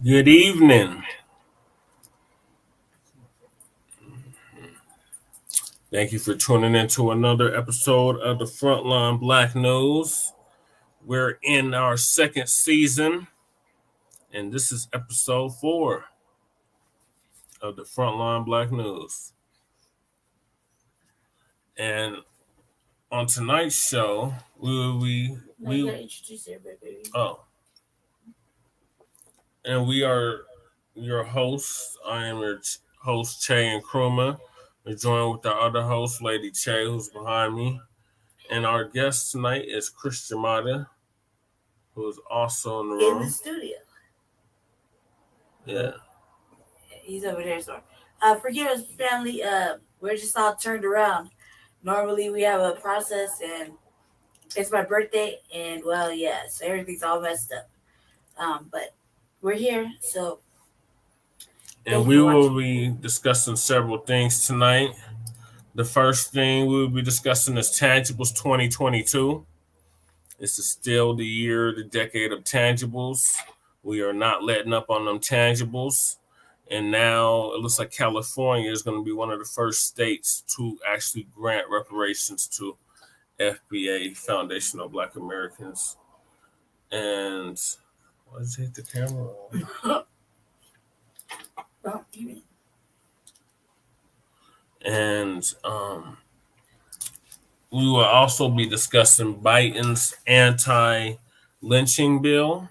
Good evening. Thank you for tuning in to another episode of the Frontline Black News. We're in our second season, and this is episode 4 of the Frontline Black News. And on tonight's show, we introduce everybody, baby. and we are your hosts. I am your host Che and Kruma. We're joined with our other host, Lady Che, who's behind me. And our guest tonight is Christian Mata, who is also in the room. In the studio. Yeah. He's over there. So, forgive us, family. We're just all turned around. Normally, we have a process, and it's my birthday, and well, yeah, so everything's all messed up. But we're here, so. And we will be discussing several things tonight. The first thing we will be discussing is Tangibles 2022. This is still the year, the decade of tangibles. We are not letting up on them tangibles. And now it looks like California is going to be one of the first states to actually grant reparations to FBA, Foundation of Black Americans. And what does it hit the camera? And we will also be discussing Biden's anti-lynching bill.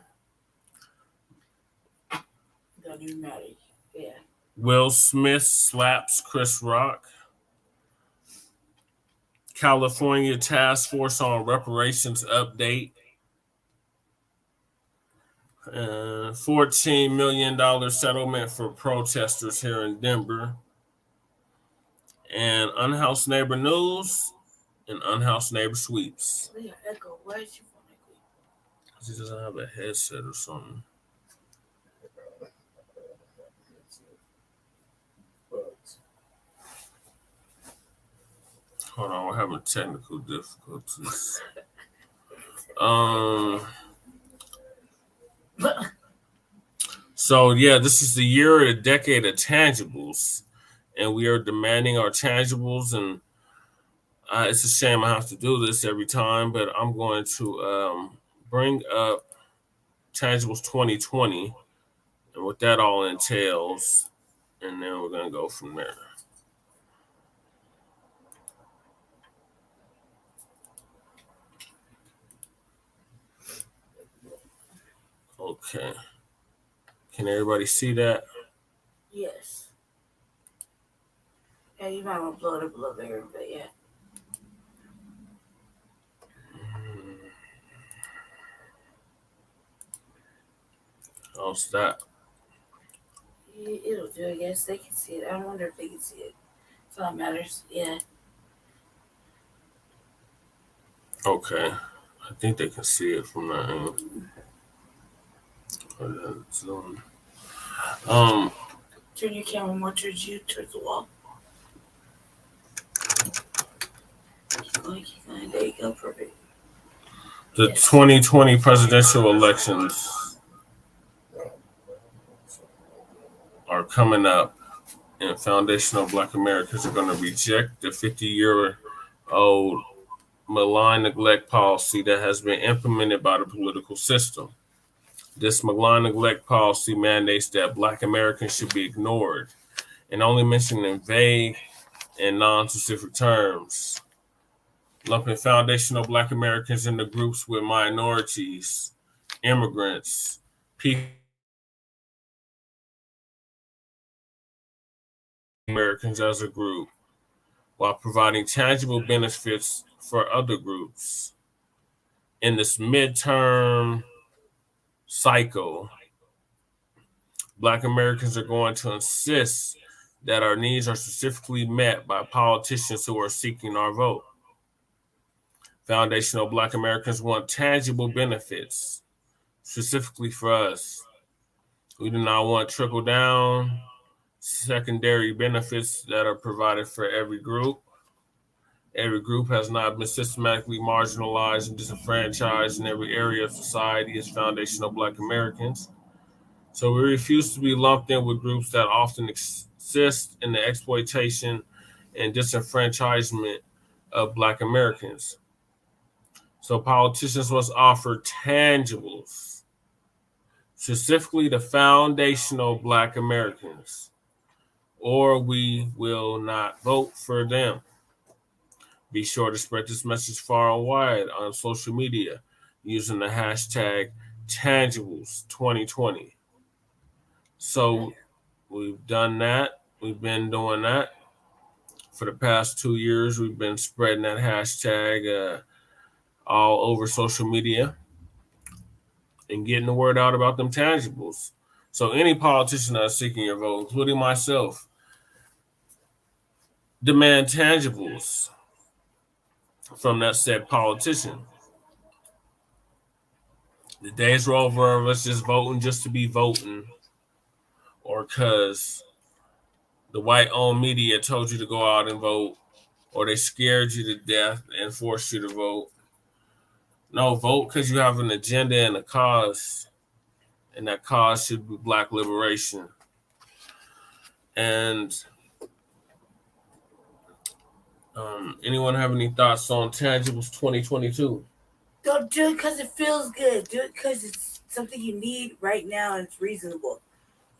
Don't even matter. Yeah. Will Smith slaps Chris Rock. California Task Force on Reparations update. $14 million settlement for protesters here in Denver. And Unhoused Neighbor News and Unhoused Neighbor Sweeps. Echo. Why is your phone echoing? Because he doesn't have a headset or something. Hold on, we're having technical difficulties. So yeah, this is the year, a decade of tangibles, and we are demanding our tangibles. And it's a shame I have to do this every time, but I'm going to bring up Tangibles 2020 and what that all entails, and then we're going to go from there. Okay. Can everybody see that? Yes. Yeah, you might want to blow it up a little bigger, but yeah. How's that? It'll do, I guess. They can see it. I wonder if they can see it. That's all that matters. Yeah. Okay. I think they can see it from that end. Turn your camera more towards you, towards the wall. Keep going. There you go. Perfect. The 2020 presidential elections are coming up, and Foundational Black Americans are going to reject the 50-year-old malign neglect policy that has been implemented by the political system. This malign neglect policy mandates that Black Americans should be ignored and only mentioned in vague and non-specific terms, lumping foundational Black Americans into groups with minorities, immigrants, people Americans as a group, while providing tangible benefits for other groups. In this midterm cycle, Black Americans are going to insist that our needs are specifically met by politicians who are seeking our vote. Foundational Black Americans want tangible benefits, specifically for us. We do not want trickle-down, secondary benefits that are provided for every group. Every group has not been systematically marginalized and disenfranchised in every area of society as foundational Black Americans. So we refuse to be lumped in with groups that often assist in the exploitation and disenfranchisement of Black Americans. So politicians must offer tangibles, specifically the foundational Black Americans, or we will not vote for them. Be sure to spread this message far and wide on social media using the hashtag Tangibles2020. So we've done that. We've been doing that for the past 2 years. We've been spreading that hashtag all over social media and getting the word out about them tangibles. So any politician that's seeking your vote, including myself, demand tangibles from that said politician. The days are over of us just voting just to be voting, or because the white-owned media told you to go out and vote, or they scared you to death and forced you to vote. No, vote because you have an agenda and a cause, and that cause should be Black liberation. And anyone have any thoughts on Tangibles 2022? Don't do it because it feels good. Do it because it's something you need right now and it's reasonable.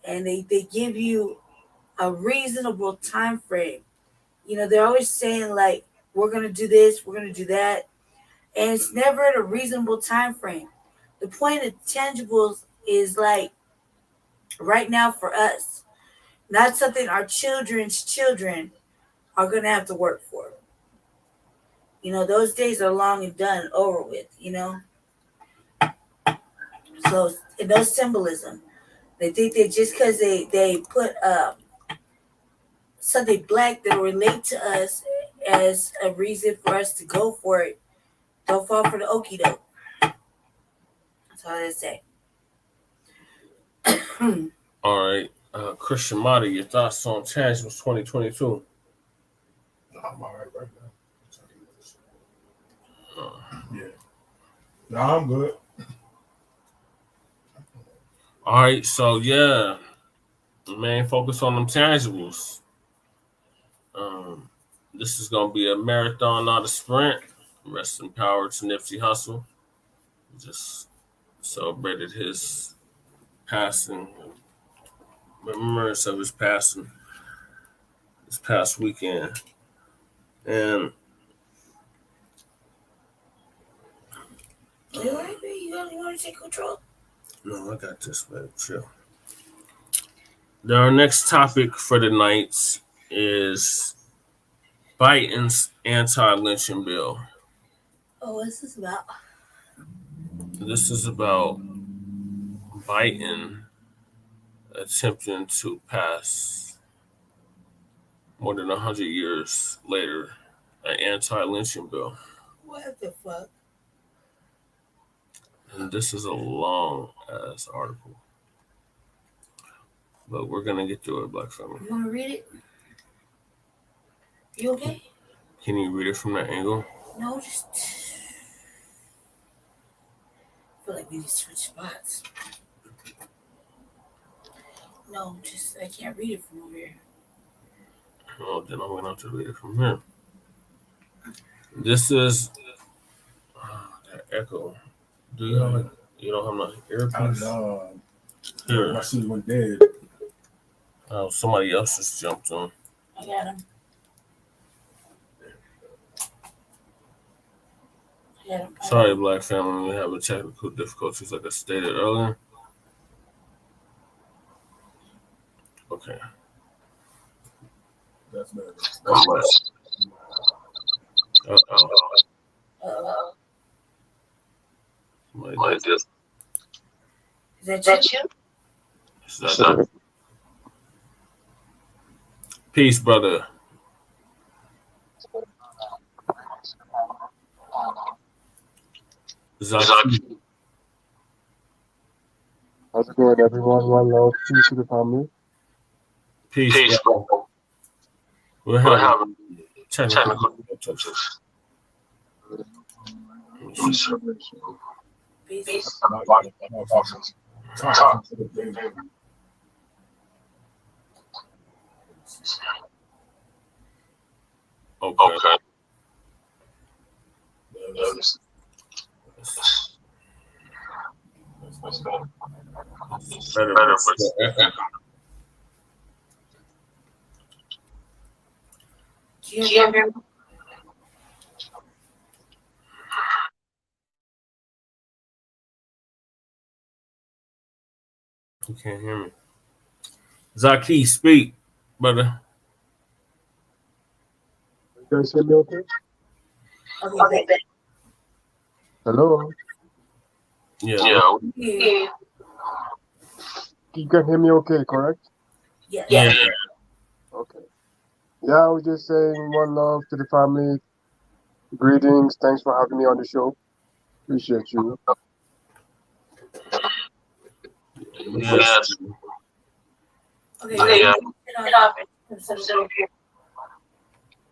And they give you a reasonable time frame. You know, they're always saying like, we're gonna do this, we're gonna do that, and it's never at a reasonable time frame. The point of tangibles is like right now for us, not something our children's children are gonna have to work for. You know, those days are long and done, over with. You know, so in those symbolism, they think that just because they put something Black that relate to us as a reason for us to go for it, don't fall for the okie doke. That's all I say. All right. Christian Mata, your thoughts on Tangibles 2022? I'm all right now. Yeah. No, I'm good. All right. So, yeah, man, focus on them tangibles. This is going to be a marathon, not a sprint. Rest in power to Nipsey Hussle. Just celebrated his passing, remembrance of his passing this past weekend. And You all right, baby? You want to take control? no, I got this, baby. Chill. Our next topic for the night is Biden's anti-lynching bill. Oh, what's this about? This is about Biden attempting to pass, more than 100 years later, an anti-lynching bill. What the fuck? And this is a long-ass article. But we're going to get through it, Black family. You want to read it? You okay? Can you read it from that angle? No, just... I feel like we need to switch spots. No, just... I can't read it from over here. Oh, then I'm going to have to read it from here. This is... that echo. Do you have you don't have no earpiece? Here. My shit went dead. Oh, somebody else just jumped on. I got him. Sorry, Black family, we're having technical difficulties like I stated earlier. Okay. That's better. Uh-oh. Like this. Is that you? Is that Peace, brother. How's it going, everyone? One love, peace to the family. Peace, bro. We're having technical difficulties. Peace. Talk. Okay. Better, but Do you hear me? you can't hear me. Zaki, speak, brother. You guys hear me okay? Okay. Hello? Yeah. Yeah. You can hear me okay, correct? Yeah. Yeah. Okay. Yeah, I was just saying one love to the family. Greetings. Thanks for having me on the show. Appreciate you. Yes. Okay. Yeah.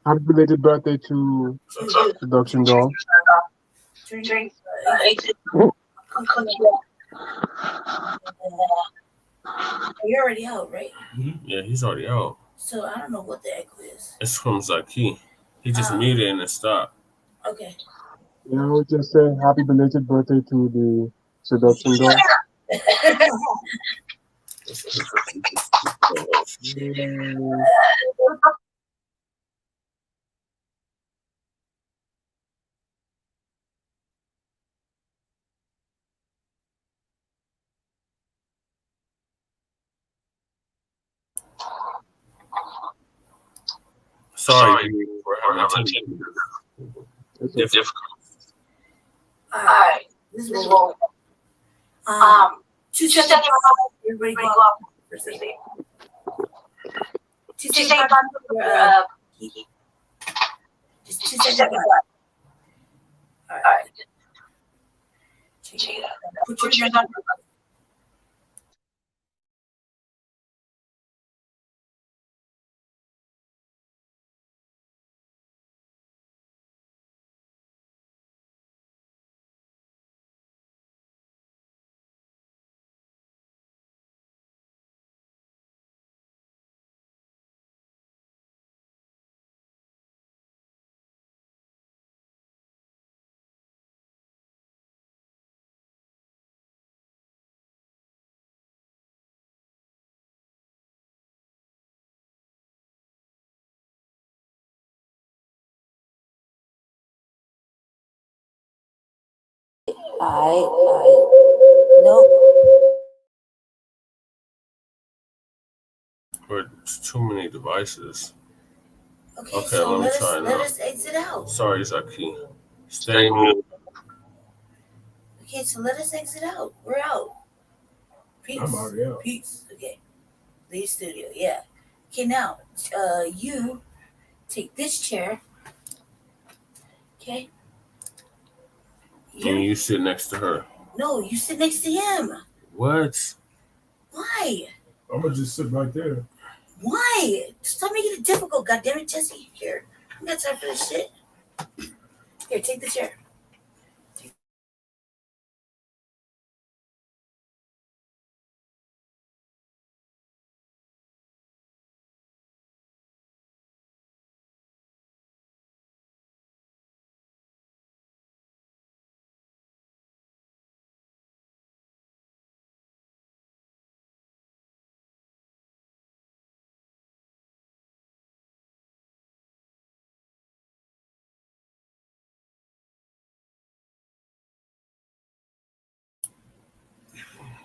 Happy belated birthday to Production Dog. You're already out, right? Yeah, he's already out. So I don't know what the echo is. It's from Zaki. He just muted and it stopped. Okay. Yeah, I was just saying happy belated birthday to the Seduction Dog. Sorry for having difficult. Alright. This is what 2 seconds. Everybody go off for a second. 2 seconds. Just 2 seconds. Alright. Put your hands on. Nope. But too many devices. Okay, so let me try let now. us exit out. Sorry, Zaki. Stay muted. Okay, so let us exit out. We're out. Peace. I'm already out. Peace. Okay. Leave studio. Yeah. Okay, now, you take this chair. Okay. And you sit next to her. No, you sit next to him. What? Why? I'm gonna just sit right there. Why? Stop making it difficult, goddammit, Jesse. Here. I got time for this shit. Here, take the chair.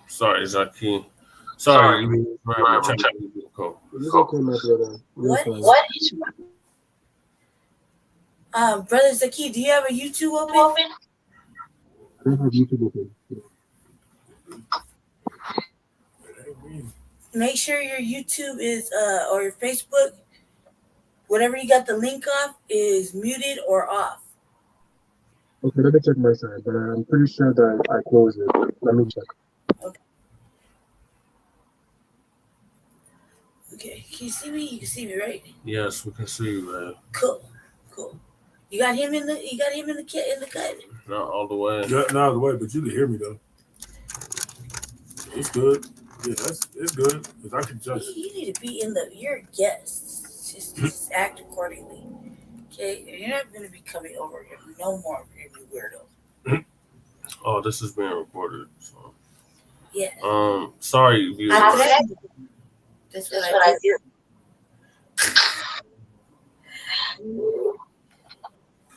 Sorry, Zaki. Sorry. It's okay, my brother. What? Brother Zaki, do you have a YouTube open? I don't have YouTube open. Make sure your YouTube is or your Facebook, whatever you got the link off, is muted or off. Okay, let me check my side, but I'm pretty sure that I closed it. Let me check. Okay, can you see me? You can see me, right? Yes, we can see you, man. Cool. You got him in the cut. Not all the way. Not all the way, but you can hear me though. It's good. Yeah, it's good. Cause I can just. You need to be you're a guest. Just act accordingly. Okay? You're not going to be coming over here no more. You're going to be weirdo. Oh, this is being recorded. So. Yeah. Sorry, viewers. That's what I do.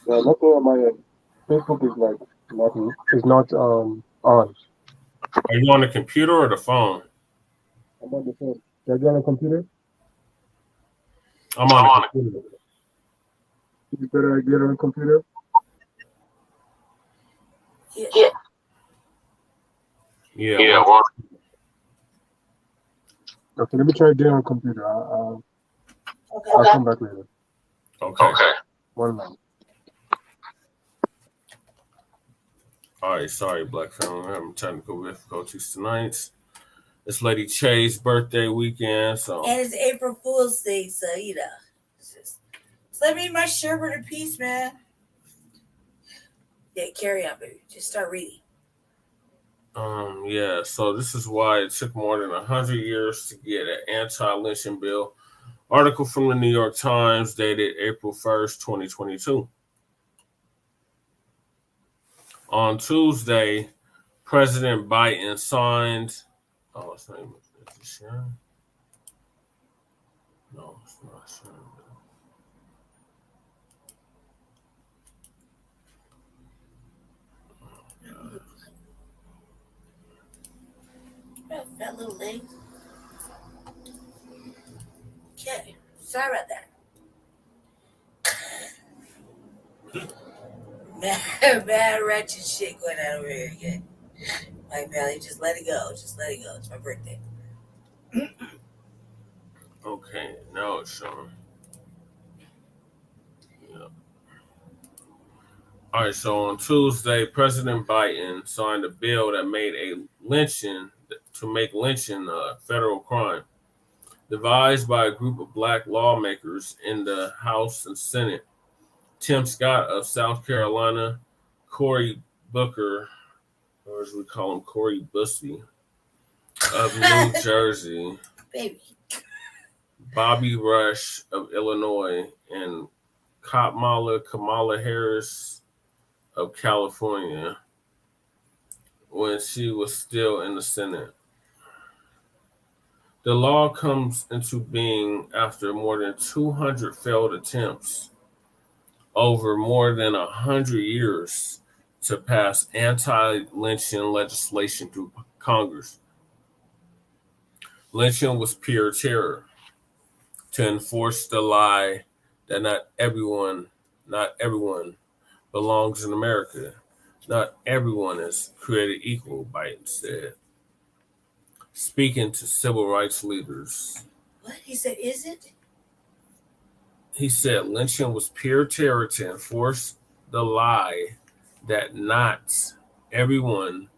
Yeah, nothing on my end. Facebook is like nothing. It's not on. Are you on the computer or the phone? I'm on the phone. Can I get on the computer? I'm on the computer. You better get on the computer. Yeah. Yeah. Okay, let me try to get on the computer. I'll come back later. Okay. 1 minute. All right, sorry, Black family. We're having technical difficulties tonight. It's Lady Che's birthday weekend, so. And it's April Fool's Day, so just let me eat my sherbet in peace, man. Yeah, carry on, baby. Just start reading. Yeah. So this is why it took more than 100 years to get an anti-lynching bill. Article from the New York Times dated April 1st, 2022. On Tuesday, President Biden signed. Oh, it's not even. Is it sharing? No, it's not sharing. That little legs. Okay, sorry about that. Bad ratchet shit going on over here again. Like, Valley, just let it go. Just let it go. It's my birthday. Okay, now it's showing. Yeah. All right, so on Tuesday, President Biden signed a bill that made make lynching a federal crime. Devised by a group of Black lawmakers in the House and Senate, Tim Scott of South Carolina, Cory Booker, or as we call him, Cory Bussey, of New Jersey, Baby. Bobby Rush of Illinois, and Kamala Harris of California when she was still in the Senate. The law comes into being after more than 200 failed attempts over more than 100 years to pass anti-lynching legislation through Congress. Lynching was pure terror to enforce the lie that not everyone belongs in America. Not everyone is created equal, Biden said, speaking to civil rights leaders. What? He said, is it? He said lynching was pure terror to enforce the lie that not everyone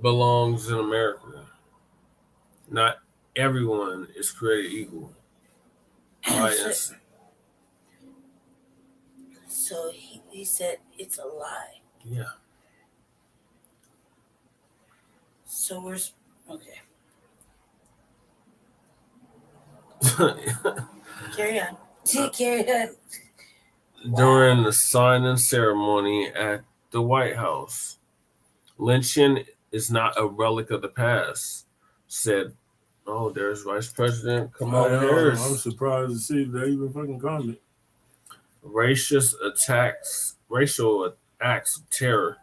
belongs in America. Not everyone is created equal. So he said it's a lie. Yeah. So we're okay. Carry on. Carry on. During the signing ceremony at the White House, lynching is not a relic of the past, said, oh, there's Vice President Kamala Harris. I'm surprised to see they even fucking comment. Racial acts of terror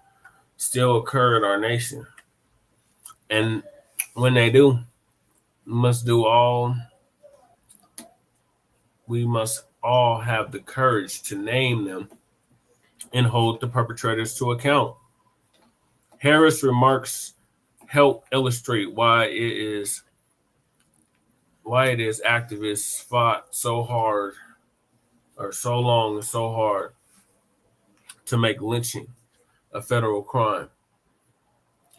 still occur in our nation. And when they do, we must all have the courage to name them and hold the perpetrators to account. Harris' remarks help illustrate why it is activists fought so hard or so long and so hard to make lynching a federal crime.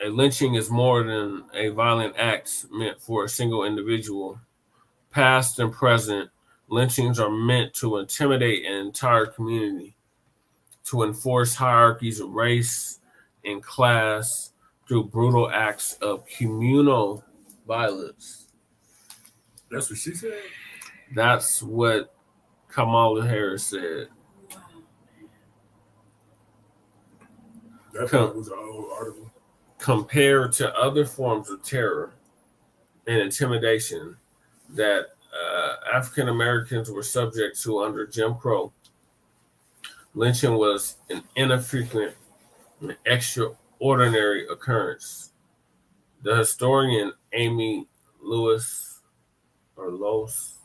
A lynching is more than a violent act meant for a single individual. Past and present, lynchings are meant to intimidate an entire community, to enforce hierarchies of race, in class through brutal acts of communal violence. That's what she said. That's what Kamala Harris said. That probably was an old article. Compared to other forms of terror and intimidation that African Americans were subject to under Jim Crow, lynching was an infrequent and extraordinary occurrence. The historian Amy Lewis or Lewis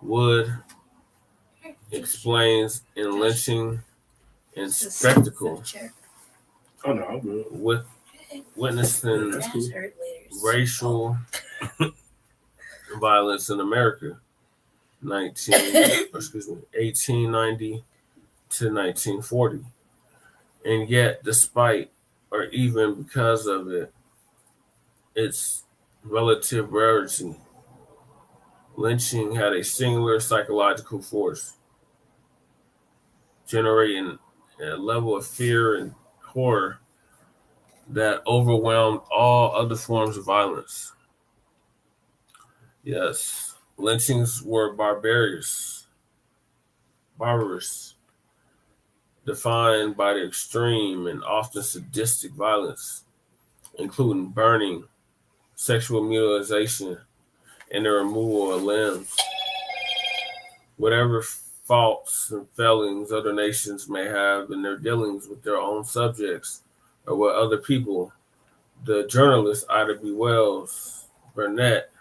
Wood explains in Lynching and Spectacle Oh no, I'm good. with witnessing That's cool. racial violence in America, 1890 to 1940. And yet, despite or even because of its relative rarity, lynching had a singular psychological force, generating a level of fear and horror that overwhelmed all other forms of violence. Yes, lynchings were barbarous, defined by the extreme and often sadistic violence, including burning, sexual mutilation, and the removal of limbs. Whatever faults and failings other nations may have in their dealings with their own subjects or with other people, the journalist Ida B. Wells Burnett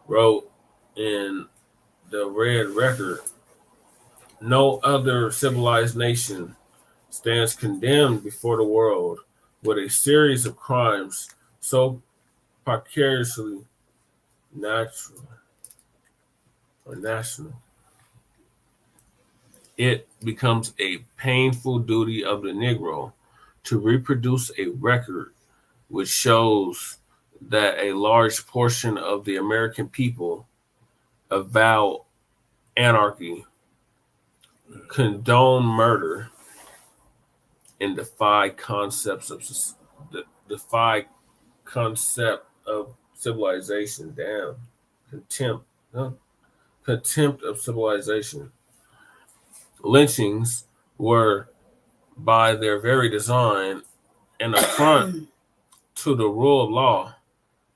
wrote in The Red Record, no other civilized nation stands condemned before the world with a series of crimes so precariously natural or national. It becomes a painful duty of the Negro to reproduce a record which shows that a large portion of the American people avow anarchy, condone murder, and defy concept of civilization. Damn, contempt, contempt of civilization. Lynchings were, by their very design, an affront to the rule of law,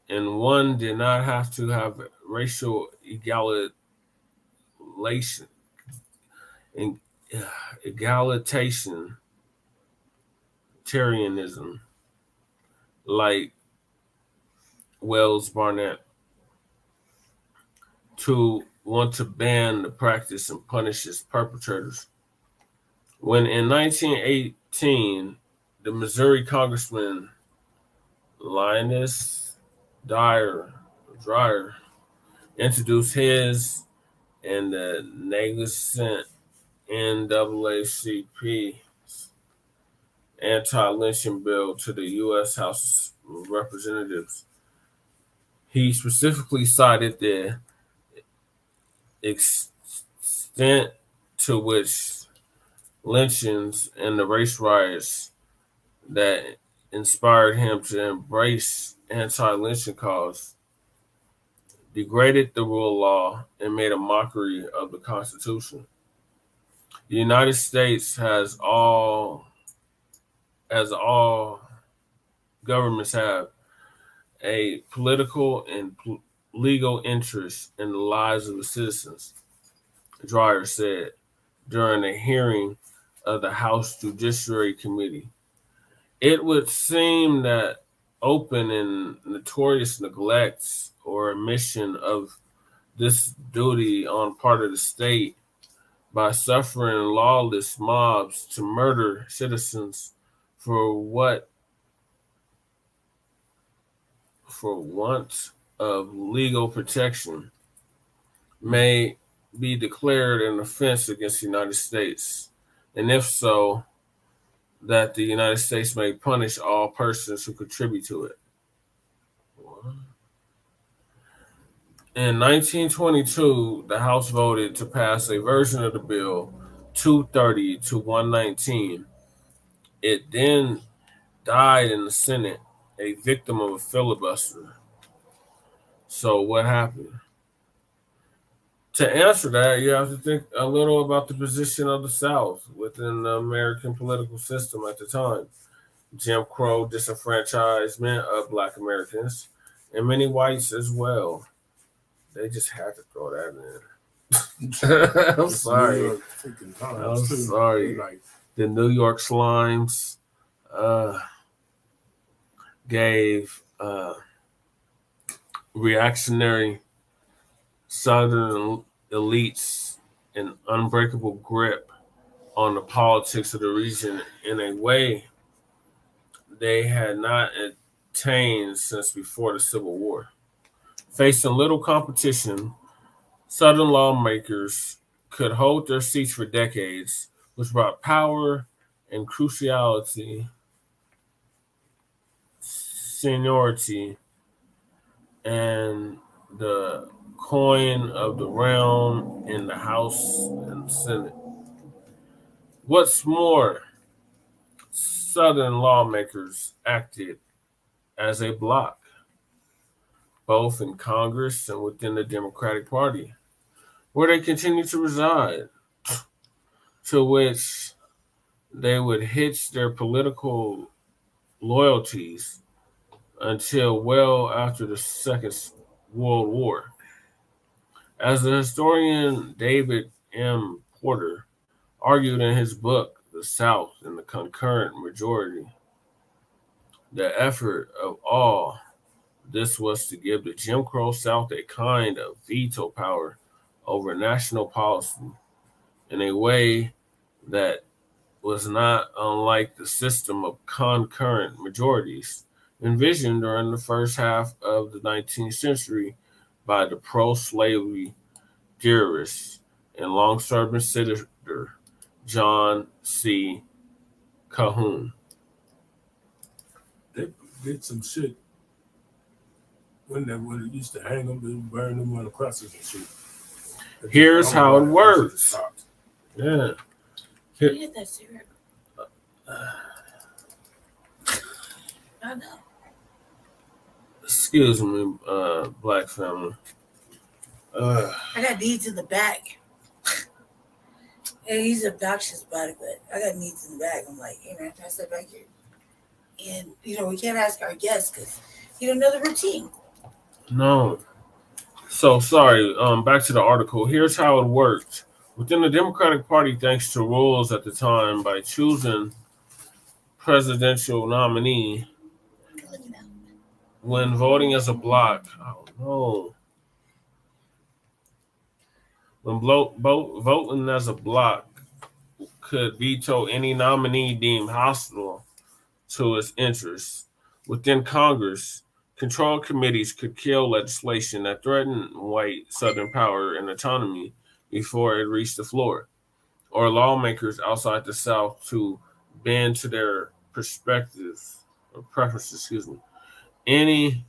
and one did not have to have racial egalitarianism like Wells Barnett to want to ban the practice and punish its perpetrators. When in 1918, the Missouri Congressman Linus Dreyer introduced his and the nascent NAACP anti-lynching bill to the U.S. House of Representatives, he specifically cited the extent to which lynchings and the race riots that inspired him to embrace anti-lynching cause degraded the rule of law and made a mockery of the Constitution. The United States as all governments have, a political and legal interest in the lives of the citizens, Dreyer said during a hearing of the House Judiciary Committee. It would seem that open and notorious neglect or omission of this duty on part of the state by suffering lawless mobs to murder citizens for want of legal protection may be declared an offense against the United States, and if so, that the United States may punish all persons who contribute to it. In 1922, the House voted to pass a version of the bill 230 to 119. It then died in the Senate, a victim of a filibuster. So what happened? To answer that, you have to think a little about the position of the South within the American political system at the time. Jim Crow disenfranchisement of Black Americans and many whites as well. They just had to throw that in. I'm sorry. I'm sorry. Like, the New York Slimes gave reactionary Southern elites an unbreakable grip on the politics of the region in a way they had not attained since before the Civil War. Facing little competition, Southern lawmakers could hold their seats for decades, which brought power and cruciality, seniority, and the coin of the realm in the House and Senate. What's more, Southern lawmakers acted as a bloc, both in Congress and within the Democratic Party, where they continue to reside, to which they would hitch their political loyalties until well after the Second World War. As the historian David M. Porter argued in his book, The South and the Concurrent Majority, the effort of all this was to give the Jim Crow South a kind of veto power over national policy in a way that was not unlike the system of concurrent majorities envisioned during the first half of the 19th century by the pro-slavery theorist and long-serving senator John C. Calhoun. They did some shit when they used to hang them and burn them on the crosses and shit. Here's how it works. Yeah. Here. You get that cigarette? I know. Excuse me, Black family. I got needs in the back. And he's obnoxious about it, but I got needs in the back. I'm like, hey man, pass that back here. And we can't ask our guests because you don't know the routine. No. So sorry. Back to the article. Here's how it worked. Within the Democratic Party, thanks to rules at the time, by choosing presidential nominee when voting as a bloc. Oh no. When voting as a bloc could veto any nominee deemed hostile to its interests. Within Congress, control committees could kill legislation that threatened white Southern power and autonomy before it reached the floor, or lawmakers outside the South to bend to their preferences. Any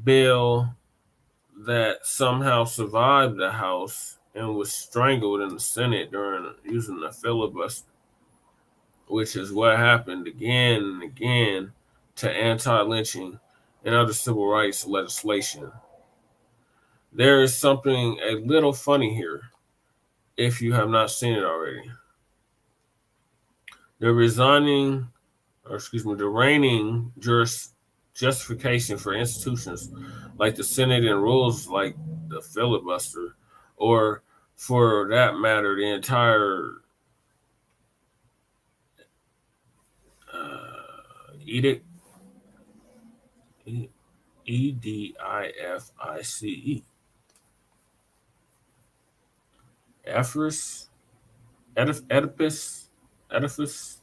bill that somehow survived the House and was strangled in the Senate during using the filibuster, which is what happened again and again to anti-lynching and other civil rights legislation. There is something a little funny here, if you have not seen it already. The reigning justification for institutions like the Senate and rules like the filibuster, or for that matter, the entire edict, edifice, edifice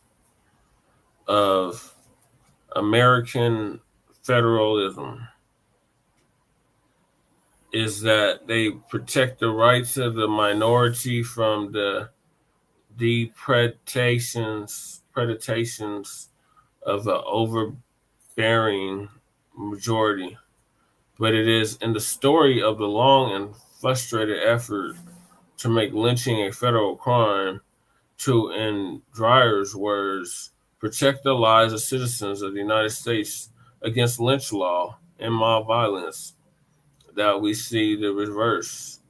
of American federalism is that they protect the rights of the minority from the predations of an overbearing majority. But it is in the story of the long and frustrated effort to make lynching a federal crime to, in Dreyer's words, protect the lives of citizens of the United States against lynch law and mob violence, that we see the reverse.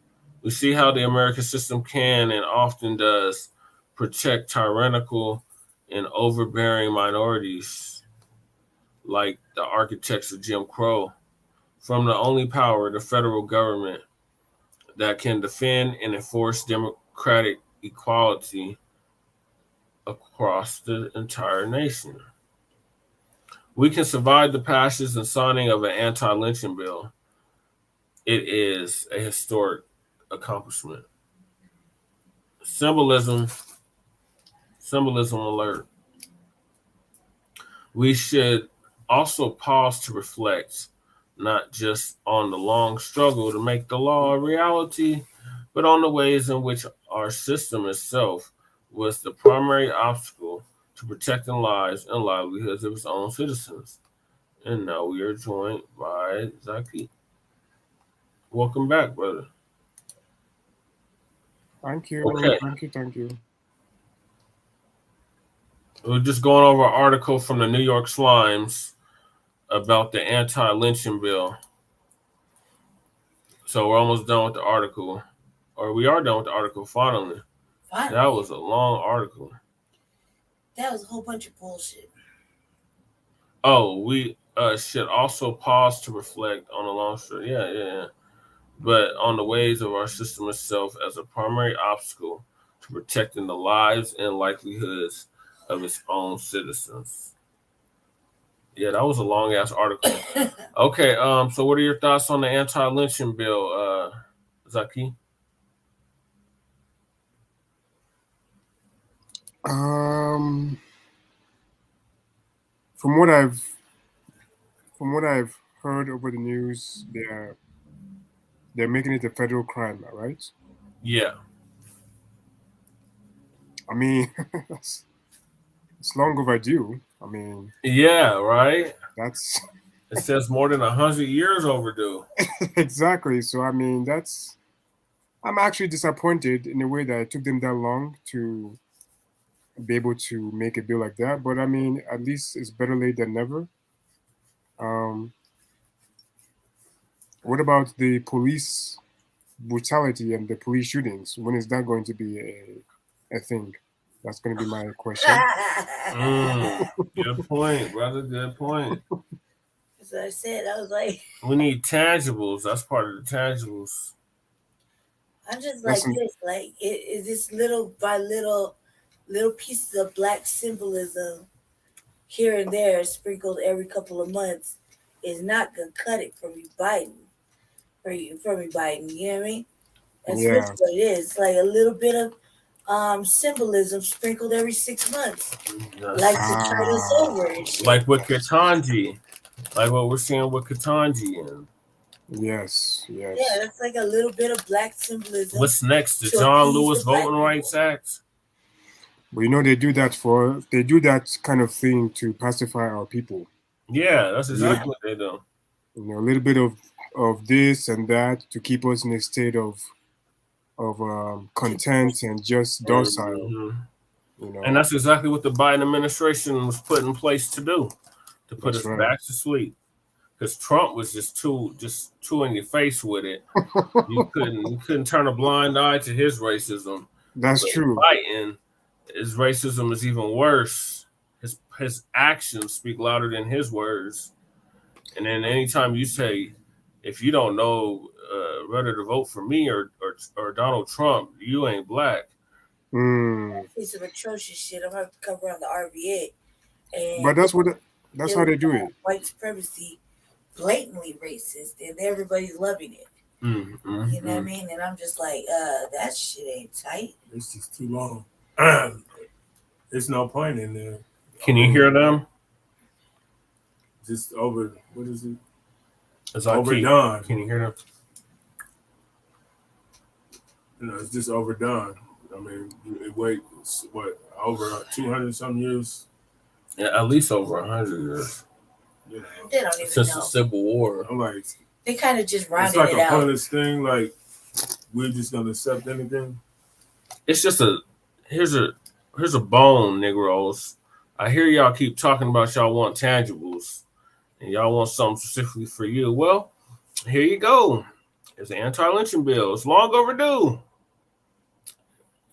We see how the American system can and often does protect tyrannical and overbearing minorities, like the architects of Jim Crow, from the only power, the federal government, that can defend and enforce democratic equality across the entire nation. We can survive the passage and signing of an anti-lynching bill. It is a historic accomplishment. Symbolism alert. We should also pause to reflect not just on the long struggle to make the law a reality, but on the ways in which our system itself was the primary obstacle to protecting lives and livelihoods of its own citizens. And now we are joined by Zaki. Welcome back, brother. Thank you. Okay. Thank you. We're just going over an article from the New York Slimes about the anti-lynching bill. So we're almost done with the article. Or we are done with the article, finally. That was a long article. That was a whole bunch of bullshit. Oh, we should also pause to reflect on the long story. Yeah. But on the ways of our system itself as a primary obstacle to protecting the lives and livelihoods of its own citizens. Yeah, that was a long ass article. Okay, so what are your thoughts on the anti-lynching bill, Zaki? From what I've heard over the news, they're making it a federal crime, right? Yeah. I mean, it's long overdue. I mean, yeah, right. That's it says more than 100 years overdue. Exactly. So I mean, I'm actually disappointed in a way that it took them that long to be able to make a bill like that. But I mean, at least it's better late than never. What about the police brutality and the police shootings? When is that going to be a thing? That's going to be my question. Good point, brother. Good point. As I said, I was like, we need tangibles. That's part of the tangibles. I'm just like this, like it this little by little pieces of black symbolism here and there, sprinkled every couple of months, is not gonna cut it for me, Biden. For me, Biden. You know what I mean? That's literally what it is. It's like a little bit of symbolism sprinkled every 6 months, like to tide us over and shit. Like with Ketanji, like what we're seeing with Ketanji. And yes. Yeah, that's like a little bit of black symbolism. What's next? The John Lewis Voting Rights Act? But they do that kind of thing to pacify our people. Yeah, that's exactly what they do. A little bit of this and that to keep us in a state of content and just docile. And that's exactly what the Biden administration was put in place to do, to put us back to sleep. Because Trump was just too in your face with it. You couldn't turn a blind eye to his racism. That's true. Biden, his racism is even worse. His actions speak louder than his words. And then anytime you say, if you don't know whether to vote for me or Donald Trump, you ain't black. It's some atrocious shit. I'm gonna have to come around the RVA. But that's how they do it. White supremacy, blatantly racist, and everybody's loving it. You know what I mean? And I'm just like, that shit ain't tight. It's just too long. There's no point in there. Can you hear them? Just over. What is it? It's overdone. Can you hear them? It's just overdone. I mean, it waits over 200 some years. Yeah, at least over 100 years. They don't even since know. the Civil War. I'm like, they kind of just rounded it out. It's like a pointless thing. Like, we're just gonna accept anything. It's just here's a bone, Negroes. I hear y'all keep talking about y'all want tangibles and y'all want something specifically for you. Well, here you go. It's an anti-lynching bill. It's long overdue.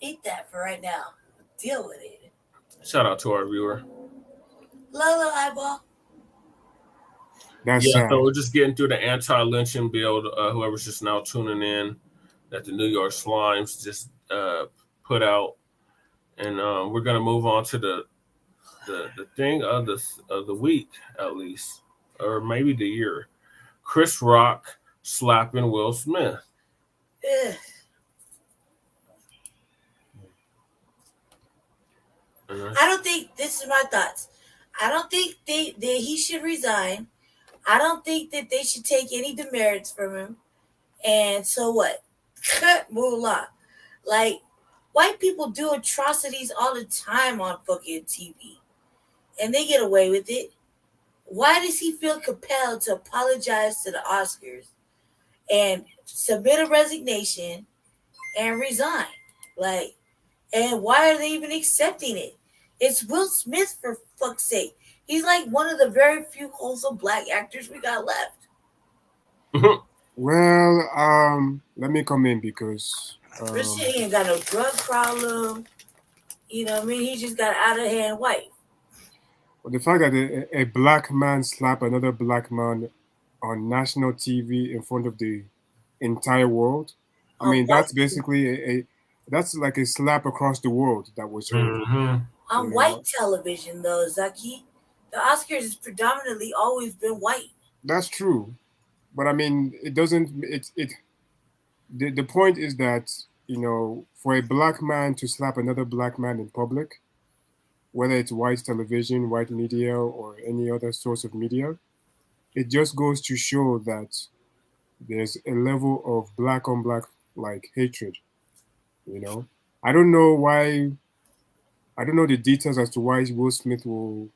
Eat that for right now. Deal with it. Shout out to our viewer. Lolo eyeball. That's Yeah, so sad. we're just getting through the anti-lynching bill. Whoever's just now tuning in, that the New York Slimes just put out, and we're gonna move on to the thing of the week at least, or maybe the year. Chris Rock slapping Will Smith. Ugh. I don't think this is my thoughts. I don't think that he should resign. I don't think that they should take any demerits from him. And so what? Moolah. Like, white people do atrocities all the time on fucking TV. And they get away with it. Why does he feel compelled to apologize to the Oscars and submit a resignation and resign? Like, and why are they even accepting it? It's Will Smith, for fuck's sake. He's like one of the very few wholesome black actors we got left. Well, let me come in because Rich ain't got no drug problem. You know what I mean? He just got out of hand wife. the fact that a black man slap another black man on national TV in front of the entire world, I On mean, white that's basically that's like a slap across the world that was heard. Mm-hmm. on You white know, television though, Zaki. The Oscars has predominantly always been white. that's true, but I mean, it doesn't. It the point is that for a black man to slap another black man in public, whether it's white television, white media, or any other source of media, it just goes to show that there's a level of black on black like hatred. You know, I don't know why. I don't know the details as to why Will Smith will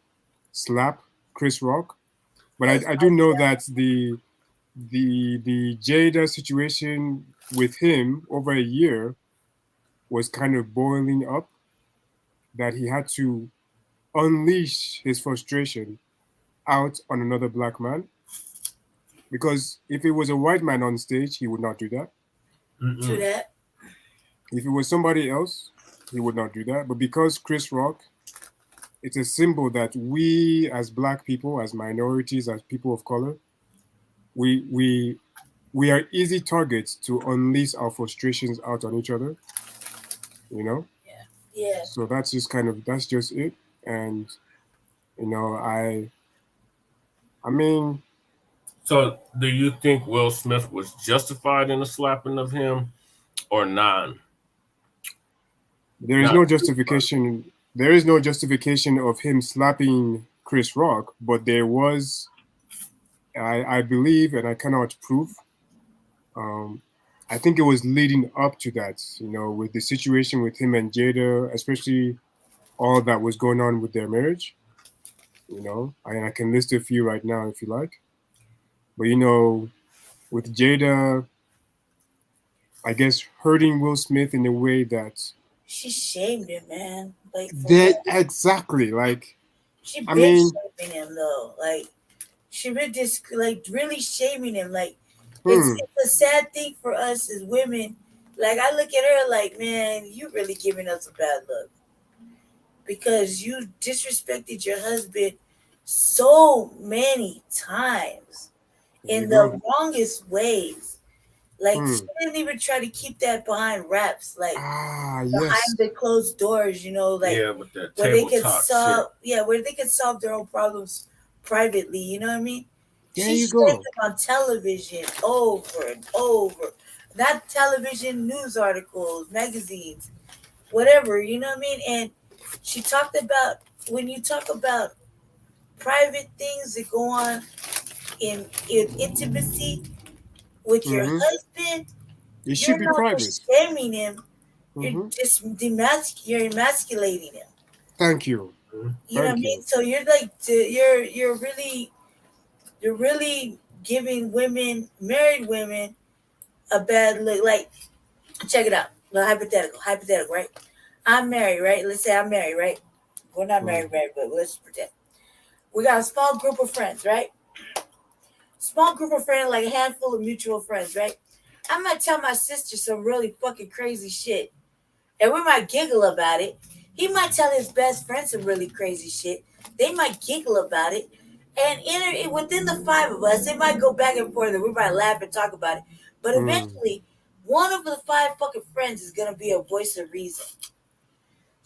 slap Chris Rock, but That's I do why know that the Jada situation with him over a year was kind of boiling up. That he had to unleash his frustration out on another black man. Because if it was a white man on stage, he would not do that. true Mm-mm. that. If it was somebody else, he would not do that. But because Chris Rock, it's a symbol that we as black people, as minorities, as people of color, we we we are easy targets to unleash our frustrations out on each other, you know? Yeah. So that's just it. And you know, I mean, So, do you think Will Smith was justified in the slapping of him, or non? there is Not no justified. justification. There is no justification of him slapping Chris Rock, but there was, I believe, and I cannot prove. Um, I think it was leading up to that, with the situation with him and Jada, especially all that was going on with their marriage. And I can list a few right now if you like. But with Jada, I guess hurting Will Smith in a way that She shamed him, man. Like for they real. exactly like. She I been mean, shaming him though. Like she been just like really shaming him. Like hmm, it's a sad thing for us as women. Like I look at her like, man, you really giving us a bad look because you disrespected your husband so many times there you in go. the wrongest ways. Like she Hmm. didn't even try to keep that behind wraps. Like Ah, behind yes. the closed doors, like Yeah, with that where they table could talk shit. solve their own problems privately, you know what I mean? There She you shamed go. them on television over and over. Not television news articles, magazines, whatever, you know what I mean? And she talked about when you talk about private things that go on in intimacy with your Hmm. husband, It should you're be not private. just shaming him, you're Hmm. just you're emasculating him. Thank you. Mhm. You know what I Thank mean? you. So you're like you're really giving women, married women, a bad look. Like check it out. Hypothetical, right? I'm married, right? Let's say I'm married, right? We're not married, but let's pretend. We got a small group of friends, right? Small group of friends, like a handful of mutual friends, right? I might tell my sister some really fucking crazy shit, and we might giggle about it. He might tell his best friend some really crazy shit. They might giggle about it, and within the five of us, it might go back and forth, and we might laugh and talk about it. But eventually, one of the five fucking friends is gonna be a voice of reason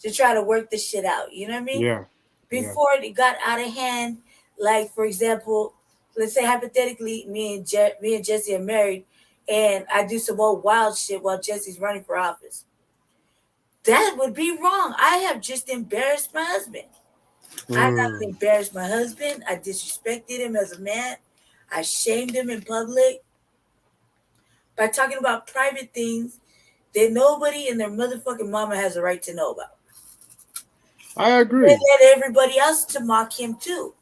to try to work this shit out. You know what I mean? Yeah. Before it got out of hand, like for example, let's say hypothetically, me and Jesse are married, and I do some old wild shit while Jesse's running for office. That would be wrong. I have just embarrassed my husband. I not only embarrassed my husband, I disrespected him as a man. I shamed him in public by talking about private things that nobody and their motherfucking mama has a right to know about. I agree. They let everybody else to mock him too.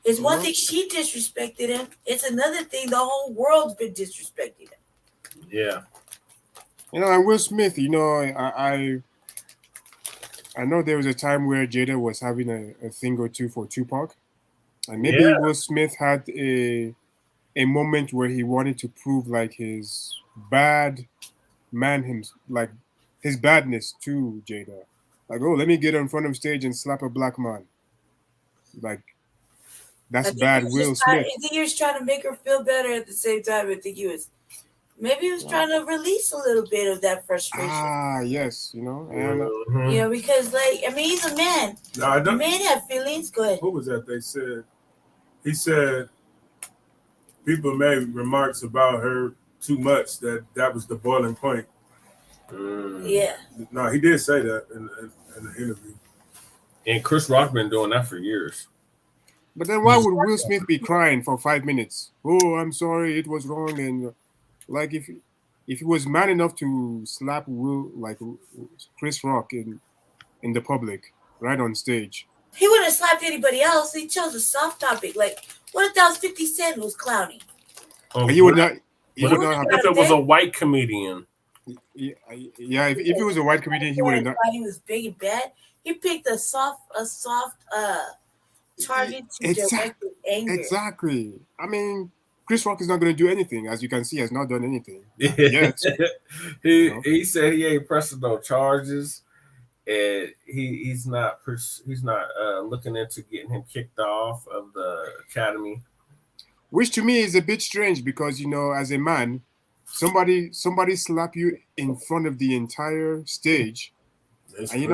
It's one thing she disrespected him. It's another thing the whole world's been disrespecting him. Yeah. And Will Smith, I know there was a time where Jada was having a thing or two for Tupac. And maybe Will Smith had a moment where he wanted to prove like his bad man, like his badness to Jada. Like, oh, let me get in front of stage and slap a black man. Like, that's bad Will Smith. I think he was trying to make her feel better at the same time. I think he was trying to release a little bit of that frustration. Yes, And because he's a man. No, men have feelings. Go ahead. Who was that? He said people made remarks about her too much that was the boiling point. Yeah. No, he did say that in the interview. And Chris Rock been doing that for years. But then why would Will Smith be crying for 5 minutes? Oh, I'm sorry, it was wrong. And like if he was man enough to slap Chris Rock in the public, right on stage, he wouldn't have slapped anybody else. He chose a soft topic. Like, what if that was 50 Cent was clowning? He would not. If it was a white comedian. Yeah, if it was a white comedian, he would have not. He was big and bad. He picked a soft target to direct anger. Exactly. I mean, Chris Rock is not going to do anything, as you can see, has not done anything yet. He said he ain't pressing no charges, and he's not looking into getting him kicked off of the academy. Which to me is a bit strange because as a man, somebody slap you in front of the entire stage, and you're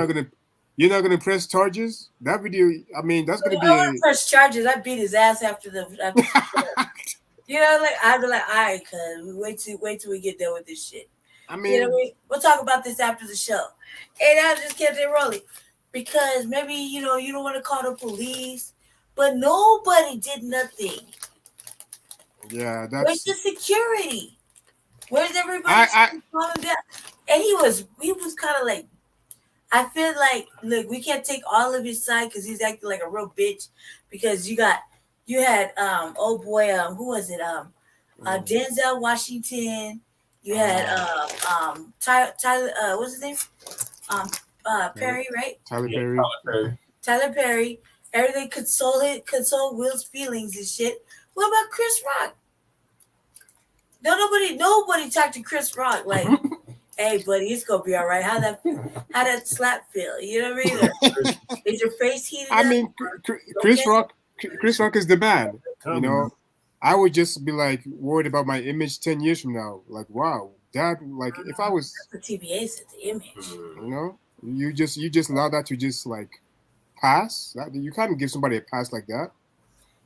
not gonna press charges. That video, I mean, that's gonna be. I want to press charges. I beat his ass after the. I'd be like, all right, cuz wait till we get done with this shit. I mean, we'll talk about this after the show. And I just kept it rolling because maybe you don't want to call the police, but nobody did nothing. Yeah, that's. Where's the security? Where's everybody? And he was kind of like. I feel like, look, we can't take all of his side because he's acting like a real bitch. Because you had oh boy, who was it? Denzel Washington. You had Tyler, what's his name? Perry, right? Tyler Perry. Everything console Will's feelings and shit. What about Chris Rock? No, nobody talked to Chris Rock like. Hey, buddy, it's gonna be all right. How that slap feel? You know what I mean? Is your face heated? I mean, Chris Rock is the man. I would just be like worried about my image 10 years from now. Like, wow, that if I was the TVA said the image. You just allow that to just like pass. You can't give somebody a pass like that.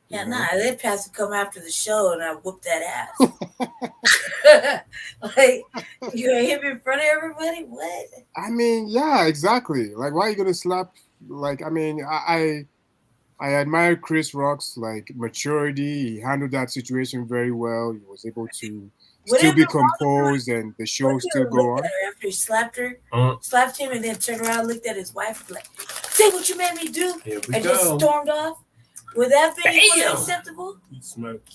Yeah, I let Pastor come after the show and I whoop that ass. Like, you gonna hit me in front of everybody? What? I mean, yeah, exactly. Like, why are you gonna slap? Like, I mean, I admire Chris Rock's like maturity. He handled that situation very well. He was able to still be composed and the show still go on. After he slapped him, and then turned around, looked at his wife, like, "Say what you made me do," and just stormed off. Would that be acceptable? He smacked.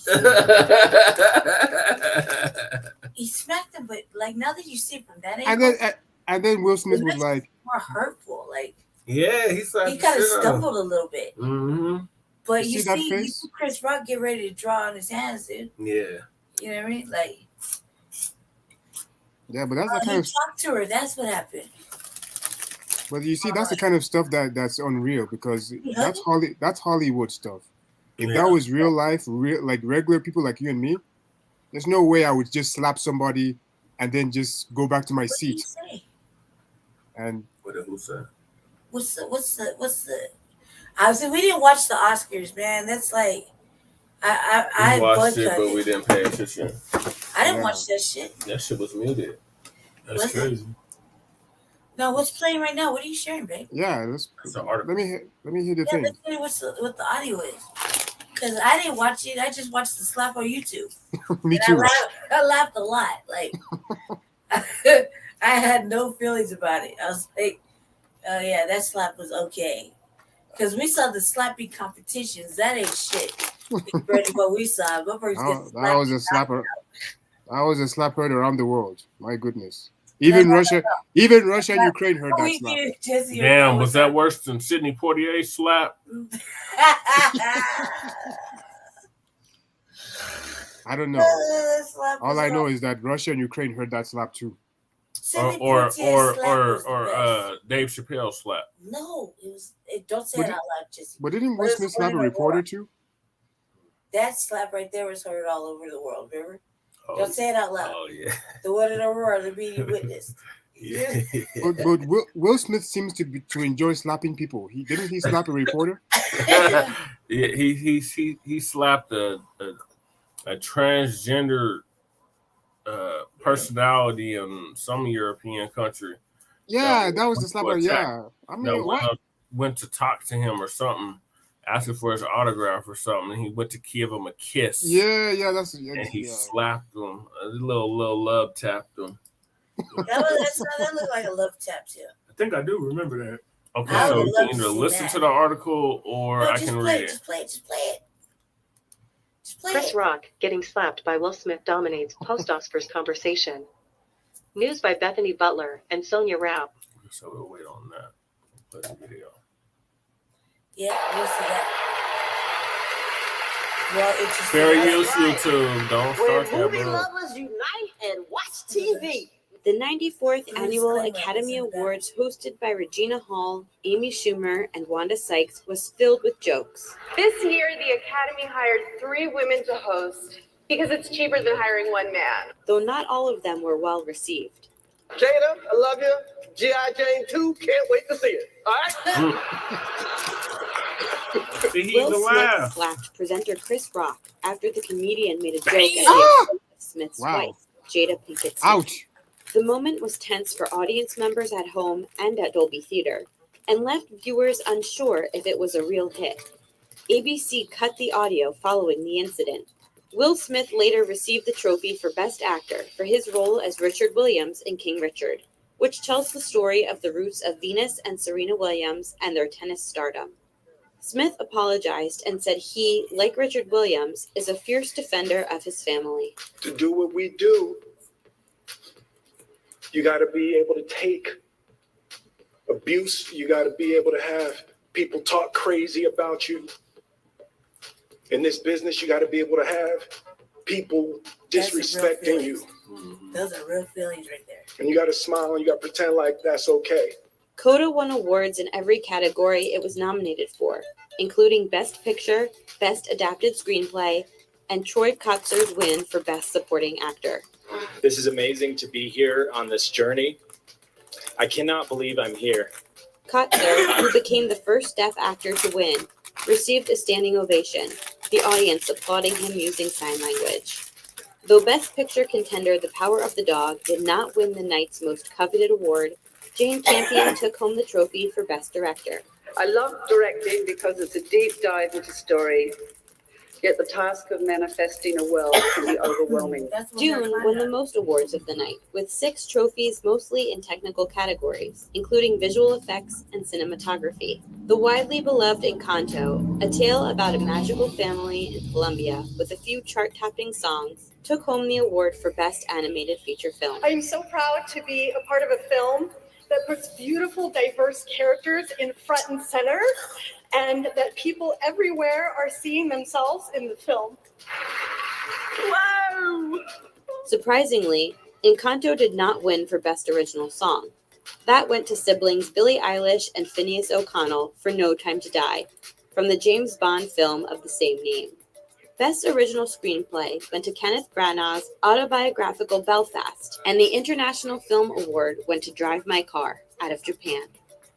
He smacked him, but like now that you see from that angle, And then Will Smith was This like, more hurtful. Like Yeah, he slapped he the kind of shit out of him. stumbled a little bit. Mm-hmm. But You you see that see, you face? see Chris Rock get ready to draw on his hands, dude. Yeah. You know what I mean? Like yeah, but that's the he kind of. talked to her. That's what happened. But you see, that's the kind of stuff that's unreal because He hugged that's Hollywood stuff. If Yeah. that was real life, like regular people like you and me, there's no way I would just slap somebody and then just go back to my What did he seat. say? And What did who say? What's the? Obviously, we didn't watch the Oscars, man. That's like I We watched it, but boycotted. we didn't pay attention. I didn't Yeah. watch that shit. That shit was muted. That's What's it? crazy. No, what's playing right now? What are you sharing, babe? yeah, That's an article. let me hear the Yeah, thing. let's see what the audio is. Because I didn't watch it. I just watched the slap on YouTube. Me And too. I laughed a lot. Like I had no feelings about it. I was like, oh yeah, that slap was okay. Because we saw the slapping competitions. That ain't shit compared to what we saw. What person gets That was a slapped? slapper. That was a slap heard around the world. My goodness. Even Russia and Ukraine heard that We slap. do, Jesse. Damn, was that worse than Sidney Poitier's slap? I don't know. All I know is that Russia and Ukraine heard that slap too. Or Dave Chappelle slap. No, it was. Don't say it out loud, Jesse. But didn't Will Smith slap a reporter too? That slap right there was heard all over the world. Remember? Oh, Don't say it out loud. Oh yeah. The one in Aurora, the media witnessed. Yeah. But Will Smith seems to enjoy slapping people. Didn't he slap a reporter? Yeah, he slapped a transgender personality in some European country. Yeah, that was the slapper. Yeah, I mean, what? Went to talk to him or something, asking for his autograph or something, and he went to give him a kiss. Yeah, And he slapped him, a little love tapped him. That looked like a love tap too. I think I do remember that. Okay, I so would you love can to either see listen that. to the article or I can read it. Just play it. Chris Rock getting slapped by Will Smith dominates post-Oscars conversation. News by Bethany Butler and Sonia Rao. So we'll wait on that. Play the video. Yeah, you'll see that. Well, it's Fair use, YouTube. Don't Where start that, movie bro. lovers unite and watch TV. The 94th Annual Disclaimer, Academy listen back. Awards, hosted by Regina Hall, Amy Schumer, and Wanda Sykes, was filled with jokes. This year, the Academy hired 3 women to host because it's cheaper than hiring one man. Though not all of them were well received. Jada, I love you. G.I. Jane 2, can't wait to see it. All right? See, he Will even Smith laughed. slapped presenter Chris Rock after the comedian made a joke Bam! against Smith's Wow. wife, Jada Pinkett Smith. Ouch. The moment was tense for audience members at home and at Dolby Theater, and left viewers unsure if it was a real hit. ABC cut the audio following the incident. Will Smith later received the trophy for Best Actor for his role as Richard Williams in King Richard, which tells the story of the roots of Venus and Serena Williams and their tennis stardom. Smith apologized and said he, like Richard Williams, is a fierce defender of his family. To do what we do, you got to be able to take abuse. You got to be able to have people talk crazy about you. In this business, you got to be able to have people disrespecting you. Those are real feelings right there. And you got to smile and you got to pretend like that's okay. Coda won awards in every category it was nominated for, including Best Picture, Best Adapted Screenplay, and Troy Kotsur's win for Best Supporting Actor. This is amazing to be here on this journey. I cannot believe I'm here. Kotzer, who became the first deaf actor to win, received a standing ovation, the audience applauding him using sign language. Though Best Picture contender The Power of the Dog did not win the night's most coveted award, Jane Campion took home the trophy for Best Director. I love directing because it's a deep dive into story, yet the task of manifesting a world can be overwhelming. Dune won the most awards of the night, with 6 trophies mostly in technical categories, including visual effects and cinematography. The widely beloved Encanto, a tale about a magical family in Colombia with a few chart-topping songs, took home the award for Best Animated Feature Film. I am so proud to be a part of a film that puts beautiful, diverse characters in front and center, and that people everywhere are seeing themselves in the film. Wow! Surprisingly, Encanto did not win for Best Original Song. That went to siblings Billie Eilish and Phineas O'Connell for No Time to Die, from the James Bond film of the same name. Best Original Screenplay went to Kenneth Branagh's autobiographical Belfast, and the International Film Award went to Drive My Car, out of Japan.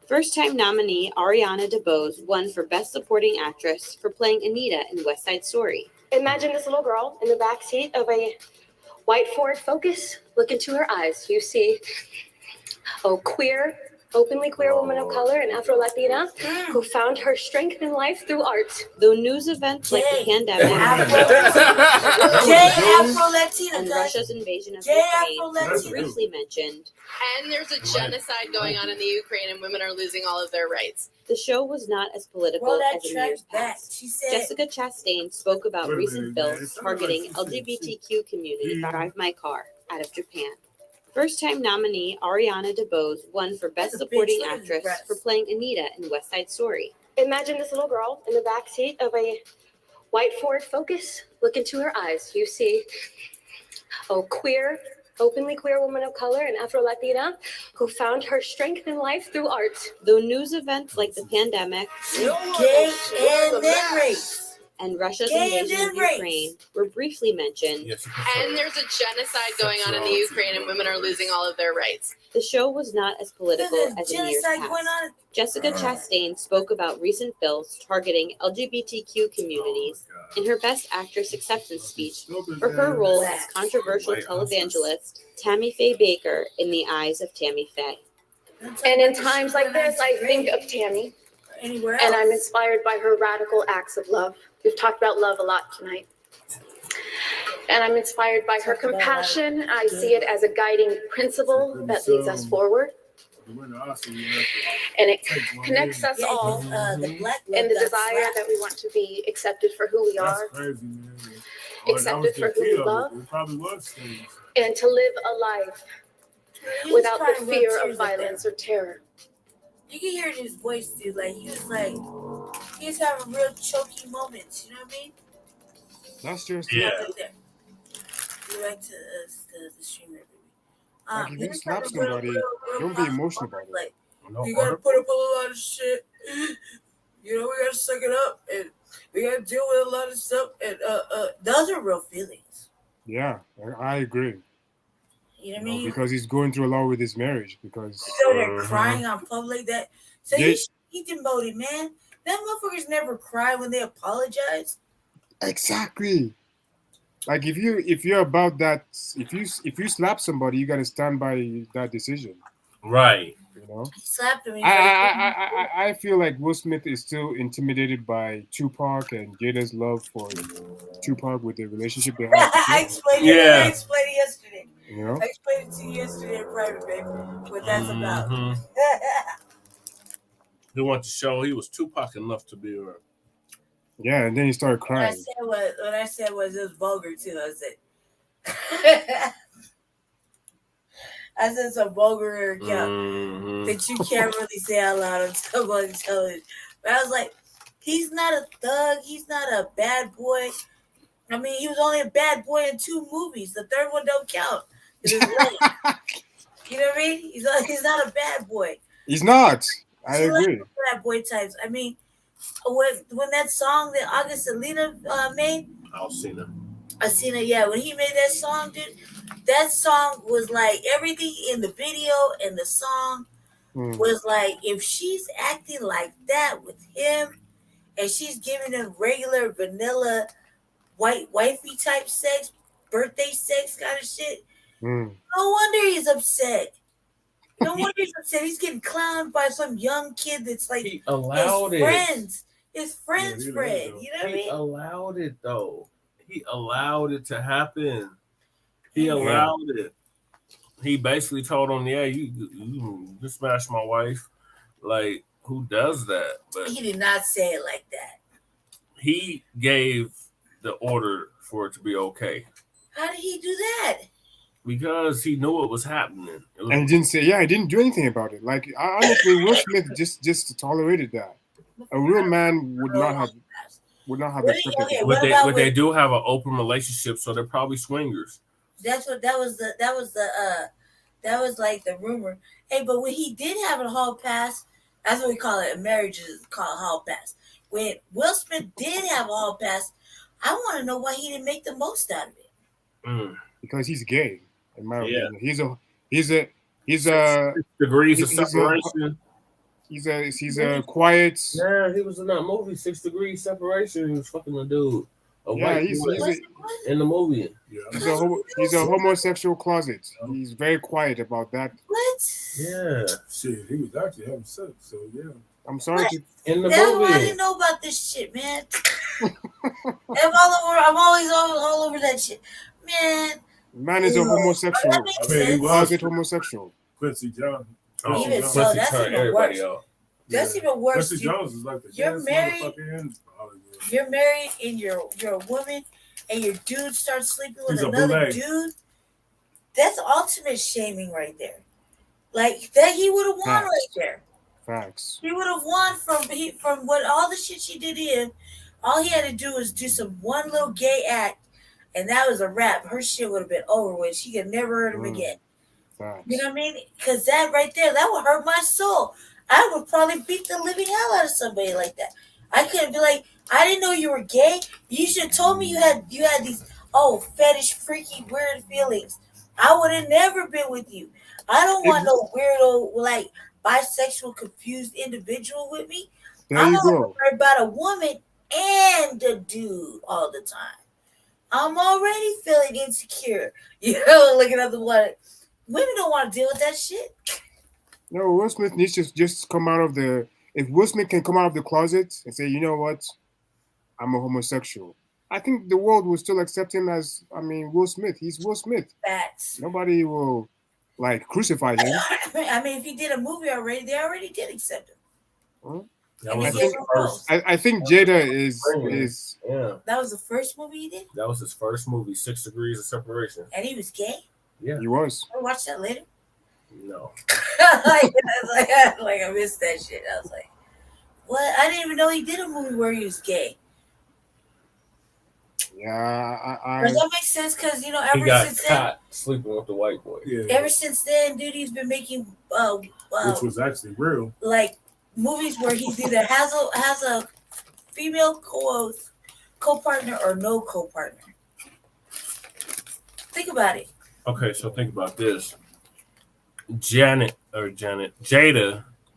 First-time nominee Ariana DeBose won for Best Supporting Actress for playing Anita in West Side Story. Imagine this little girl in the back seat of a white Ford Focus. Look into her eyes. You see a queer, openly queer woman of color, an Afro-Latina, who found her strength in life through art. Though news events like the pandemic and Russia's invasion of Ukraine were briefly mentioned, and there's a genocide going on in the Ukraine and women are losing all of their rights. The show was not as political as in years past. Jessica Chastain spoke about recent bills targeting LGBTQ community. Drive My Car, out of Japan. First-time nominee Ariana DeBose won for Best Supporting Actress for playing Anita in West Side Story. Imagine this little girl in the back seat of a white Ford Focus. Look into her eyes. You see a queer, openly queer woman of color, an Afro-Latina, who found her strength in life through art. Though news events like the pandemic and Russia's invasion of Ukraine were briefly mentioned, and there's a genocide going on in the Ukraine and women are losing all of their rights. The show was not as political as in years past. Jessica Chastain spoke about recent bills targeting LGBTQ communities in her Best Actress acceptance speech for her role as controversial televangelist Tammy Faye Baker in The Eyes of Tammy Faye. And in times like this, I think of Tammy, and I'm inspired by her radical acts of love. We've talked about love a lot tonight. And I'm inspired by her compassion. I see it as a guiding principle that leads us forward. And it connects us all in the desire that we want to be accepted for who we are, accepted for who we love, and to live a life without the fear of violence or terror. You can hear it in his voice, dude. Like, he was having real choky moments. You know what I mean? That's just yeah. We went to the streamer. Like if you slap somebody, don't be emotional about it. Like, you gotta put up with a lot of shit. You know, we gotta suck it up, and we gotta deal with a lot of stuff. And those are real feelings. Yeah, I agree. You know what I mean? Because he's going through a lot with his marriage. Because so they're crying on public. That so he demoted, man. Them motherfuckers never cry when they apologize. Exactly. Like if you're about that, if you slap somebody, you gotta stand by that decision. Right. You know. He slapped him. I feel like Will Smith is still intimidated by Tupac and Jada's love for Tupac with the relationship they have. I explained it yesterday. You know? I explained it to you yesterday in private, baby. What that's about. He wanted to show he was Tupac enough to be around. Yeah, and then he started crying. What I said was it was vulgar too. I said some vulgar that you can't really say out loud on television. But I was like, he's not a thug. He's not a bad boy. I mean, he was only a bad boy in 2 movies. The third one don't count. You know what I mean? He's not a bad boy. He's not. I agree. Bad boy types. I mean, when that song that August Alsina made, Alsina, yeah, when he made that song, dude, that song was like everything in the video and the song was like, if she's acting like that with him and she's giving him regular vanilla white wifey type sex, birthday sex kind of shit, no wonder he's upset. No wonder he's upset. He's getting clowned by some young kid that's like his friend's friend. You know what I mean? He allowed it though. He allowed it to happen. He allowed it. He basically told him, "Yeah, you smashed my wife." Like, who does that? But he did not say it like that. He gave the order for it to be okay. How did he do that? Because he knew what was happening. And he didn't say, yeah, he didn't do anything about it. Like, honestly, Will Smith just tolerated that. A real man would not have accepted that. But they do have an open relationship, so they're probably swingers. That was like the rumor. Hey, but when he did have a hall pass, that's what we call it. Marriage is called hall pass. When Will Smith did have a hall pass, I want to know why he didn't make the most out of it. Because he's gay. In my opinion, he's a 6 degrees of separation. He's a quiet. Yeah, he was in that movie 6 Degrees Separation. He was fucking a dude. He's in the movie. Yeah. He's a homosexual closet. He's very quiet about that. What? Yeah. Shit, he was actually having sex. So yeah. I'm sorry. In the movie. I didn't know about this shit, man. I'm always all over that shit, man. Man is a homosexual. He was homosexual. Quincy Jones. Even so, that's even worse. That's even worse. Quincy Jones is like the you're married. You're married, and you're a woman, and your dude starts sleeping with another dude. That's ultimate shaming right there. Like that, he would have won right there. Facts. He would have won from what all the shit she did to him. All he had to do was do one little gay act. And that was a wrap. Her shit would have been over with. She could never hurt him again. Facts. You know what I mean? Because that right there, that would hurt my soul. I would probably beat the living hell out of somebody like that. I couldn't be like, I didn't know you were gay. You should have told me you had these fetish, freaky, weird feelings. I would have never been with you. I don't want no weirdo like bisexual, confused individual with me. I'm not worried about a woman and a dude all the time. I'm already feeling insecure. Looking at the water. Women don't want to deal with that shit. No, Will Smith needs to just come out of the. If Will Smith can come out of the closet and say, you know what, I'm a homosexual, I think the world will still accept him as. Will Smith. He's Will Smith. Facts. Nobody will crucify him. If he did a movie already, they already did accept him. Huh? I think Jada is. Yeah. That was the first movie he did? That was his first movie, 6 Degrees of Separation. And he was gay? Yeah. He was. I watched that later. No. I missed that shit. I was like, what? I didn't even know he did a movie where he was gay. Yeah, Does that make sense? Because, ever he got since caught sleeping with the white boy. Yeah. Ever since then, dude, he's been making which was actually real. Like movies where he's either has a female co-partner or no co-partner. Think about it. Okay, so think about this. Jada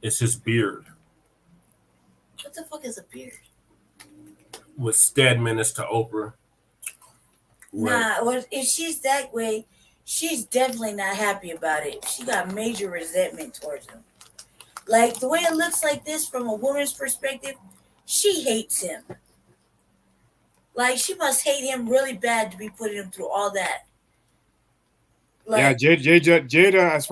is his beard. What the fuck is a beard? With Stedman to Oprah. Nah, if she's that way, she's definitely not happy about it. She got major resentment towards him. Like, the way it looks like this from a woman's perspective, she hates him. Like, she must hate him really bad to be putting him through all that. Like, yeah, Jada, as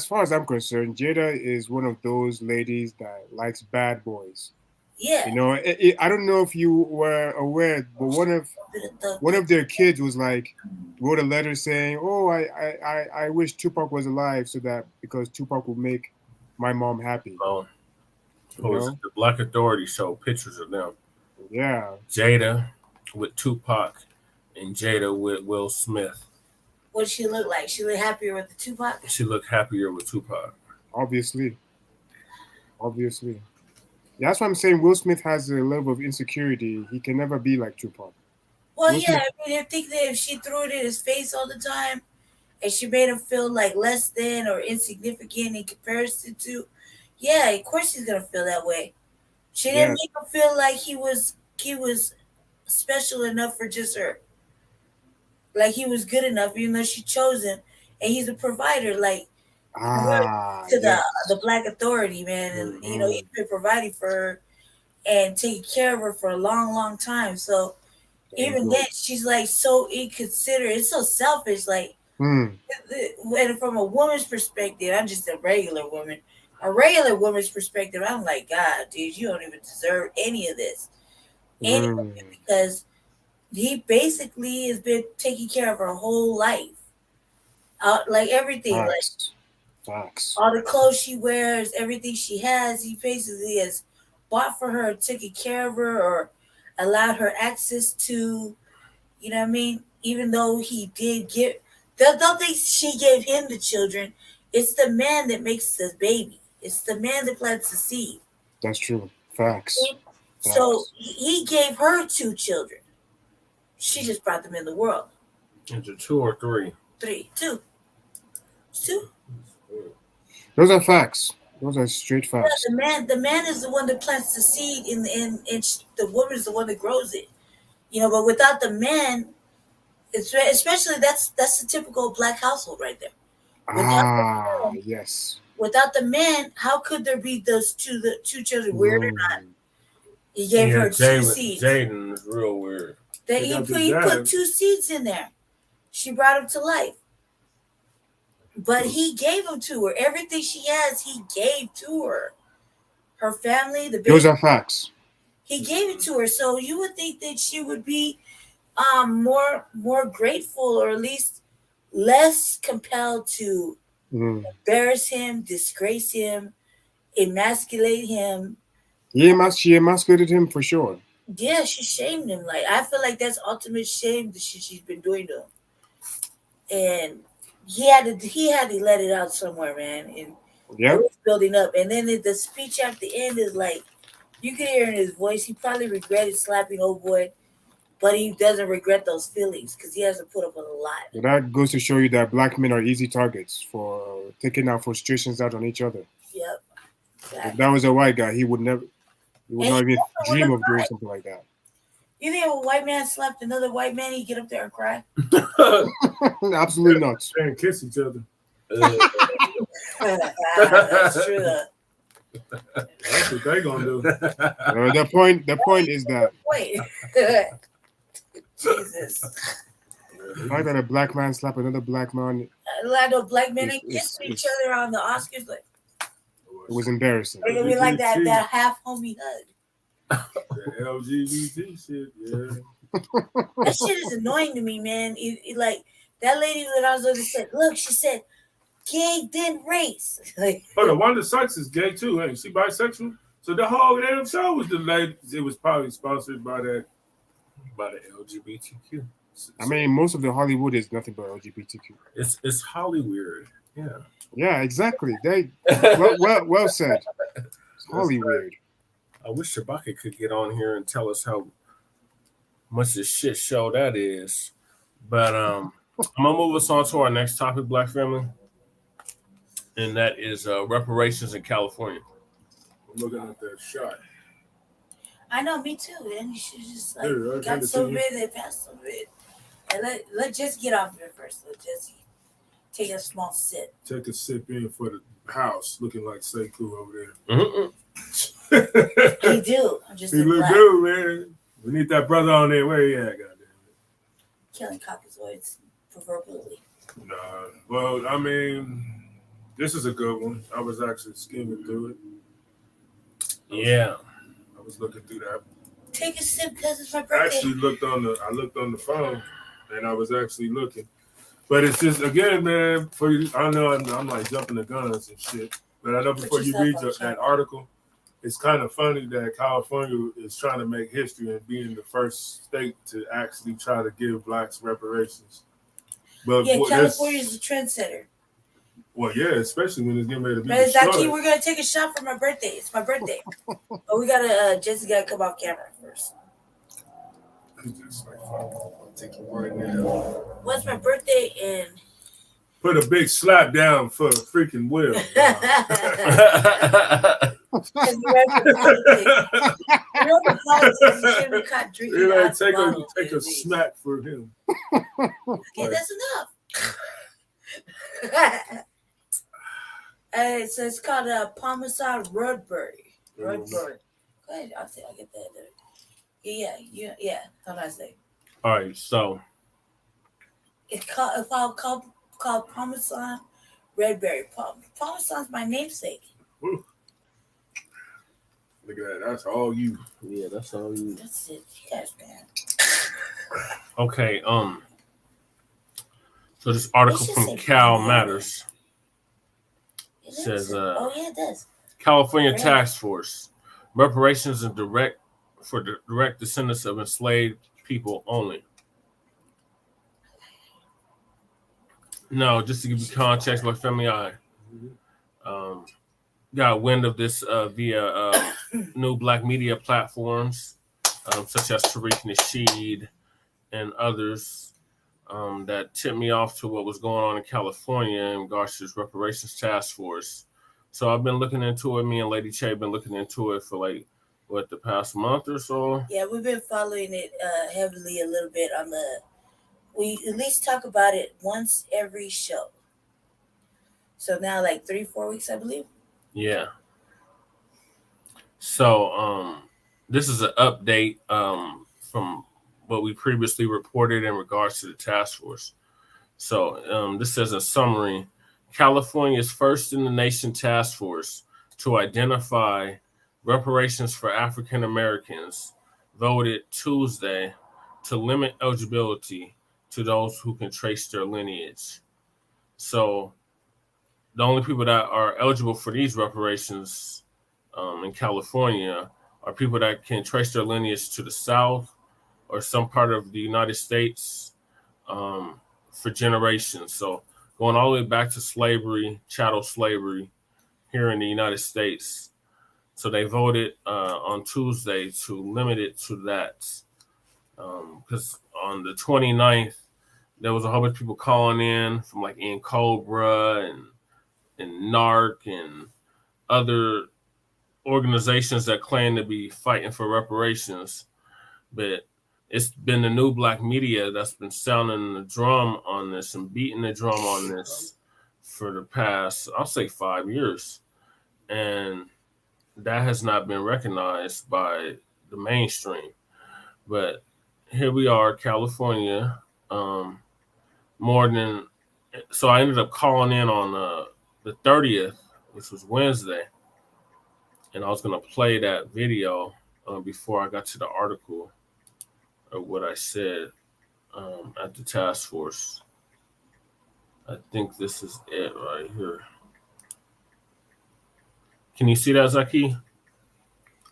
far as I'm concerned, Jada is one of those ladies that likes bad boys. Yeah. I don't know if you were aware, but one of their kids was wrote a letter saying, "Oh, I wish Tupac was alive because Tupac would make my mom happy." Oh, the Black Authority showed pictures of them. Yeah. Jada with Tupac and Jada with Will Smith. What did she look like? She looked happier with the Tupac? She looked happier with Tupac. Obviously. Yeah, that's why I'm saying Will Smith has a level of insecurity. He can never be like Tupac. Well, I think that if she threw it in his face all the time and she made him feel like less than or insignificant in comparison to, yeah, of course he's going to feel that way. She didn't make him feel like he was special enough for just her. Like he was good enough, even though she chose him. And he's a provider, like, the Black Authority, man. And, he's been providing for her and taking care of her for a long, long time. So even then, she's like so inconsiderate. It's so selfish. Like, and from a woman's perspective, I'm just a regular woman. A regular woman's perspective, I'm like, God, dude, you don't even deserve any of this. Because he basically has been taking care of her whole life. like everything, Facts. like Facts. all the clothes she wears, everything she has, he basically has bought for her, taken care of her, or allowed her access to. You know what I mean? Even though he did give, don't think she gave him the children. It's the man that makes the baby. It's the man that plants the seed. That's true. Facts. So he gave her 2 children. She just brought them in the world. Is it 2 or 3? 3, 2. It's 2. Those are facts. Those are straight facts. Yeah, the man is the one that plants the seed, and the woman is the one that grows it. You know, but without the man, especially that's the typical Black household right there. Yes. Without the man, how could there be the 2 children? Weird or not? He gave her 2 seeds. Jaden is real weird. That he put 2 seeds in there. She brought him to life. But he gave them to her. Everything she has, he gave to her. Her family, the baby. Those are facts. He gave it to her. So you would think that she would be more grateful, or at least less compelled to embarrass him, disgrace him, emasculate him. She emasculated him for sure. Yeah, she shamed him. Like, I feel like that's ultimate shame that she's been doing to him. And he had to let it out somewhere, man. And it was building up. And then the speech at the end is like, you can hear in his voice, he probably regretted slapping old boy, but he doesn't regret those feelings because he has to put up with a lot. But that goes to show you that Black men are easy targets for taking our frustrations out on each other. Yep. Exactly. If that was a white guy, he would not even dream of doing something like that. You think if a white man slapped another white man, he'd get up there and cry? Absolutely not. And kiss each other. That's true. That's what they gonna do. The point is that. Wait. Jesus. The fact that a Black man slap another Black man. A lot of Black men ain't kissing each other on the Oscars. Like, it was embarrassing. They're gonna be like that half homie hug. The LGBT shit, yeah. That shit is annoying to me, man. It like that lady that I was with said, look, she said, gay then race. Like, the Wanda Sykes is gay too, ain't she? Bisexual. So the whole damn show was delayed. It was probably sponsored by the LGBTQ. I mean, most of the Hollywood is nothing but LGBTQ. It's Hollywood. Yeah. Yeah, exactly. Well said. It's Hollywood. I wish Shabaka could get on here and tell us how much a shit show that is. But I'm gonna move us on to our next topic, Black family, and that is reparations in California. I'm looking at that shot. I know, me too. And you should just like got so rid and passed over it. And let Jesse get off of it first. Let Jesse take a small sip. Take a sip in for the house, looking like Sekou over there. Mm-hmm. He do. I'm just he look good, man. We need that brother on there. Where he at? Goddamn it. Killing caucasoids proverbially. Nah. Well, I mean, this is a good one. I was actually skimming through it. Yeah. I was looking through that. Take a sip because it's my birthday. I actually looked on the phone, and I was actually looking. But it's just, again, man, for you, I know I'm like jumping the guns and shit. But I know before you read that article, it's kind of funny that California is trying to make history and being the first state to actually try to give blacks reparations. But yeah, California is the trendsetter. Well, yeah, especially when it's getting ready to be destroyed. Exactly, we're gonna take a shot for my birthday. It's my birthday. But we gotta Jesse gotta come off camera first. Just like, I'll take your word now. What's my birthday and put a big slap down for freaking Will. Take a smack for him. Okay, that's enough. So it's called Parmesan Roadberry. Roadberry. Go ahead, I'll get that. Yeah. How do I say? All right, so it's called Parmesan Redberry. Parmesan's my namesake. Ooh. Look at that. That's all you. Yeah, that's all you. That's it. Yes, man. Okay. So this article from Cal Matters says, it does. California Task Force, reparations and direct descendants of enslaved people only. No, just to give you context, my family, I got wind of this via new Black media platforms, such as Tariq Nasheed and others, that tipped me off to what was going on in California in regards to this reparations task force. So I've been looking into it. Me and Lady Che have been looking into it for the past month or so. Yeah, we've been following it heavily a little bit on the. We at least talk about it once every show. So now 3-4 weeks, I believe. Yeah. So this is an update from what we previously reported in regards to the task force. So this says a summary. California is first in the nation task force to identify reparations for African Americans voted Tuesday to limit eligibility to those who can trace their lineage. So the only people that are eligible for these reparations in California are people that can trace their lineage to the South or some part of the United States for generations. So going all the way back to slavery, chattel slavery here in the United States. So they voted on Tuesday to limit it to that. Because on the 29th, there was a whole bunch of people calling in from In Cobra and NARC and other organizations that claim to be fighting for reparations. But it's been the new Black media that's been sounding the drum on this and beating the drum on this for the past, I'll say 5 years. And that has not been recognized by the mainstream. But here we are, California. So I ended up calling in on the 30th, which was Wednesday. And I was going to play that video before I got to the article of what I said at the task force. I think this is it right here. Can you see that, Zaki?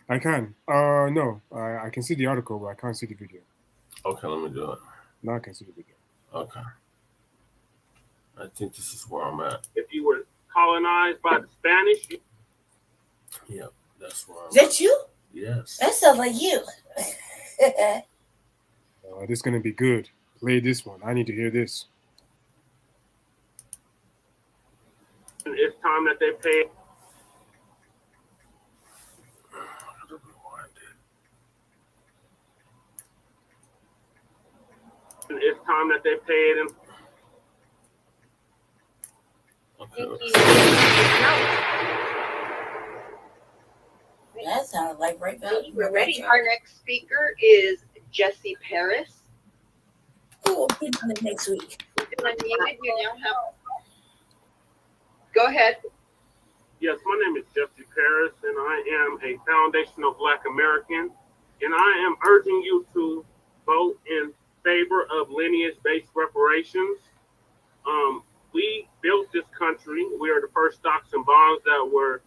I can. No, I can see the article, but I can't see the video. Okay, let me do it. Now I can see the video. Okay. I think this is where I'm at. If you were colonized by the Spanish. Yep, that's where I'm at. Is that you? Yes. That sounds like you. This is going to be good. Play this one. I need to hear this. It's time that they pay. It's time that they paid him. Okay. That sounds like right now. We're ready. Our next speaker is Jesse Paris. Who will be on the next week? Go ahead. Yes, my name is Jesse Paris, and I am a foundational Black American, and I am urging you to vote in favor of lineage-based reparations. We built this country. We are the first stocks and bonds that were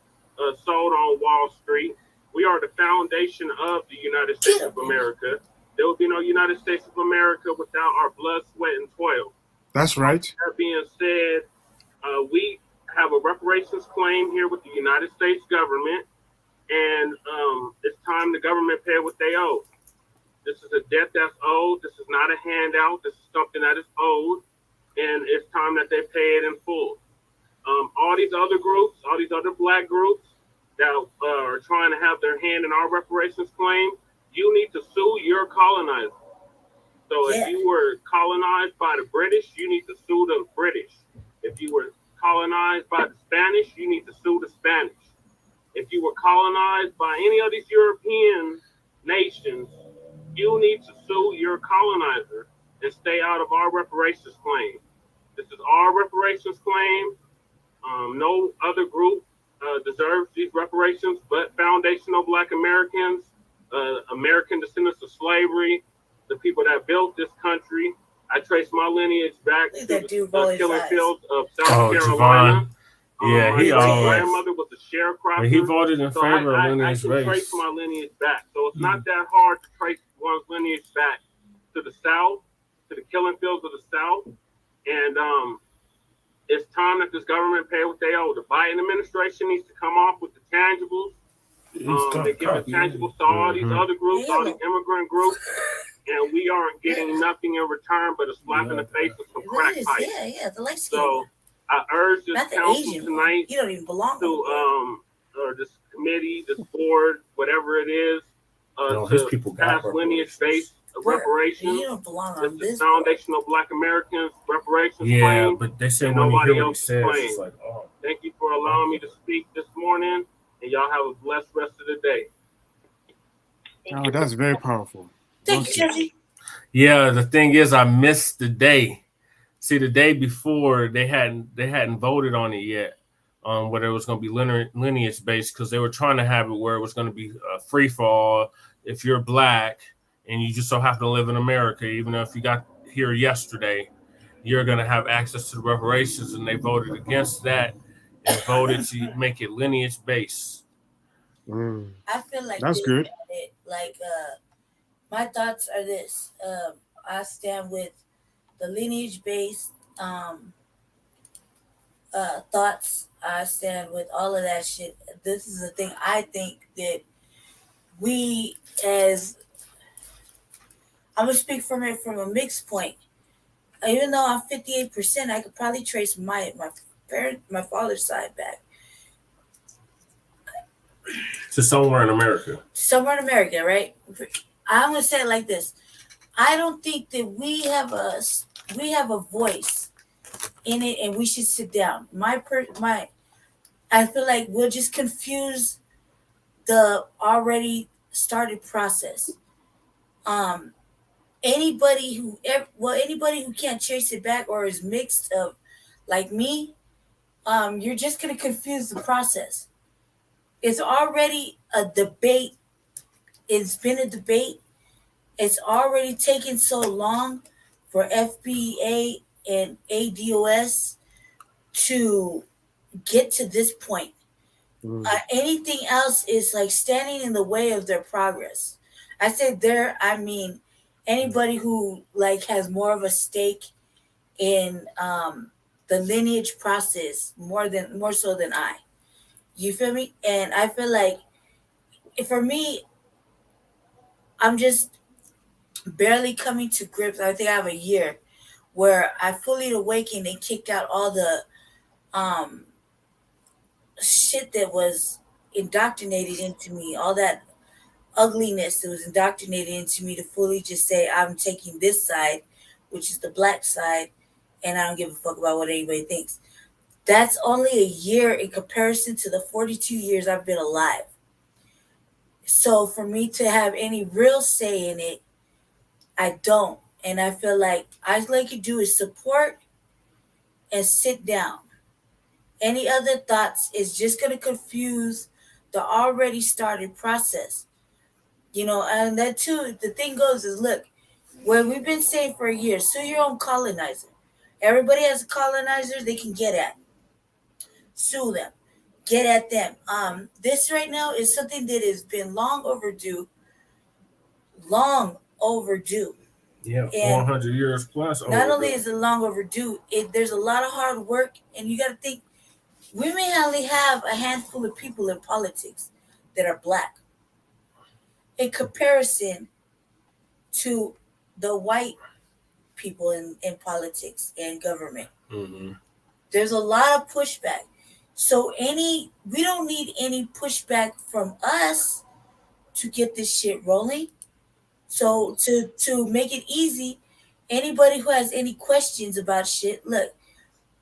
sold on Wall Street. We are the foundation of the United States of America. There would be no United States of America without our blood, sweat, and toil. That's right. That being said, we have a reparations claim here with the United States government, and it's time the government pay what they owe. This is a debt that's owed. This is not a handout. This is something that is owed, and it's time that they pay it in full. All these other groups, all these other Black groups that are trying to have their hand in our reparations claim, you need to sue your colonizer. So if you were colonized by the British, you need to sue the British. If you were colonized by the Spanish, you need to sue the Spanish. If you were colonized by any of these European nations, you need to sue your colonizer and stay out of our reparations claim. This is our reparations claim. No other group deserves these reparations but foundational Black Americans, American descendants of slavery, the people that built this country. I trace my lineage back to the killing fields of South Carolina. Javon. Yeah, My he always. grandmother was a sharecropper. He voted in favor of I lineage can based. trace my lineage back. So it's not that hard to trace one's lineage back to the South, to the killing fields of the South. And it's time that this government pay what they owe. The Biden administration needs to come off with the tangibles. They give the tangibles to all these other groups, all the immigrant groups, and we aren't getting nothing in return but a slap in the face of some crack pipes. Yeah, the light skin. So I urge this council tonight you don't even belong to or this committee, this board, whatever it is, to pass lineage-based reparations. You don't belong on this foundational Black Americans reparations yeah, claim. But they say when nobody you hear what else he says, claim. it's like, oh. Thank you for allowing me to speak this morning, and y'all have a blessed rest of the day. Oh, that's very powerful. Thank you, Jesse. Yeah, the thing is, I missed the day. See, the day before they hadn't voted on it yet, whether it was going to be lineage based, because they were trying to have it where it was going to be free for all. If you're Black and you just so happen to live in America, even if you got here yesterday, you're going to have access to the reparations, and they voted against that and voted to make it lineage based. I feel like that's good. My thoughts are this: I stand with the lineage-based thoughts. I stand with all of that shit. This is the thing I think that we, as I'm gonna speak from it from a mixed point. Even though I'm 58%, I could probably trace my father's side back to somewhere in America. Somewhere in America, right? I'm gonna say it like this: I don't think that we have a voice in it, and we should sit down. I feel like we'll just confuse the already started process. Anybody who can't trace it back or is mixed up like me, you're just gonna confuse the process. It's already a debate. It's been a debate. It's already taken so long for FBA and ADOS to get to this point. Anything else is like standing in the way of their progress. I say I mean anybody who like has more of a stake in the lineage process more so than I. You feel me? And I feel like for me, I'm just barely coming to grips. I think I have a year where I fully awakened and kicked out all the shit that was indoctrinated into me, all that ugliness that was indoctrinated into me, to fully just say I'm taking this side, which is the Black side, and I don't give a fuck about what anybody thinks. That's only a year in comparison to the 42 years I've been alive. So for me to have any real say in it, I don't. And I feel like all I can do is support and sit down. Any other thoughts is just going to confuse the already started process. And that too, the thing goes is, look, what we've been saying for a year, sue your own colonizer. Everybody has a colonizer they can get at. Sue them. Get at them. This right now is something that has been long overdue. Long overdue. Yeah, 400 years plus. Not only is it long overdue, there's a lot of hard work, and you got to think, we may only have a handful of people in politics that are Black in comparison to the white people in politics and government. Mm-hmm. There's a lot of pushback. So we don't need any pushback from us to get this shit rolling. So to make it easy, anybody who has any questions about shit, look,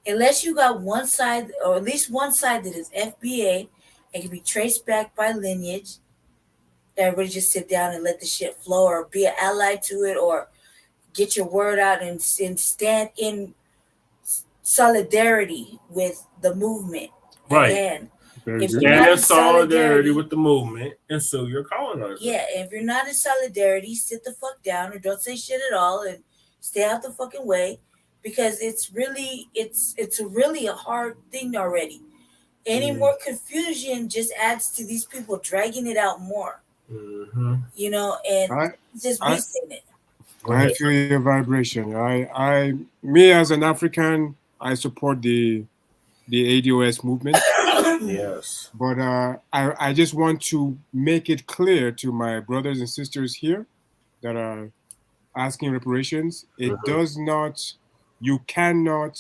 unless you got one side, or at least one side that is FBA and can be traced back by lineage, everybody just sit down and let the shit flow, or be an ally to it, or get your word out and stand in solidarity with the movement. Right. Again, if stand in solidarity with the movement and sue your colonizer. Yeah, if you're not in solidarity, sit the fuck down or don't say shit at all and stay out the fucking way, because it's really a hard thing already. Any more confusion just adds to these people dragging it out more. You know, and just me saying it. I feel your vibration. Me as an African, I support the ADOS movement. Yes. But I just want to make it clear to my brothers and sisters here that are asking reparations. It does not, you cannot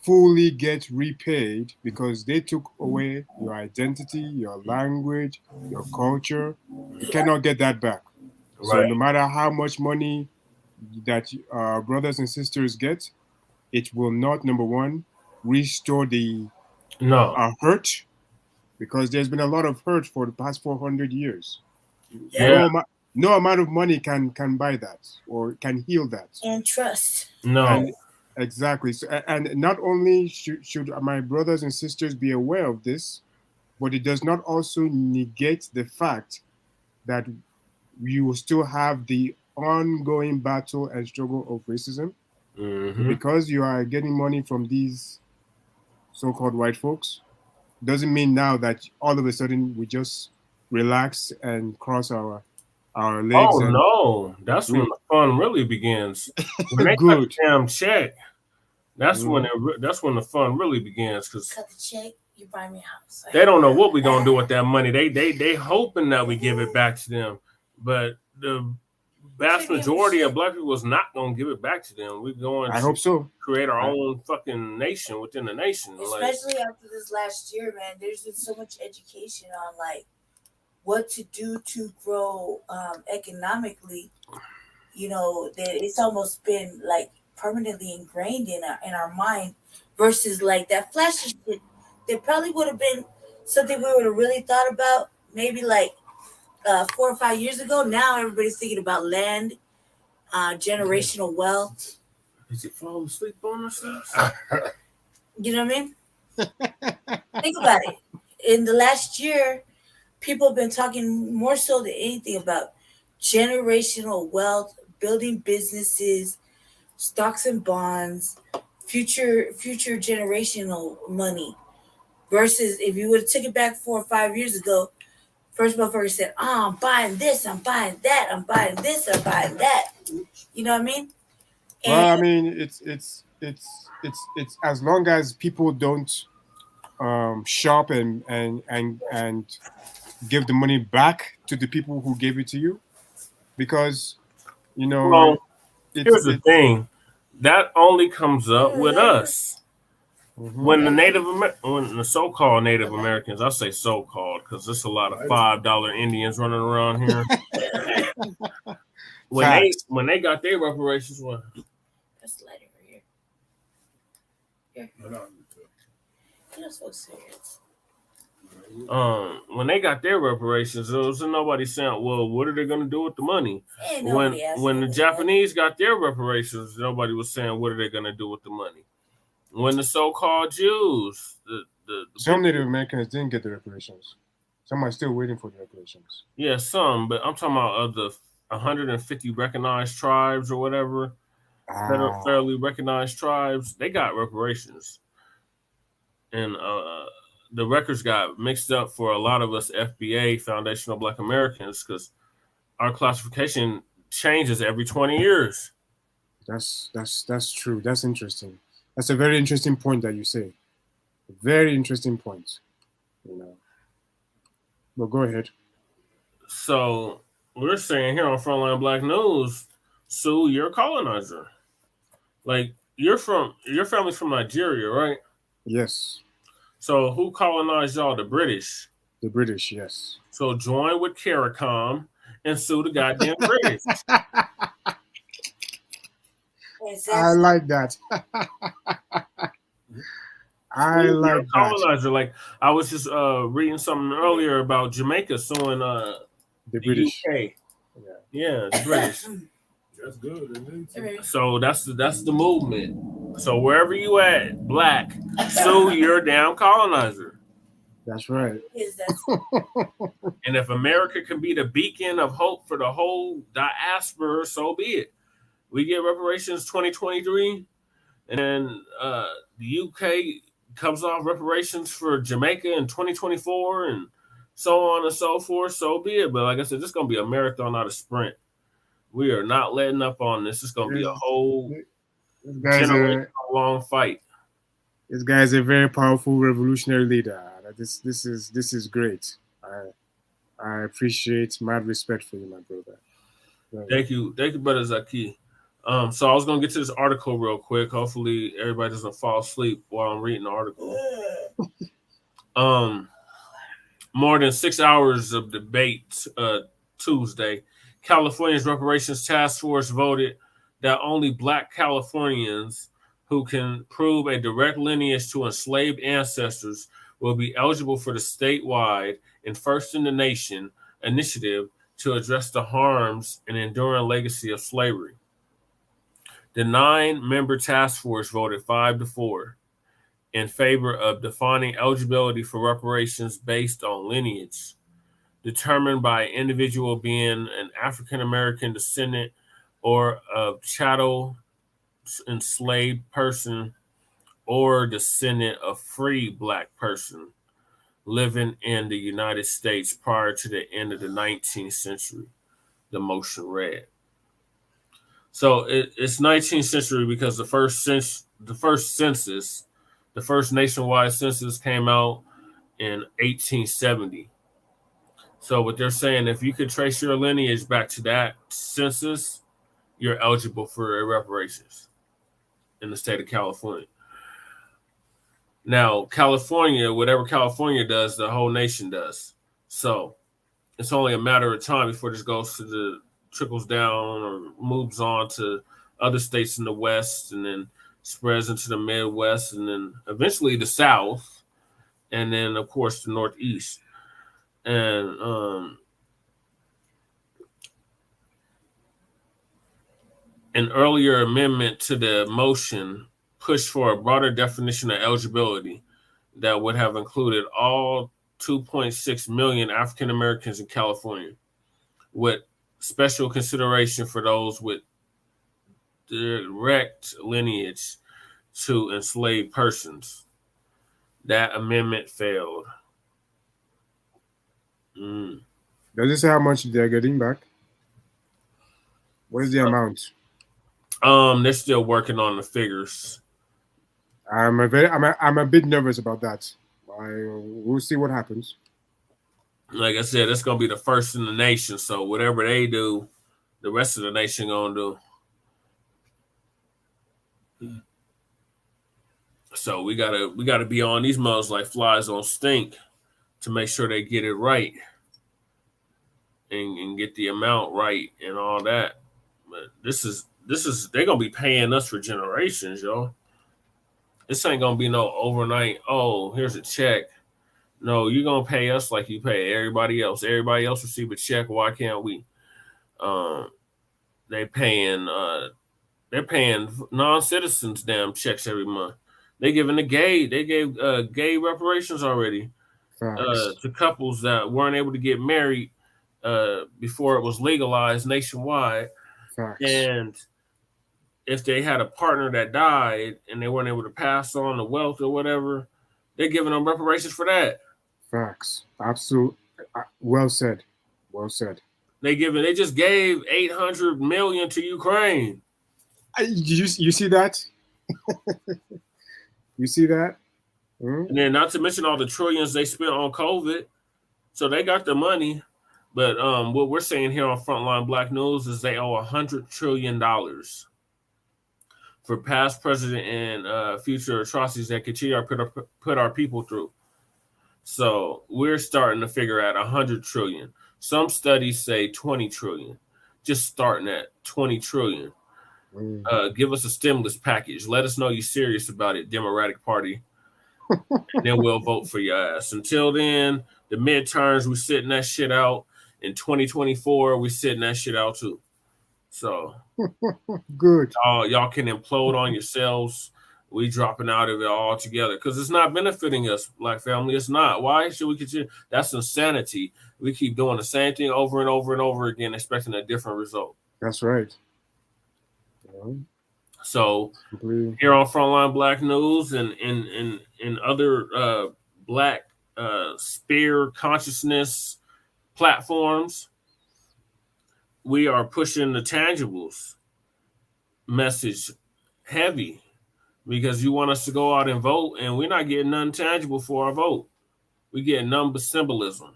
fully get repaid because they took away your identity, your language, your culture. You cannot get that back. So no matter how much money that brothers and sisters get, it will not, number one, restore the hurt, because there's been a lot of hurt for the past 400 years. Yeah. No amount of money can buy that or can heal that. And trust. No. And exactly. So, and not only should my brothers and sisters be aware of this, but it does not also negate the fact that you will still have the ongoing battle and struggle of racism. Because you are getting money from these so-called white folks, doesn't mean now that all of a sudden we just relax and cross our legs. Oh no, that's when the fun really begins. When they cut the damn check, that's when that's when the fun really begins. Because cut the check, you buy me a house. They don't know what we're gonna do with that money. They hoping that we give it back to them, but the vast majority of black people is not gonna give it back to them. We're going to create our own fucking nation within the nation. Especially after this last year, man. There's been so much education on like what to do to grow economically. You know, that it's almost been like permanently ingrained in our mind, versus like that flashy shit that probably would have been something we would have really thought about maybe like 4 or 5 years ago. Now everybody's thinking about land, generational wealth. Did you fall asleep on us? You know what I mean? Think about it. In the last year, people have been talking more so than anything about generational wealth, building businesses, stocks and bonds, future generational money. Versus if you would have took it back 4 or 5 years ago, first motherfucker said, I'm buying this, I'm buying that, I'm buying this, I'm buying that. You know what I mean? And well, I mean, it's as long as people don't shop and give the money back to the people who gave it to you, because you know. Well, here's the thing, that only comes up with us. When the when the so-called Native Americans, I say so-called because there's a lot of $5 Indians running around here. when they got their reparations, what? That's the light over here. Here. You know, so serious. When they got their reparations, there was nobody saying, "Well, what are they going to do with the money?" When the Japanese got their reparations, nobody was saying, "What are they going to do with the money?" When the so-called Jews, some Native Americans didn't get the reparations. Some are still waiting for the reparations. Yeah, some, but I'm talking about of the 150 recognized tribes or whatever, federally recognized tribes, they got reparations. And the records got mixed up for a lot of us FBA, Foundational Black Americans, because our classification changes every 20 years. That's true. That's interesting. That's a very interesting point that you say. A very interesting point. You know. Well, go ahead. So we're saying here on Frontline Black News, Sue, you're a colonizer. Like your family's from Nigeria, right? Yes. So who colonized y'all? The British. The British, yes. So join with CARICOM and sue the goddamn British. I like that. I like colonizer. that. Like I was just reading something earlier about Jamaica suing the British. UK. Yeah, the British. That's good. So that's the movement. So wherever you at, Black, sue your damn colonizer. That's right. And if America can be the beacon of hope for the whole diaspora, so be it. we get reparations 2023, and then the UK comes off reparations for Jamaica in 2024, and so on and so forth. So be it. But like I said, this is gonna be a marathon, not a sprint. We are not letting up on this. It's gonna be a whole generation-long fight. This guy is a very powerful revolutionary leader. This is great. I appreciate, mad respect for you, my brother. Thank you, brother Zaki. So I was gonna get to this article real quick. Hopefully, everybody doesn't fall asleep while I'm reading the article. More than 6 hours of debate Tuesday. California's Reparations Task Force voted that only Black Californians who can prove a direct lineage to enslaved ancestors will be eligible for the statewide and first in the nation initiative to address the harms and enduring legacy of slavery. The 9-member task force voted 5-4 in favor of defining eligibility for reparations based on lineage, determined by an individual being an African-American descendant or of chattel enslaved person or descendant of free Black person living in the United States prior to the end of the 19th century, the motion read. So it's 19th century because the first census, the first nationwide census came out in 1870. So what they're saying, if you could trace your lineage back to that census, you're eligible for reparations in the state of California. Now, California, whatever California does, the whole nation does. So it's only a matter of time before this goes to the trickles down or moves on to other states in the West, and then spreads into the Midwest, and then eventually the South, and then of course the Northeast. And an earlier amendment to the motion pushed for a broader definition of eligibility that would have included all 2.6 million African Americans in California, with special consideration for those with direct lineage to enslaved persons. That amendment failed. Does it say how much they're getting back? What is the amount? They're still working on the figures. I'm a bit nervous about that. We'll see what happens. Like I said, it's gonna be the first in the nation. So whatever they do, the rest of the nation gonna do. So we gotta be on these mugs like flies on stink to make sure they get it right and get the amount right and all that. But this is they're gonna be paying us for generations, yo. This ain't gonna be no overnight, oh, here's a check. No, you're gonna pay us like you pay everybody else. Everybody else receive a check. Why can't we? They're paying non-citizens damn checks every month. They gave gay reparations already to couples that weren't able to get married before it was legalized nationwide. Facts. And if they had a partner that died and they weren't able to pass on the wealth or whatever, they're giving them reparations for that. Facts. Absolutely. Well said. Well said. They just gave $800 million to Ukraine. You see that? You see that? And then not to mention all the trillions they spent on COVID. So they got the money. But what we're saying here on Frontline Black News is they owe $100 trillion for past, present, and future atrocities that continue to put our people through. So we're starting to figure out 100 trillion. Some studies say 20 trillion. Just starting at 20 trillion. Give us a stimulus package. Let us know you're serious about it, Democratic Party. And then we'll vote for your ass. Until then, the midterms, we're sitting that shit out. In 2024, we're sitting that shit out too. So good. Y'all can implode on yourselves. We dropping out of it all together because it's not benefiting us, Black family. It's not. Why should we continue? That's insanity. We keep doing the same thing over and over and over again, expecting a different result. That's right. So here on Frontline Black News and other Black spear consciousness platforms, we are pushing the tangibles message heavy because you want us to go out and vote, and we're not getting nothing tangible for our vote. We get none but symbolism.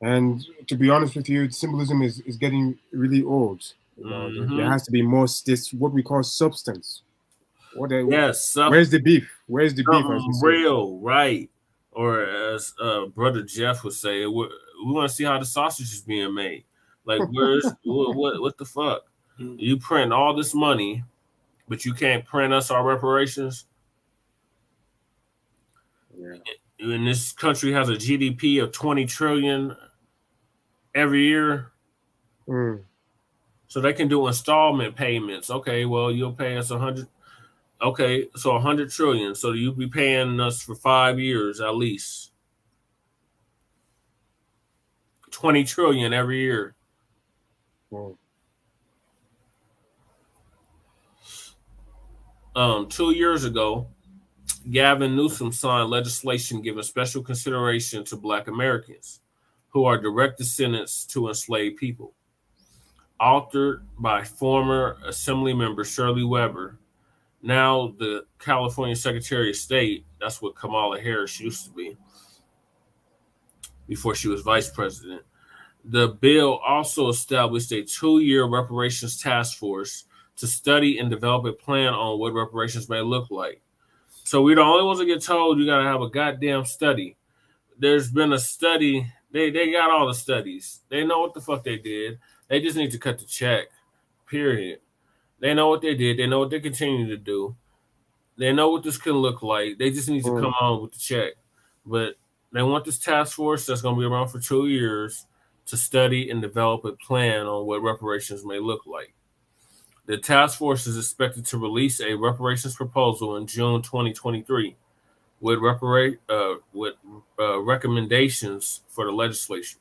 And to be honest with you, symbolism is getting really old. There has to be more this what we call substance. Where's the beef? Where's the beef? As we say? Real, right? Or as Brother Jeff would say, we want to see how the sausage is being made. Like, where's what the fuck? You print all this money, but you can't print us our reparations. Yeah. And this country has a GDP of 20 trillion every year. So they can do installment payments. Okay, well, you'll pay us 100. Okay, so 100 trillion. So you'll be paying us for 5 years at least. 20 trillion every year. 2 years ago, Gavin Newsom signed legislation giving special consideration to Black Americans who are direct descendants to enslaved people. Authored by former Assembly member Shirley Weber, now the California Secretary of State. That's what Kamala Harris used to be before she was vice president. The bill also established a 2-year reparations task force to study and develop a plan on what reparations may look like. So we're the only ones that get told you got to have a goddamn study. There's been a study. They got all the studies. They know what the fuck they did. They just need to cut the check, period. They know what they did. They know what they continue to do. They know what this can look like. They just need to come on with the check. But they want this task force that's going to be around for 2 years to study and develop a plan on what reparations may look like. The task force is expected to release a reparations proposal in June 2023 with recommendations for the legislation.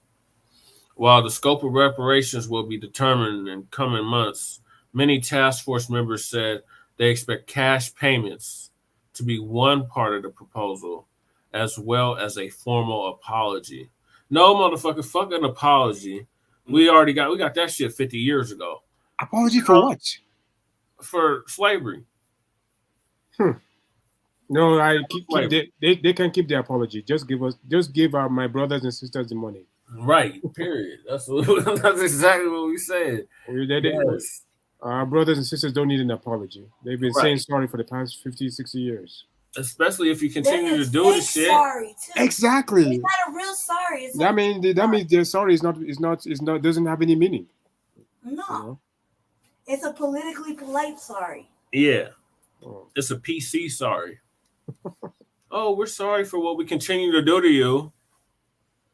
While the scope of reparations will be determined in coming months, many task force members said they expect cash payments to be one part of the proposal, as well as a formal apology. No, motherfucker, fuck an apology. We got that shit 50 years ago. Apology for what? For slavery. No, they can keep the apology. Just give my brothers and sisters the money. Right. Period. That's exactly what we said. Yes. Our brothers and sisters don't need an apology. They've been saying sorry for the past 50, 60 years. Especially if you continue to do the shit. Sorry too. Exactly. It's not a real sorry. It's that means their sorry doesn't have any meaning. No. You know? It's a politically polite sorry. Yeah. It's a PC sorry. Oh, we're sorry for what we continue to do to you.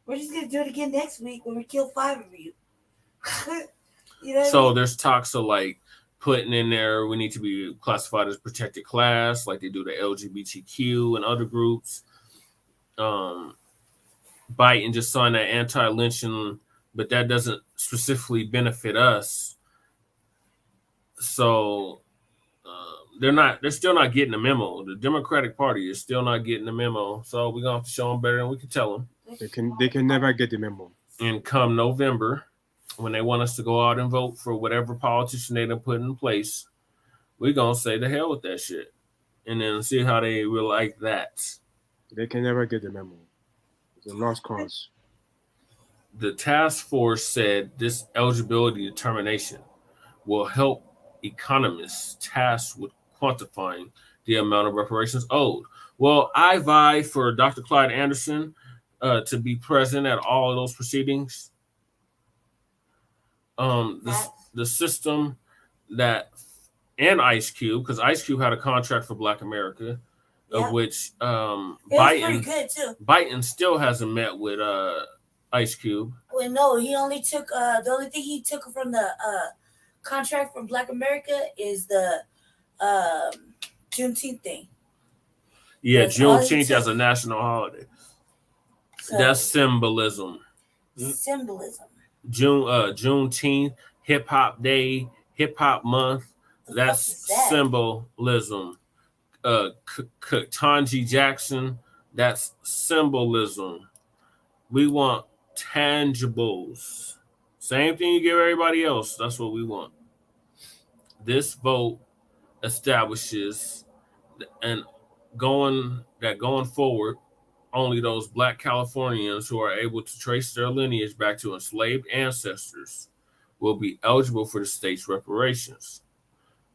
We're just gonna do it again next week when we kill 5 of you. You know so there's talks of like putting in there we need to be classified as protected class, like they do the LGBTQ and other groups. Biden just signed that anti-lynching, but that doesn't specifically benefit us. So they're still not getting the memo. The Democratic Party is still not getting the memo. So we're gonna have to show them better than we can tell them. They can never get the memo. And come November, when they want us to go out and vote for whatever politician they done put in place, we're gonna say the hell with that shit. And then see how they will like that. They can never get the memo. It's a lost cause. The task force said this eligibility determination will help economists tasked with quantifying the amount of reparations owed. Well, I vie for Dr. Clyde Anderson to be present at all of those proceedings. The system that, and Ice Cube, because Ice Cube had a contract for Black America, of which Biden still hasn't met with Ice Cube. Well, no, he only took the only thing he took from the contract from Black America is the Juneteenth thing. Yeah, Juneteenth as a national holiday. So, that's symbolism. Symbolism. Juneteenth, Hip Hop Day, Hip Hop Month, That's symbolism. Tanji Jackson, that's symbolism. We want tangibles. Same thing you give everybody else. That's what we want. This vote establishes and going forward, only those Black Californians who are able to trace their lineage back to enslaved ancestors will be eligible for the state's reparations.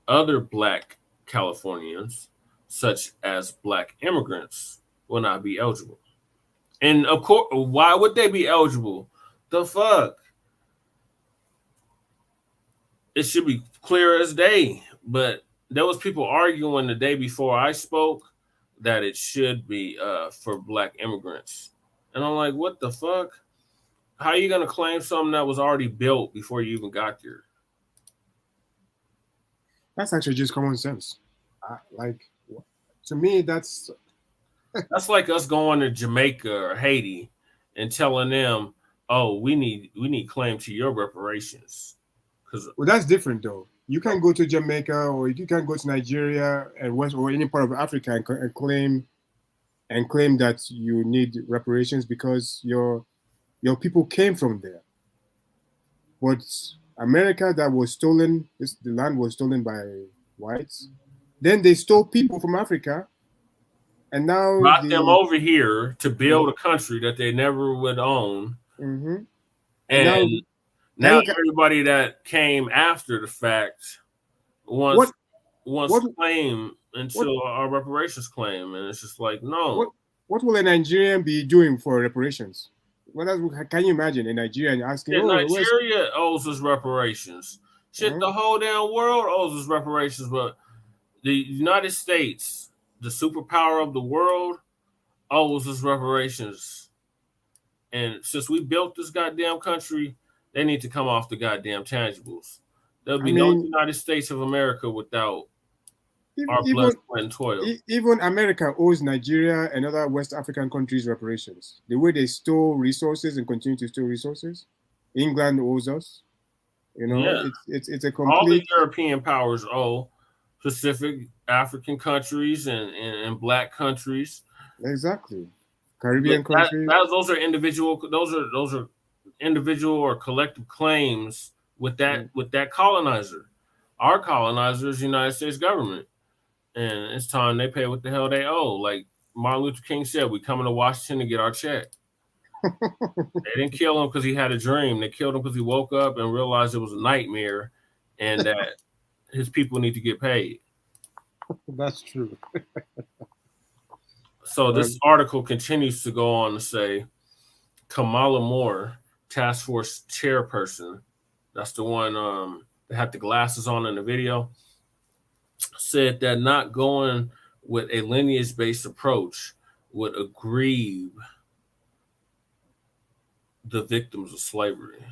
Other Black Californians, such as Black immigrants, will not be eligible. And of course, why would they be eligible? The fuck? It should be clear as day. But there was people arguing the day before I spoke that it should be for Black immigrants. And I'm like, what the fuck? How are you going to claim something that was already built before you even got there? That's actually just common sense. To me, that's like us going to Jamaica or Haiti and telling them, "Oh, we need claim to your reparations." Well, that's different though. You can go to Jamaica or you can go to Nigeria and West or any part of Africa and claim that you need reparations because your people came from there. But America, that was stolen, the land was stolen by whites. Then they stole people from Africa, and now brought them over here to build a country that they never would own. Mm-hmm. And now everybody that came after the fact wants claim until our reparations claim, and it's just like, no. What will a Nigerian be doing for reparations? Can you imagine a Nigerian asking? Yeah, Nigeria owes us reparations. Shit, the whole damn world owes us reparations, but the United States, the superpower of the world, owes us reparations. And since we built this goddamn country, they need to come off the goddamn tangibles. There'll be no United States of America without our blood, sweat, and toil. Even America owes Nigeria and other West African countries reparations. The way they stole resources and continue to steal resources, England owes us. It's a complete. All the European powers owe Pacific African countries and Black countries. Exactly, Caribbean countries. Those are individual. Those are individual or collective claims with that colonizer. Our colonizer is the United States government. And it's time they pay what the hell they owe. Like Martin Luther King said, we coming to Washington to get our check. They didn't kill him because he had a dream. They killed him because he woke up and realized it was a nightmare and that his people need to get paid. That's true. So this article continues to go on to say, Kamala Moore, task force chairperson, that's the one that had the glasses on in the video, said that not going with a lineage-based approach would aggrieve the victims of slavery.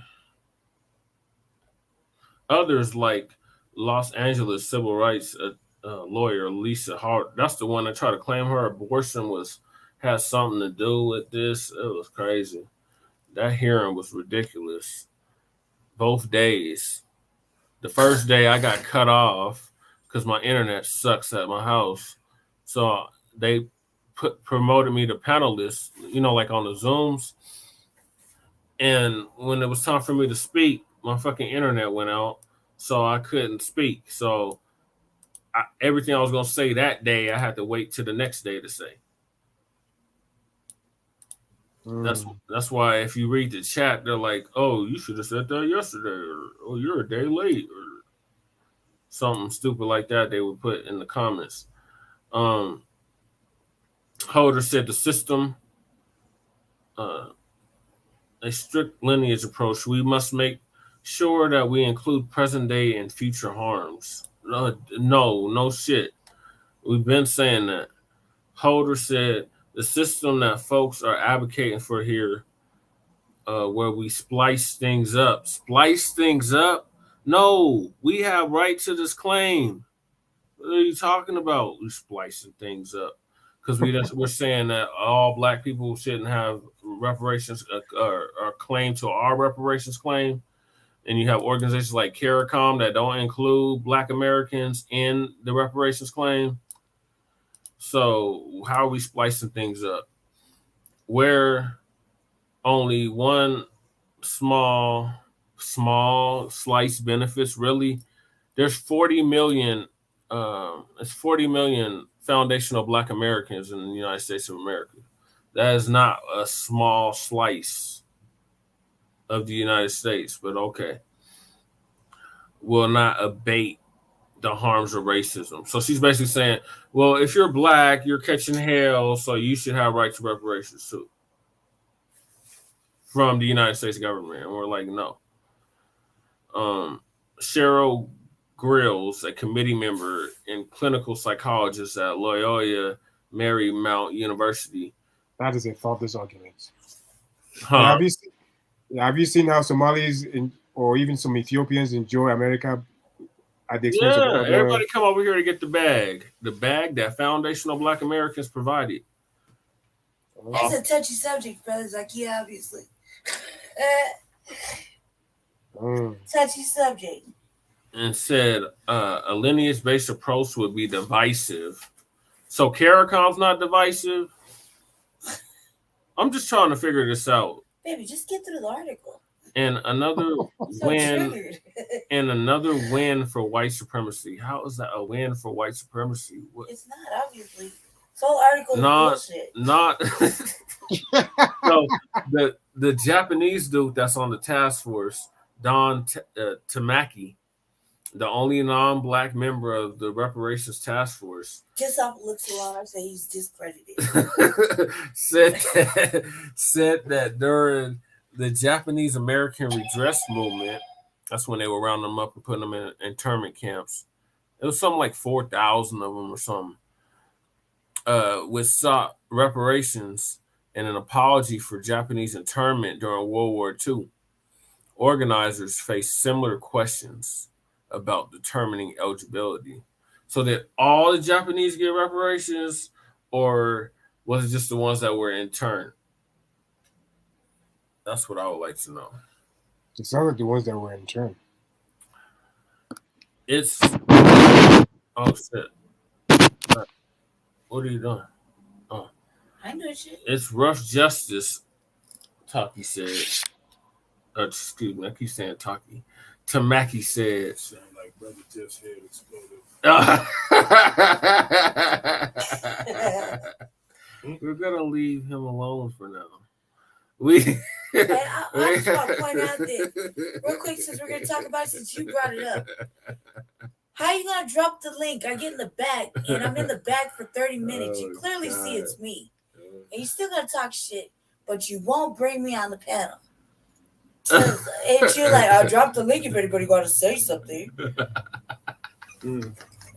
Others, like Los Angeles civil rights lawyer Lisa Hart, that's the one that tried to claim her abortion has something to do with this. It was crazy. That hearing was ridiculous. Both days. The first day I got cut off because my internet sucks at my house. So they promoted me to panelist, like on the Zooms. And when it was time for me to speak, my fucking internet went out, so I couldn't speak. So everything I was going to say that day, I had to wait till the next day to say. That's why if you read the chat, they're like, oh, you should have said that yesterday, or oh, you're a day late, or something stupid like that they would put in the comments. Holder said the system, a strict lineage approach, we must make sure that we include present day and future harms. No shit. We've been saying that. Holder said the system that folks are advocating for here, where we splice things up. Splice things up? No, we have right to this claim. What are you talking about? We splicing things up. Because we're saying that all Black people shouldn't have reparations or claim to our reparations claim. And you have organizations like CARICOM that don't include Black Americans in the reparations claim. So how are we splicing things up? Where only one small slice benefits, really, there's 40 million. It's 40 million foundational Black Americans in the United States of America. That is not a small slice of the United States, but okay. Will not abate the harms of racism. So she's basically saying, well, if you're Black, you're catching hell, so you should have right to reparations too from the United States government. And we're like, no. Cheryl Grills, a committee member and clinical psychologist at Loyola Marymount University. That is a faultless argument. Huh? Have you seen how Somalis or even some Ethiopians enjoy America at the expense of other? Everybody come over here to get the bag that foundational Black Americans provided. That's a touchy subject, brothers. Like, yeah, obviously. Touchy subject. And said a lineage-based approach would be divisive. So CARICOM's not divisive? I'm just trying to figure this out. Baby, just get through the article. And another win for white supremacy. How is that a win for white supremacy? What? It's not, obviously. This whole article is bullshit. So the Japanese dude that's on the task force, Don Tamaki, the only non-Black member of the reparations task force, just off looks alone, I say he's discredited. said that during the Japanese American redress movement, that's when they were rounding them up and putting them in internment camps. It was something like 4,000 of them or something. Which sought reparations and an apology for Japanese internment during World War II. Organizers faced similar questions about determining eligibility. So did all the Japanese get reparations, or was it just the ones that were interned? That's what I would like to know. It sounds like the ones that were interned. It's oh shit. What are you doing? Oh, I know shit. It's rough justice, Taki said. Excuse me, I keep saying Taki. Tamaki said. Sound like brother just head exploded. We're gonna leave him alone for now. I just want to point out that real quick, since we're gonna talk about it, since you brought it up. How are you gonna drop the link? I get in the back, and I'm in the back for 30 minutes. You clearly see it's me, and you still gonna talk shit, but you won't bring me on the panel. And you're like, I'll drop the link if anybody got to say something.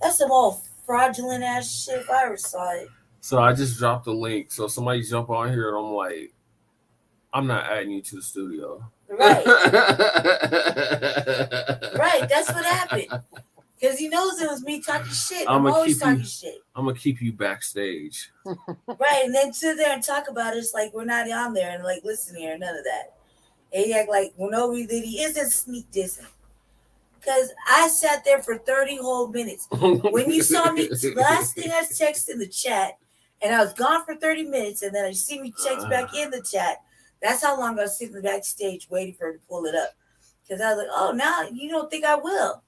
That's some old fraudulent ass shit if I ever saw it. So I just dropped the link. So somebody jump on here, and I'm like, I'm not adding you to the studio. Right. Right. That's what happened. Because he knows it was me talking shit. I'm always talking shit. I'm going to keep you backstage. Right. And then sit there and talk about it. It's like we're not on there and like listening or none of that. And he act like, well, no, that he isn't sneak dissing. Because I sat there for 30 whole minutes. When you saw me, the last thing I texted in the chat, and I was gone for 30 minutes, and then I see me text back in the chat. That's how long I was sitting backstage waiting for her to pull it up. Because I was like, oh, now you don't think I will.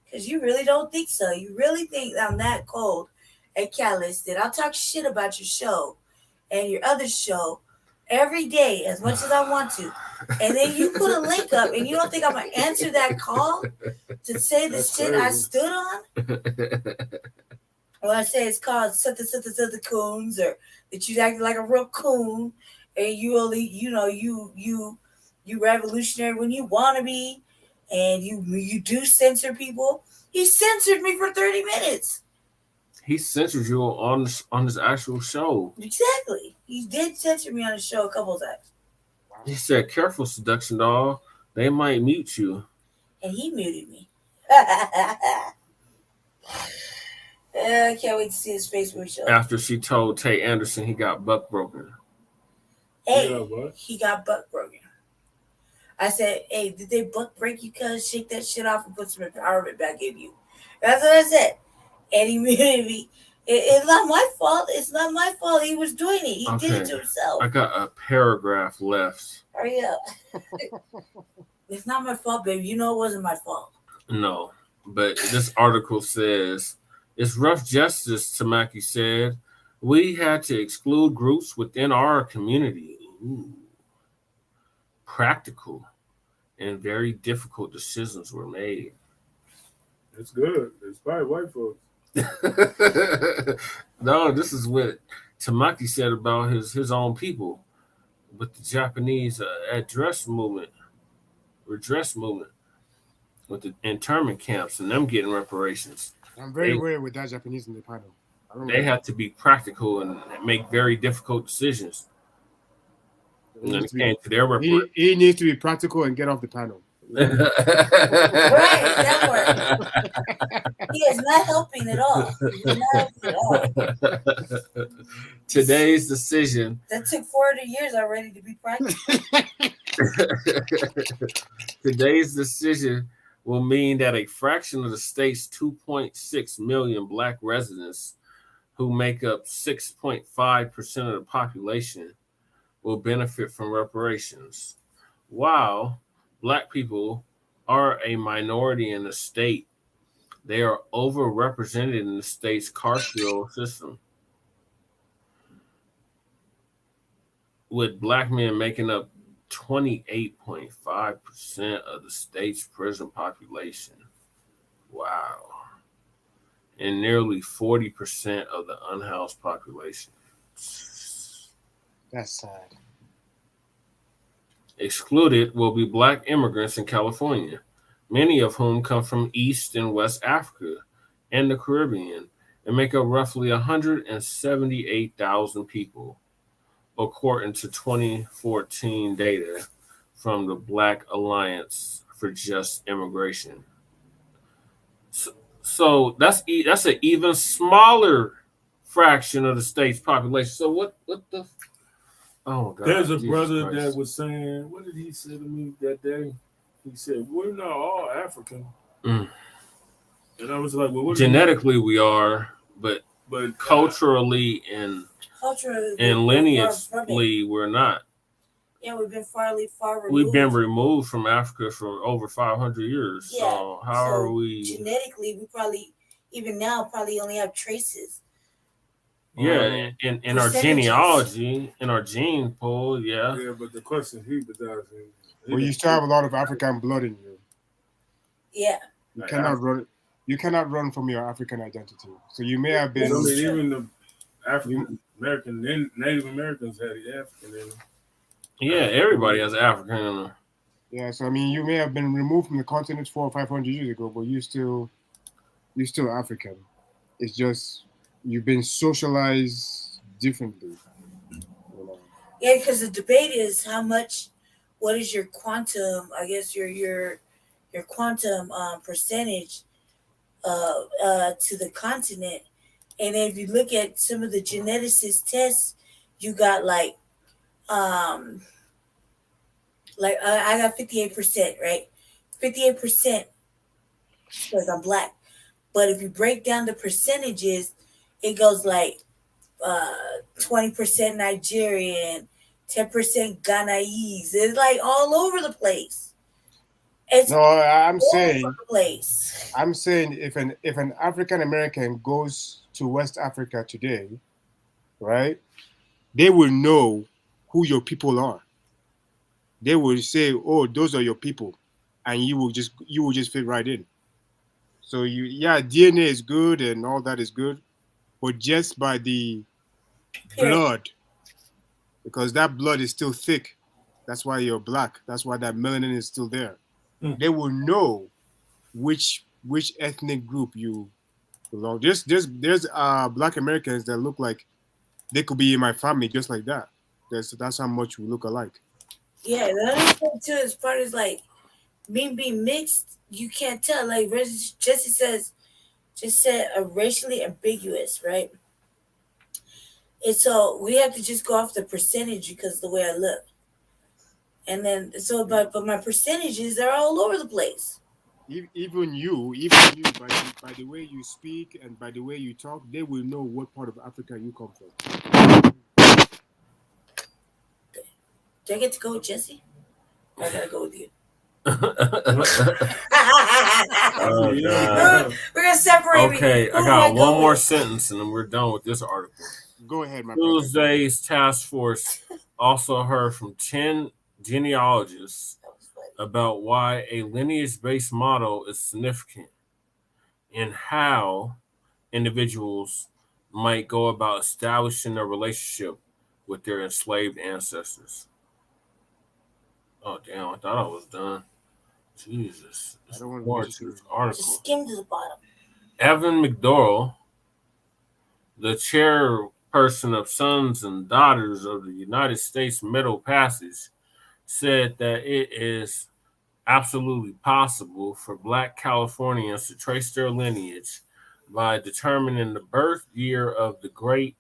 Because you really don't think so. You really think I'm that cold and callous that I'll talk shit about your show and your other show every day as much as I want to. And then you put a link up and you don't think I'm going to answer that call to say the shit I stood on? Or I say it's called the coons, or that you acting like a real coon and you only, you revolutionary when you want to be. And you do censor people. He censored me for 30 minutes. He censored you on his actual show. Exactly. He did censor me on the show a couple of times. He said, careful, seduction doll. They might mute you. And he muted me. I can't wait to see his Facebook show. After she told Tate Anderson he got buck broken. Hey, he got buck broken. I said, hey, did they buck break you, cuz? Shake that shit off and put some empowerment back in you. That's what I said. And he made me, it's not my fault. It's not my fault. He was doing it. He did it to himself. I got a paragraph left. Hurry up. It's not my fault, baby. You know it wasn't my fault. No, but this article says, it's rough justice, Tamaki said. We had to exclude groups within our community. Ooh. Practical and very difficult decisions were made. It's good. It's probably white folks. No, this is what Tamaki said about his own people with the Japanese redress movement, with the internment camps and them getting reparations. I'm very aware with that Japanese in the panel. They have to be practical and make very difficult decisions. And then it came to their reparations. He needs to be practical and get off the panel. Right, that works. He is not helping at all. He's not helping at all. Today's decision. That took 40 years already to be practical. Today's decision will mean that a fraction of the state's 2.6 million Black residents, who make up 6.5% of the population, will benefit from reparations. While Black people are a minority in the state, they are overrepresented in the state's carceral system, with Black men making up 28.5% of the state's prison population. Wow. And nearly 40% of the unhoused population. That's sad. Excluded will be Black immigrants in California, many of whom come from East and West Africa and the Caribbean, and make up roughly 178,000 people, according to 2014 data from the Black Alliance for Just Immigration. So that's an even smaller fraction of the state's population. So what the? Oh God! There's a Jesus brother Christ. that was saying, what did he say to me that day? He said, "We're not all African," and I was like, "Well, what genetically we are, but culturally and lineagely we're not." Yeah, we've been far removed. We've been removed from Africa for over 500 years. Yeah, so how are we? Genetically, we probably, even now, probably only have traces. Yeah, in our genealogy, in our gene pool, yeah. Yeah, but the question he was asking. Well, you still have a lot of African blood in you. Yeah. You cannot run. You cannot run from your African identity. So you may have been. I mean, even the African American, Native Americans had the African in them. Yeah, everybody has African in them. Yeah, so I mean, you may have been removed from the continent 400 or 500 years ago, but you're still African. It's just you've been socialized differently. Yeah, because the debate is what is your quantum? I guess your quantum percentage to the continent. And if you look at some of the geneticist tests, you got I got 58%, right? 58% because I'm Black. But if you break down the percentages, it goes 20% Nigerian, 10% Ghanaians. It's all over the place. I'm saying if an African American goes to West Africa today, right, they will know who your people are. They will say, "Oh, those are your people," and you will just fit right in. So DNA is good and all that is good, but just by the blood, because that blood is still thick. That's why you're Black. That's why that melanin is still there. They will know which ethnic group you belong. There's Black Americans that look like they could be in my family just like that. That's how much we look alike. Yeah, the other thing too is part is me being mixed. You can't tell. Jesse said racially ambiguous, right? And so we have to just go off the percentage because of the way I look. And then but my percentages are all over the place. Even you, by the way you speak and by the way you talk, they will know what part of Africa you come from. Do I get to go with Jesse? Or I gotta go with you? We're gonna separate. Okay, I got one more sentence and then we're done with this article. Go ahead, my brother. Tuesday's task force also heard from 10 genealogists about why a lineage-based model is significant and how individuals might go about establishing a relationship with their enslaved ancestors. Oh damn! I thought I was done. Jesus, I don't want more to this article. Just skim to the bottom. Evan McDowell, the chairperson of Sons and Daughters of the United States Middle Passage, said that it is absolutely possible for Black Californians to trace their lineage by determining the birth year of a great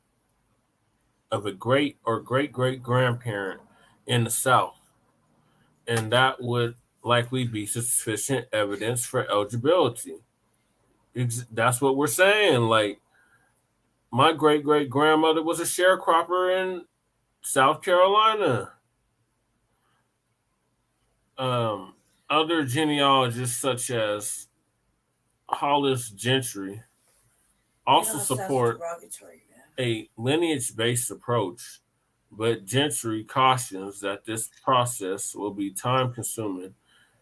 or great grandparent in the South, and that would likely be sufficient evidence for eligibility. That's what we're saying. Like, my great grandmother was a sharecropper in South Carolina. Other genealogists, such as Hollis Gentry, also support a lineage-based approach, but Gentry cautions that this process will be time-consuming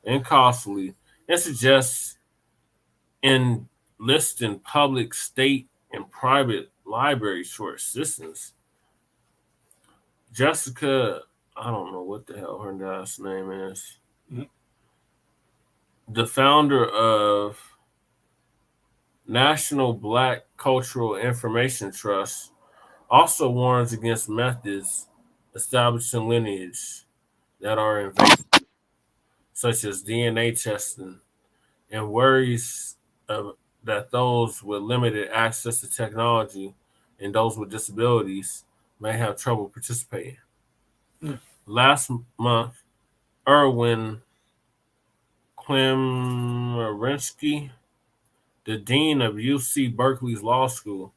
and costly, and suggests enlisting public, state, and private libraries for assistance. Jessica, I don't know what the hell her last name is. Mm-hmm. The founder of National Black Cultural Information Trust also warns against methods establishing lineage that are invasive, such as DNA testing, and worries that those with limited access to technology and those with disabilities may have trouble participating. Last month, Erwin Klimarinsky, the dean of UC Berkeley's law school,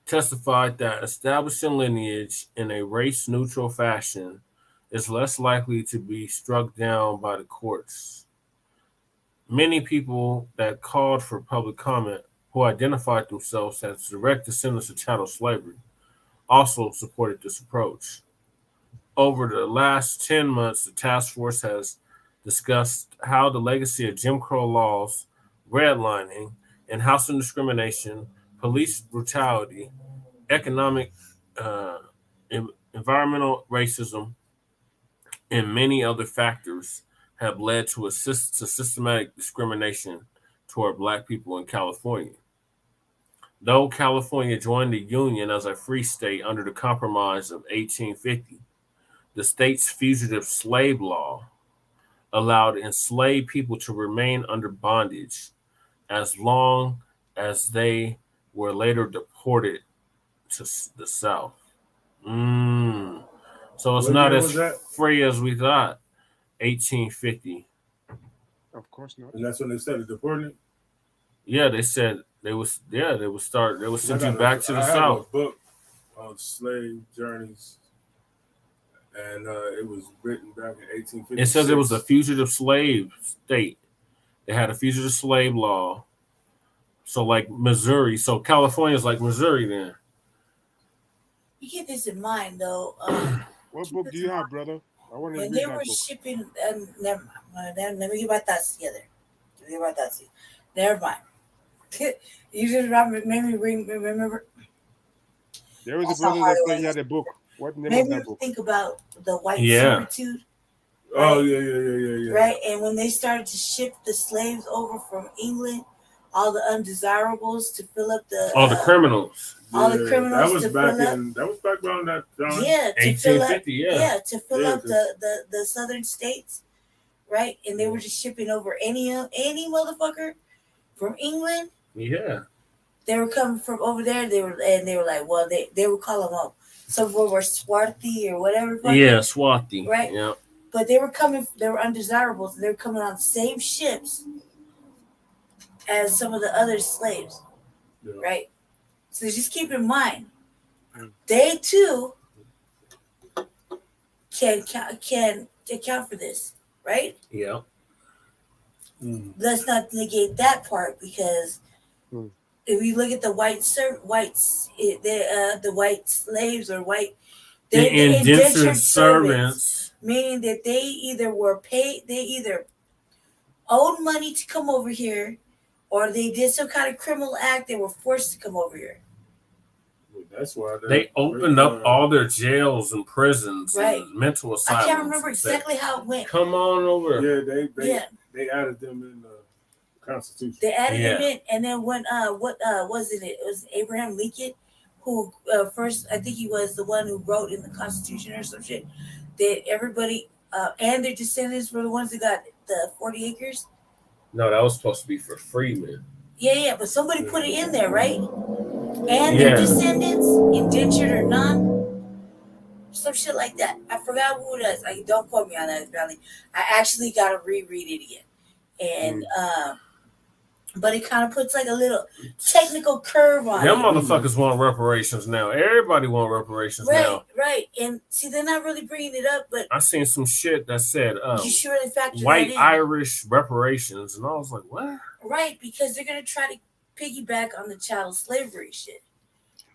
testified that establishing lineage in a race-neutral fashion is less likely to be struck down by the courts. Many people that called for public comment, who identified themselves as direct descendants of chattel slavery, also supported this approach. Over the last 10 months, the task force has discussed how the legacy of Jim Crow laws, redlining, and housing discrimination, police brutality, economic, environmental racism, and many other factors have led to systematic discrimination toward Black people in California. Though California joined the Union as a free state under the Compromise of 1850, the state's fugitive slave law allowed enslaved people to remain under bondage as long as they were later deported to the South. So it's not as free as we thought. 1850. Of course not. And that's when they started deporting. Yeah, they said they would send you back to the South. I have a book on slave journeys, and it was written back in 1856. It says it was a fugitive slave state. They had a fugitive slave law. So like Missouri. So California is like Missouri then. You keep this in mind, though. What book do you have, brother? I want to read they that were book. shipping. Never mind. Let me get my thoughts together. Never mind. You just made me remember. There was a brother that said he had a book. What name Maybe of that book? Think about the white servitude. Right? Oh yeah. Right, and when they started to ship the slaves over from England, all the undesirables to fill up the the criminals. All the criminals that was back around that time. Yeah, 1850. To fill up the southern states, right? And they were just shipping over any motherfucker from England. Yeah. They were coming from over there. They were like, well, they would call them up. Some were Swarthy or whatever. Yeah, Swarthy. Right. Yeah. but they were undesirables. They were coming on the same ships as some of the other slaves, right? So just keep in mind, they too can account for this, right? Yeah. Let's not negate that part, because if we look at the white slaves or the indentured servants, meaning that they either owed money to come over here, or they did some kind of criminal act. They were forced to come over here. That's why they opened up all their jails and prisons and mental asylums. I can't remember exactly how it went. Come on over. Yeah, they added them in the Constitution. They added them in, and then when what was it? It was Abraham Lincoln who first, I think he was the one who wrote in the Constitution or some shit that everybody and their descendants were the ones that got the 40 acres. No, that was supposed to be for freemen. Yeah, but somebody put it in there, right? And their descendants, indentured or none, some shit like that. I forgot who it is. Like, don't quote me on that, Valley. I actually got to reread it again, and but it kind of puts like a little technical curve on Them it. motherfuckers want reparations now. Everybody want reparations now. Right. And see, they're not really bringing it up, but I seen some shit that said you should really factor white that in. Irish reparations, and I was like, what? Right, because they're gonna try to piggyback on the chattel slavery shit.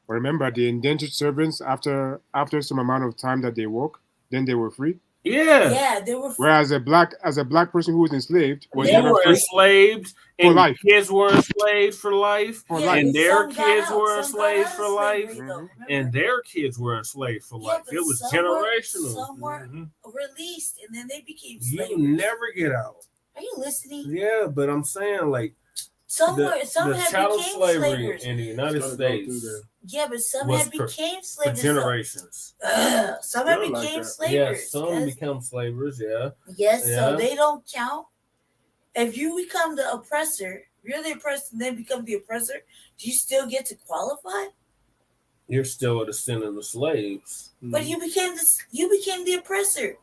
Remember, the indentured servants, after some amount of time that they work, then they were free. Yeah, they were free. Whereas a black person who was enslaved was they were enslaved, for and life. Kids were enslaved for life, and their kids were Some enslaved got for out life, slavery, though, and their kids were enslaved for life. but It was some generational. Some were released, and then they became You slaves. never get out. Are you listening? Yeah, but I'm saying, like, Some the had chattel became slavery slavers. in the United States Yeah, but some was had became for slavers. generations. Some had became slavers. Yeah, some become slavers. Yeah. Yes, Yeah. so they don't count. If you become the oppressor, you're the oppressor, and then become the oppressor, do you still get to qualify? You're still a descendant of slaves. But you became the oppressor.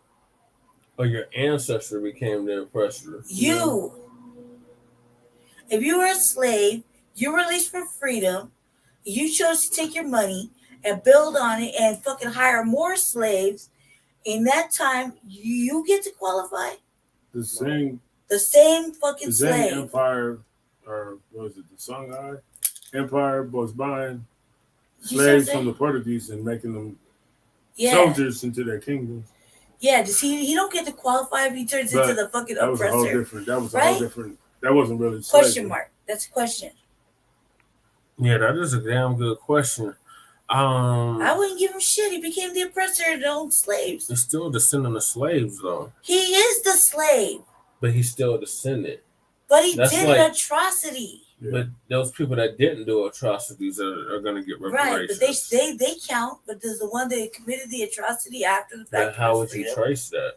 Or your ancestor became the oppressor. If you were a slave, you were released for freedom, you chose to take your money and build on it and fucking hire more slaves. In that time, you get to qualify. The same fucking slave. empire, or what was it, the Songhai Empire was buying slaves from the Portuguese and making them soldiers into their kingdoms. Yeah, he don't get to qualify if he turns into the fucking that was oppressor. That was a whole different. That wasn't really slavery. Question mark. That's a question. Yeah, that is a damn good question. I wouldn't give him shit. He became the oppressor and owned slaves. He's still a descendant of slaves, though. He is the slave. But he's still a descendant. But he did an atrocity. But those people that didn't do atrocities are going to get reparations. Right, but they count. But there's the one that committed the atrocity after the fact. How would you trace that?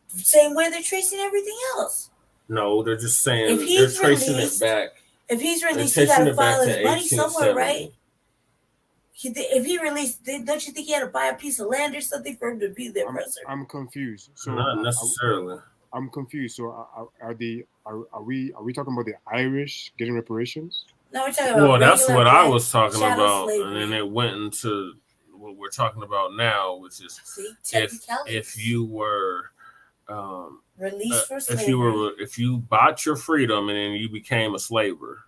Same way they're tracing everything else. No, they're just saying they're tracing it back. If he's released, he got to file his money somewhere, right? If he released, don't you think he had to buy a piece of land or something for him to be the oppressor? I'm confused. So not necessarily. I'm confused. So are we talking about the Irish getting reparations? No, we're talking about. Well, that's what I was talking about, slavery. and then it went into what we're talking about now, which is if you were released for slavery. if you bought your freedom and then you became a slaver.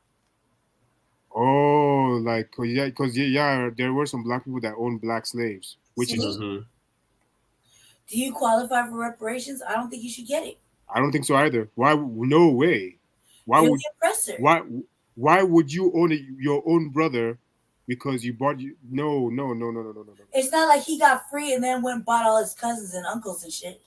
Oh, like because there were some black people that owned black slaves, which is. Do you qualify for reparations? I don't think you should get it. I don't think so either. Why? No way. Why You're would the oppressor. Why would you own your own brother because you bought you? No. It's not like he got free and then went and bought all his cousins and uncles and shit.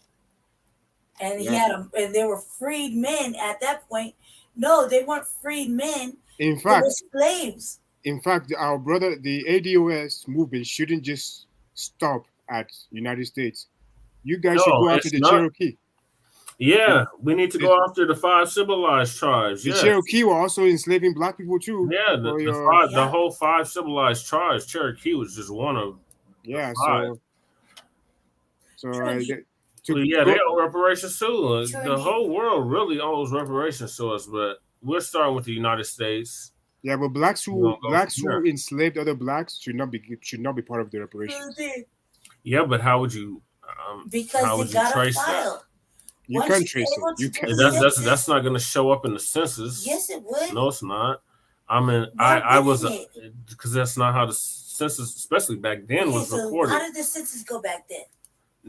And he had them, and they were freed men at that point. No, they weren't freed men. In fact, they were slaves. In fact, our brother, the ADOS movement shouldn't just stop at United States. You guys should go after the Cherokee. Yeah, we need to go after the 5 civilized tribes. The Cherokee were also enslaving black people too. Yeah, the whole 5 civilized tribes. Cherokee was just one of. Yeah, Well, yeah, they owe reparations too. The whole world really owes reparations to us, but we're starting with the United States. Yeah, but blacks who enslaved other blacks should not be part of the reparations. Yeah, but how would you? Because they got a file. You can't trace it. That's not going to show up in the census. Yes, it would. No, it's not. I mean, I was because that's not how the census, especially back then, was reported. How did the census go back then?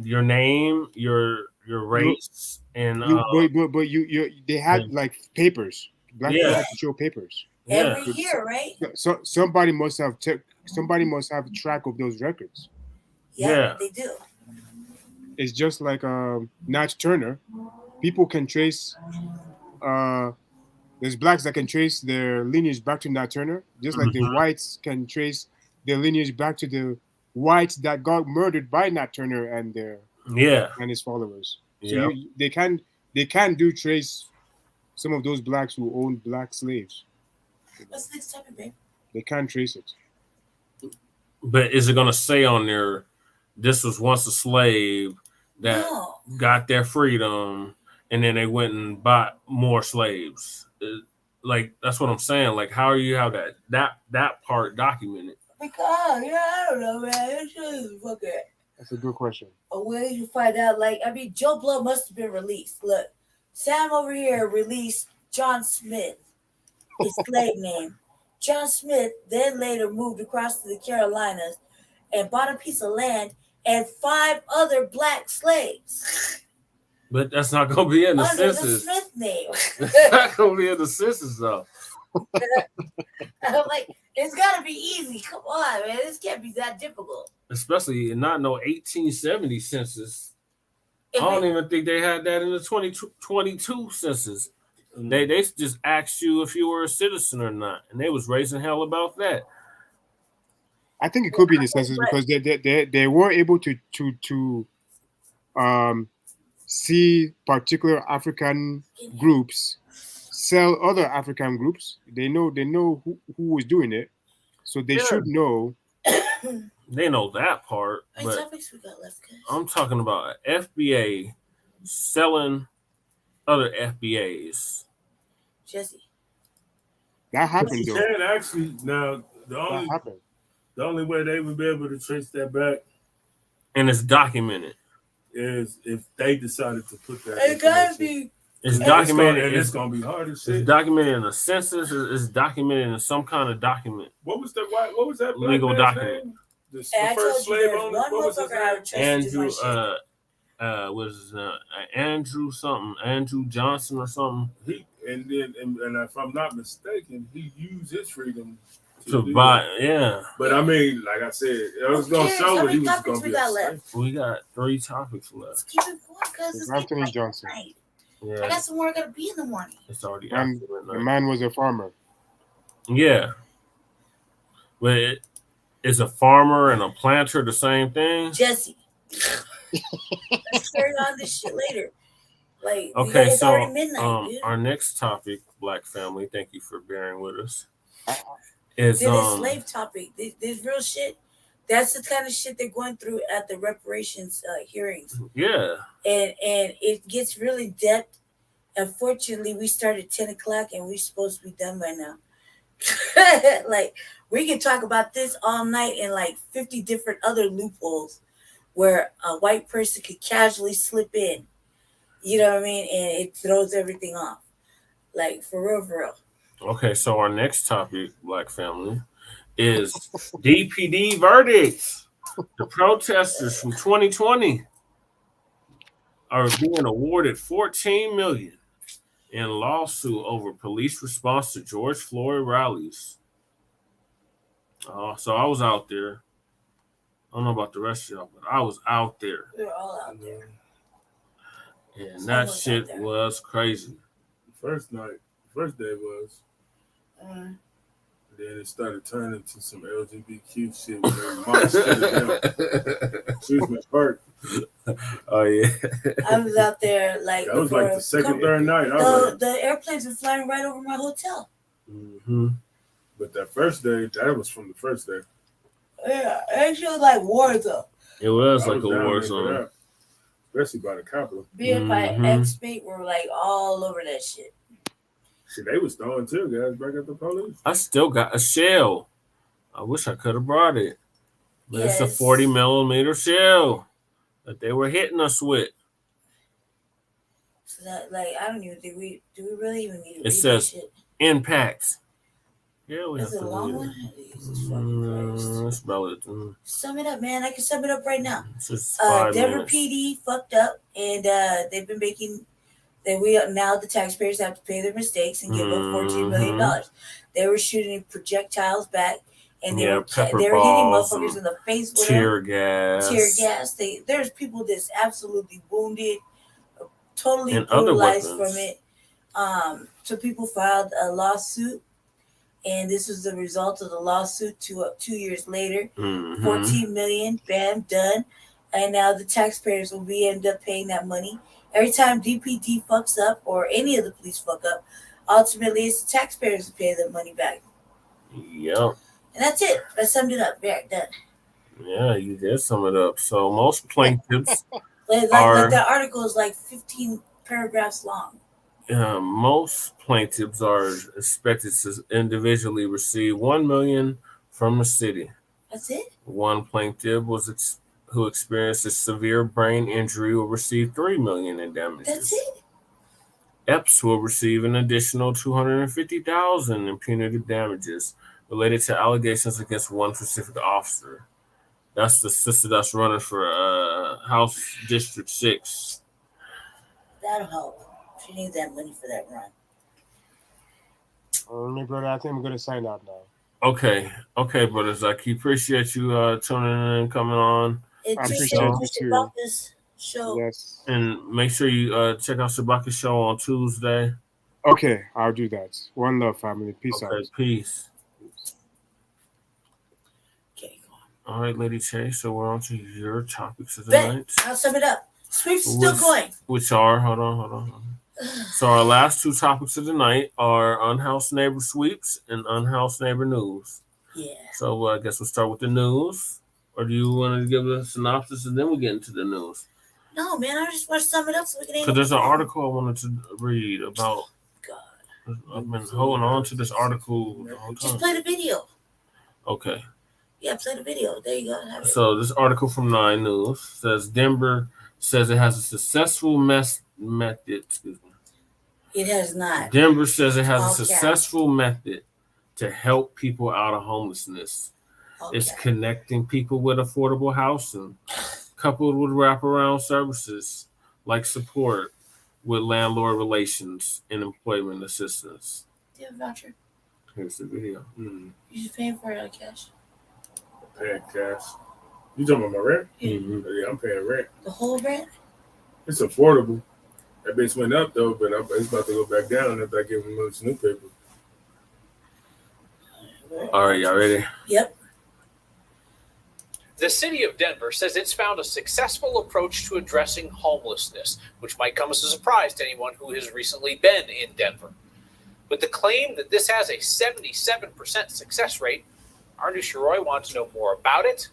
Your name, your race, and but they had like papers. Black people had to show papers every year, right? So somebody must have track of those records. Yeah, they do. It's just like Nat Turner. People can trace. There's blacks that can trace their lineage back to Nat Turner, just like the whites can trace their lineage back to the whites that got murdered by Nat Turner and his followers. So they can do trace some of those blacks who owned black slaves. What's the next topic, babe? They can't trace it. But is it going to say on there, this was once a slave that got their freedom, and then they went and bought more slaves? Like, that's what I'm saying. Like, how do you have that part documented? Because I don't know, man. It's just fucking. That's a good question. A way to find out, like, I mean, Joe Blow must have been released. Look, Sam over here released John Smith, his slave name. John Smith then later moved across to the Carolinas and bought a piece of land and 5 other black slaves. But that's not going to be in the census. The Smith name. It's not going to be in the census, though. I'm like, it's got to be easy. Come on, man. This can't be that difficult. Especially not no 1870 census. I don't even think they had that in the 2022 census. They just asked you if you were a citizen or not, and they was raising hell about that. I think it could be in the census because they were able to see particular African groups sell other African groups. They know who was doing it, so they should know. They know that part, but I'm talking about FBA selling other FBAs. Jesse, that happened though. And actually, now the only way they would be able to trace that back, and it's documented, is if they decided to put that. It gotta be. It's documented. And it's gonna be hard as shit. It's documented in a census. It's documented in some kind of document. What was that legal document? Name? The first slave owner. What was his name? Andrew. Was Andrew something? Andrew Johnson or something? And if I'm not mistaken, he used his freedom to buy. Yeah. But I mean, like I said, it was gonna show what he was gonna be. We got 3 topics left. Let's keep it going, because it's Anthony Johnson. Yeah. I got somewhere I gotta be in the morning. It's already and the man was a farmer. Yeah. But is a farmer and a planter the same thing? Jesse. Let's carry on this shit later. Like, okay, so already midnight, our next topic, Black family, thank you for bearing with us. Is this slave topic. This real shit. That's the kind of shit they're going through at the reparations hearings. Yeah. And it gets really depth. Unfortunately, we start at 10 o'clock and we're supposed to be done by now. Like, we can talk about this all night and like 50 different other loopholes where a white person could casually slip in. You know what I mean? And it throws everything off. Like, for real. Okay, so our next topic, Black family, is DPD verdicts. The protesters from 2020 are being awarded $14 million in lawsuit over police response to George Floyd rallies. So I was out there. I don't know about the rest of y'all, but I was out there. We're all out there. And that shit was crazy. First day was. Then it started turning to some LGBTQ shit. Excuse me, Park. Oh yeah. I was out there like that was like the second, third night. The airplanes were flying right over my hotel. Mm-hmm. But that first day, that was from the first day. Yeah, actually, it was like war zone. It was like a war zone. especially by the Capitol. Me and my ex-mate were like all over that shit. Shit, they was throwing tear gas back at the police. I still got a shell. I wish I could have brought it. But it's a 40 millimeter shell that they were hitting us with. So that, like, I don't even think do we really even need to It read says this shit? impacts. Yeah, we Is have it to a long read one? it. Jesus fucking Christ. Let's spell it. Sum it up, man. I can sum it up right now. It's just 5 Denver minutes. PD fucked up, and they've been making that now the taxpayers have to pay their mistakes and give up $14 million. They were shooting projectiles back, and they were hitting motherfuckers in the face with tear gas. There's people that's absolutely wounded, totally and brutalized from it. So people filed a lawsuit, and this was the result of the lawsuit 2 years later. 14 million, bam, done. And now the taxpayers will end up paying that money. Every time DPD fucks up or any of the police fuck up, ultimately it's the taxpayers who pay the money back. Yep. And that's it. I summed it up. Very done. Yeah, you did sum it up. So most plaintiffs like that article is like 15 paragraphs long. Most plaintiffs are expected to individually receive $1 million from the city. That's it. One plaintiff who experienced a severe brain injury will receive $3 million in damages. That's it. Epps will receive an additional $250,000 in punitive damages related to allegations against one specific officer. That's the sister that's running for House District 6. That'll help. She needs that money for that run. I think I'm going to sign out now. Okay, brother Zach. Appreciate you tuning in and coming on. I appreciate you too. Show. Yes. And make sure you check out Sabaka's show on Tuesday. Okay, I'll do that. One love, family. Peace out. Peace. Okay, go on. All right, Lady Che. So we're on to your topics of the night. I'll sum it up. Sweeps is still going. Which are, hold on. So our last two topics of the night are Unhoused Neighbor Sweeps and Unhoused Neighbor News. Yeah. So I guess we'll start with the news. Or do you want to give a synopsis and then we'll get into the news? No, man, I just want to sum it up so we can. Because there's an article I wanted to read about. God. I've been holding on to this article the whole time. Just play the video. Okay. Yeah, play the video. There you go. So this article from 9 News says Denver says it has a successful method. Excuse me. It has not. Denver says it has a successful method to help people out of homelessness. Okay. It's connecting people with affordable housing, coupled with wraparound services like support with landlord relations and employment assistance. Do you have a voucher? Here's the video. You just paying for it on cash? I'm paying cash. You talking about my rent? Mm-hmm. Yeah, I'm paying rent. The whole rent? It's affordable. That bitch went up though, but it's about to go back down if I give them this new paper. All right, y'all ready? Yep. The city of Denver says it's found a successful approach to addressing homelessness, which might come as a surprise to anyone who has recently been in Denver. With the claim that this has a 77% success rate, Arnu Shiroy wants to know more about it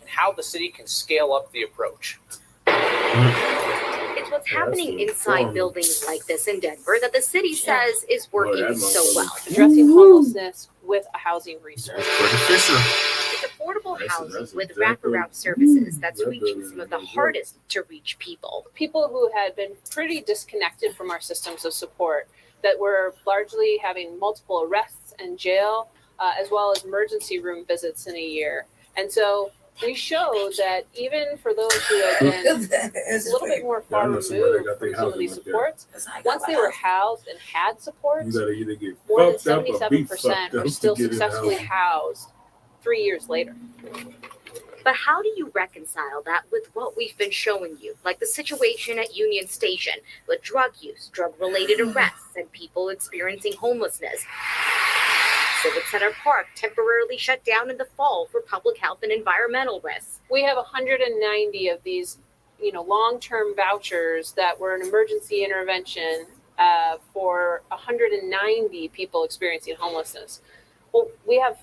and how the city can scale up the approach. It's what's happening inside buildings like this in Denver that the city says is working so well. Addressing homelessness with a housing research. It's affordable housing with wraparound services that's reaching some of the hardest to reach people. People who had been pretty disconnected from our systems of support, that were largely having multiple arrests and jail, as well as emergency room visits in a year. And so we showed that even for those who have been a little bit more far removed from some of these supports, once they were housed and had supports, more than 77% were still successfully housed 3 years later. But how do you reconcile that with what we've been showing you, like the situation at Union Station with drug use, drug-related arrests, and people experiencing homelessness? Civic Center Park temporarily shut down in the fall for public health and environmental risks. We have 190 of these, long-term vouchers that were an emergency intervention for 190 people experiencing homelessness. Well, we have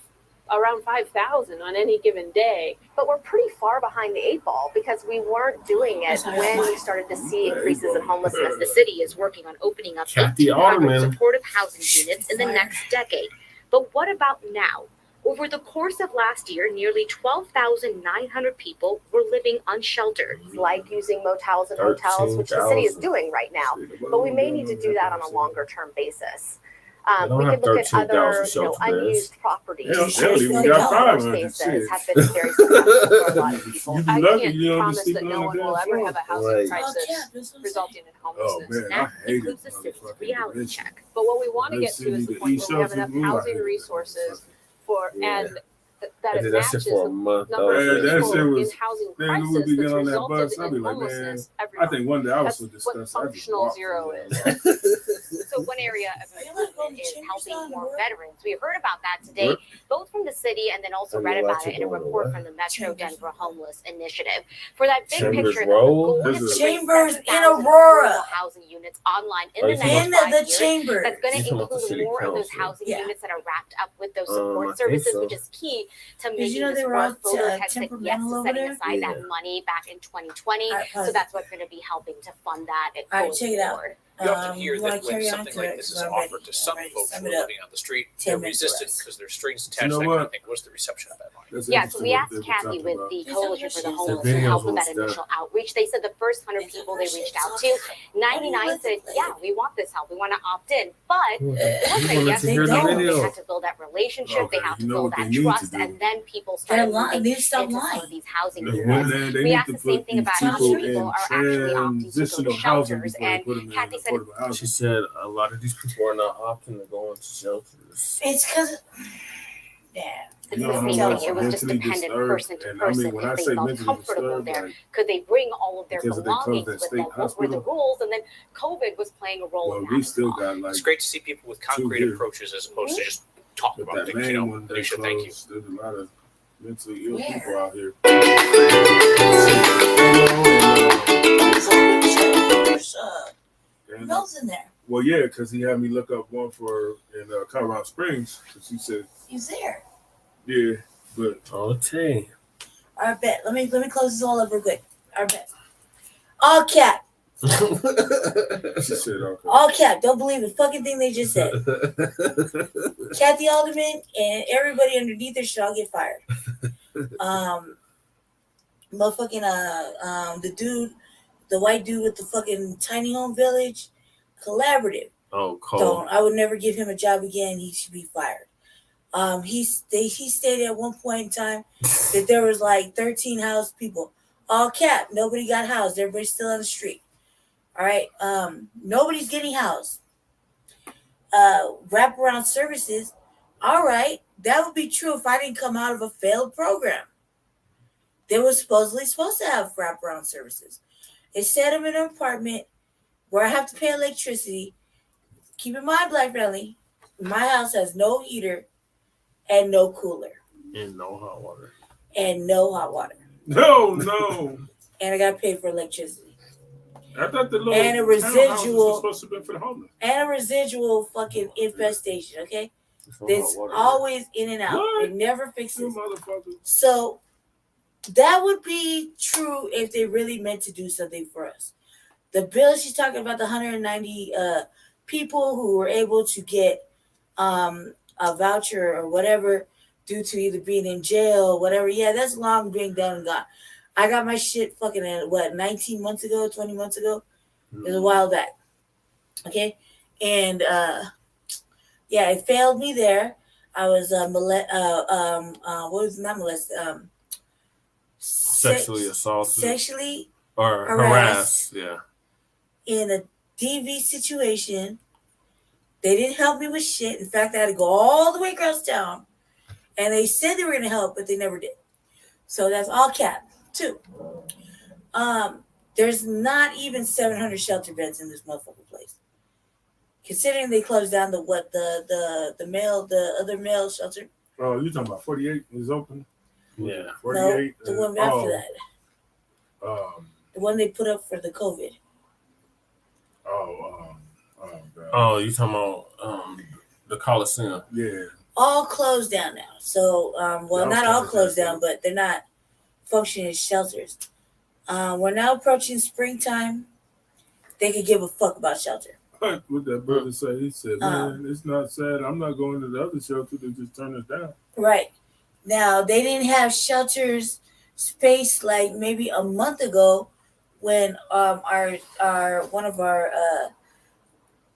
around 5,000 on any given day. But we're pretty far behind the 8 ball because we weren't doing it when we started to see increases in homelessness. The city is working on opening up Kathy 1,800 Alderman. supportive housing units in the next decade. But what about now? Over the course of last year, nearly 12,900 people were living unsheltered. Like using motels and hotels, which the city is doing right now. But we may need to do that on a longer term basis. We could look at other, unused properties. Spaces have been very successful for a lot of people. I can't promise that no one will ever have a housing crisis resulting in homelessness. That includes the city's reality check. But what we want to get to is the point where we have enough housing resources for and that it matches the number of people in housing crisis that's resulted in homelessness every I think one day I was so That's what disgusted. functional zero is. So one area of improvement is helping more veterans. We heard about that today, both from the city and then also read about it in a report from the Metro Denver Homeless Initiative. For that big picture, the goal is to bring Chambers in 7,000 Aurora. affordable housing units online in the next In 5 the years. chambers. That's going He's to talking about the include city more of those council. housing units that are wrapped up with those I support think services, so. which is key to Did making you know this they were all work. Voters had said yes temperamental to over setting there? aside that money back in 2020. All right, So that's what's going to be helping to fund that All right, going check it out. forward. You often hear You wanna that when carry on something to like it? this is I'm ready. offered to some I'm ready. folks Sum who it are up. living on the street, 10 they're minutes resistant less. because there's strings You attached. know That what? kind of thing. What's the reception of that line? That's Yeah, so we interesting what asked they were Kathy talking with about. the Coalition for the The Homeless to videos help with and that stuff. initial outreach. They said the first 100 people they reached out to, 99 said, yeah, we want this help. We want to opt in. But once they wanted yes, to they hear the don't. They video. had to build that relationship. Okay, They have you to know build what they that need to trust. do? And then people They're started lying. moving They into stop some lying. of these housing They units. need We to asked the same put thing these about how people many people in are actually opting to go to transitional housing shelters. before they And put them in Kathy said affordable housing. She said a lot of these people are not opting to go into shelters. It's because, yeah. It's You the know same how thing. much It was just mentally dependent disturbed, person to and I person mean when I if they say felt mentally comfortable disturbed, there. like Could they bring all of their because they closed belongings that with state them? What were the hospital. rules? And then COVID was playing a role Well, in we that as still well. got like It's great to see people with concrete here. approaches as opposed to just talk but about that things. main You know, one they Alicia, thank you. closed. There's a lot of mentally ill Where? people out here. And, Mel's in there. well, yeah, because he had me look up one for in Colorado Springs. Because he said, He's there. yeah, but Okay. All right, bet. Let me close this all up real quick. All right, bet. All cap. she said, okay. All cap. Don't believe the fucking thing they just said. Kathy Alderman and everybody underneath her should all get fired. Motherfucking the white dude with the fucking tiny home village, collaborative. Oh, Cole. Don't. I would never give him a job again. He should be fired. He stated at one point in time that there was like 13 housed people. All cap. Nobody got housed. Everybody's still on the street. All right. Nobody's getting housed. Wraparound services. All right. That would be true if I didn't come out of a failed program. They were supposed to have wraparound services. Instead of an apartment where I have to pay electricity, keep in mind, Black family, my house has no heater and no cooler. And no hot water. And no hot water. No. And I got to pay for electricity. I thought the little And a residual was supposed to be for the homeless. And a residual fucking infestation, okay? That's always in and out. What? It never fixes. You motherfucker. So that would be true if they really meant to do something for us. The bill she's talking about, the 190 people who were able to get a voucher or whatever due to either being in jail, whatever. Yeah, that's long being done and gone. I got my shit fucking 19 months ago, 20 months ago. It was a while back. Okay? And yeah, it failed me there. I was sexually assaulted. Sexually or harassed. Yeah. In a DV situation. They didn't help me with shit. In fact, I had to go all the way across town. And they said they were going to help, but they never did. So that's all cap. 2. There's not even 700 shelter beds in this motherfucking place. Considering they closed down the other male shelter. Oh, you talking about 48 is open? Yeah. 48. No, the one after that. The one they put up for the COVID. God. Oh, you talking about the Coliseum? Yeah. all closed down now. So, well, not all closed down, but they're not functioning as shelters. We're now approaching springtime. They could give a fuck about shelter. What that brother say? He said, "Man, it's not sad. I'm not going to the other shelter. They just turn us down." Right. Now they didn't have shelters space like maybe a month ago when our one of our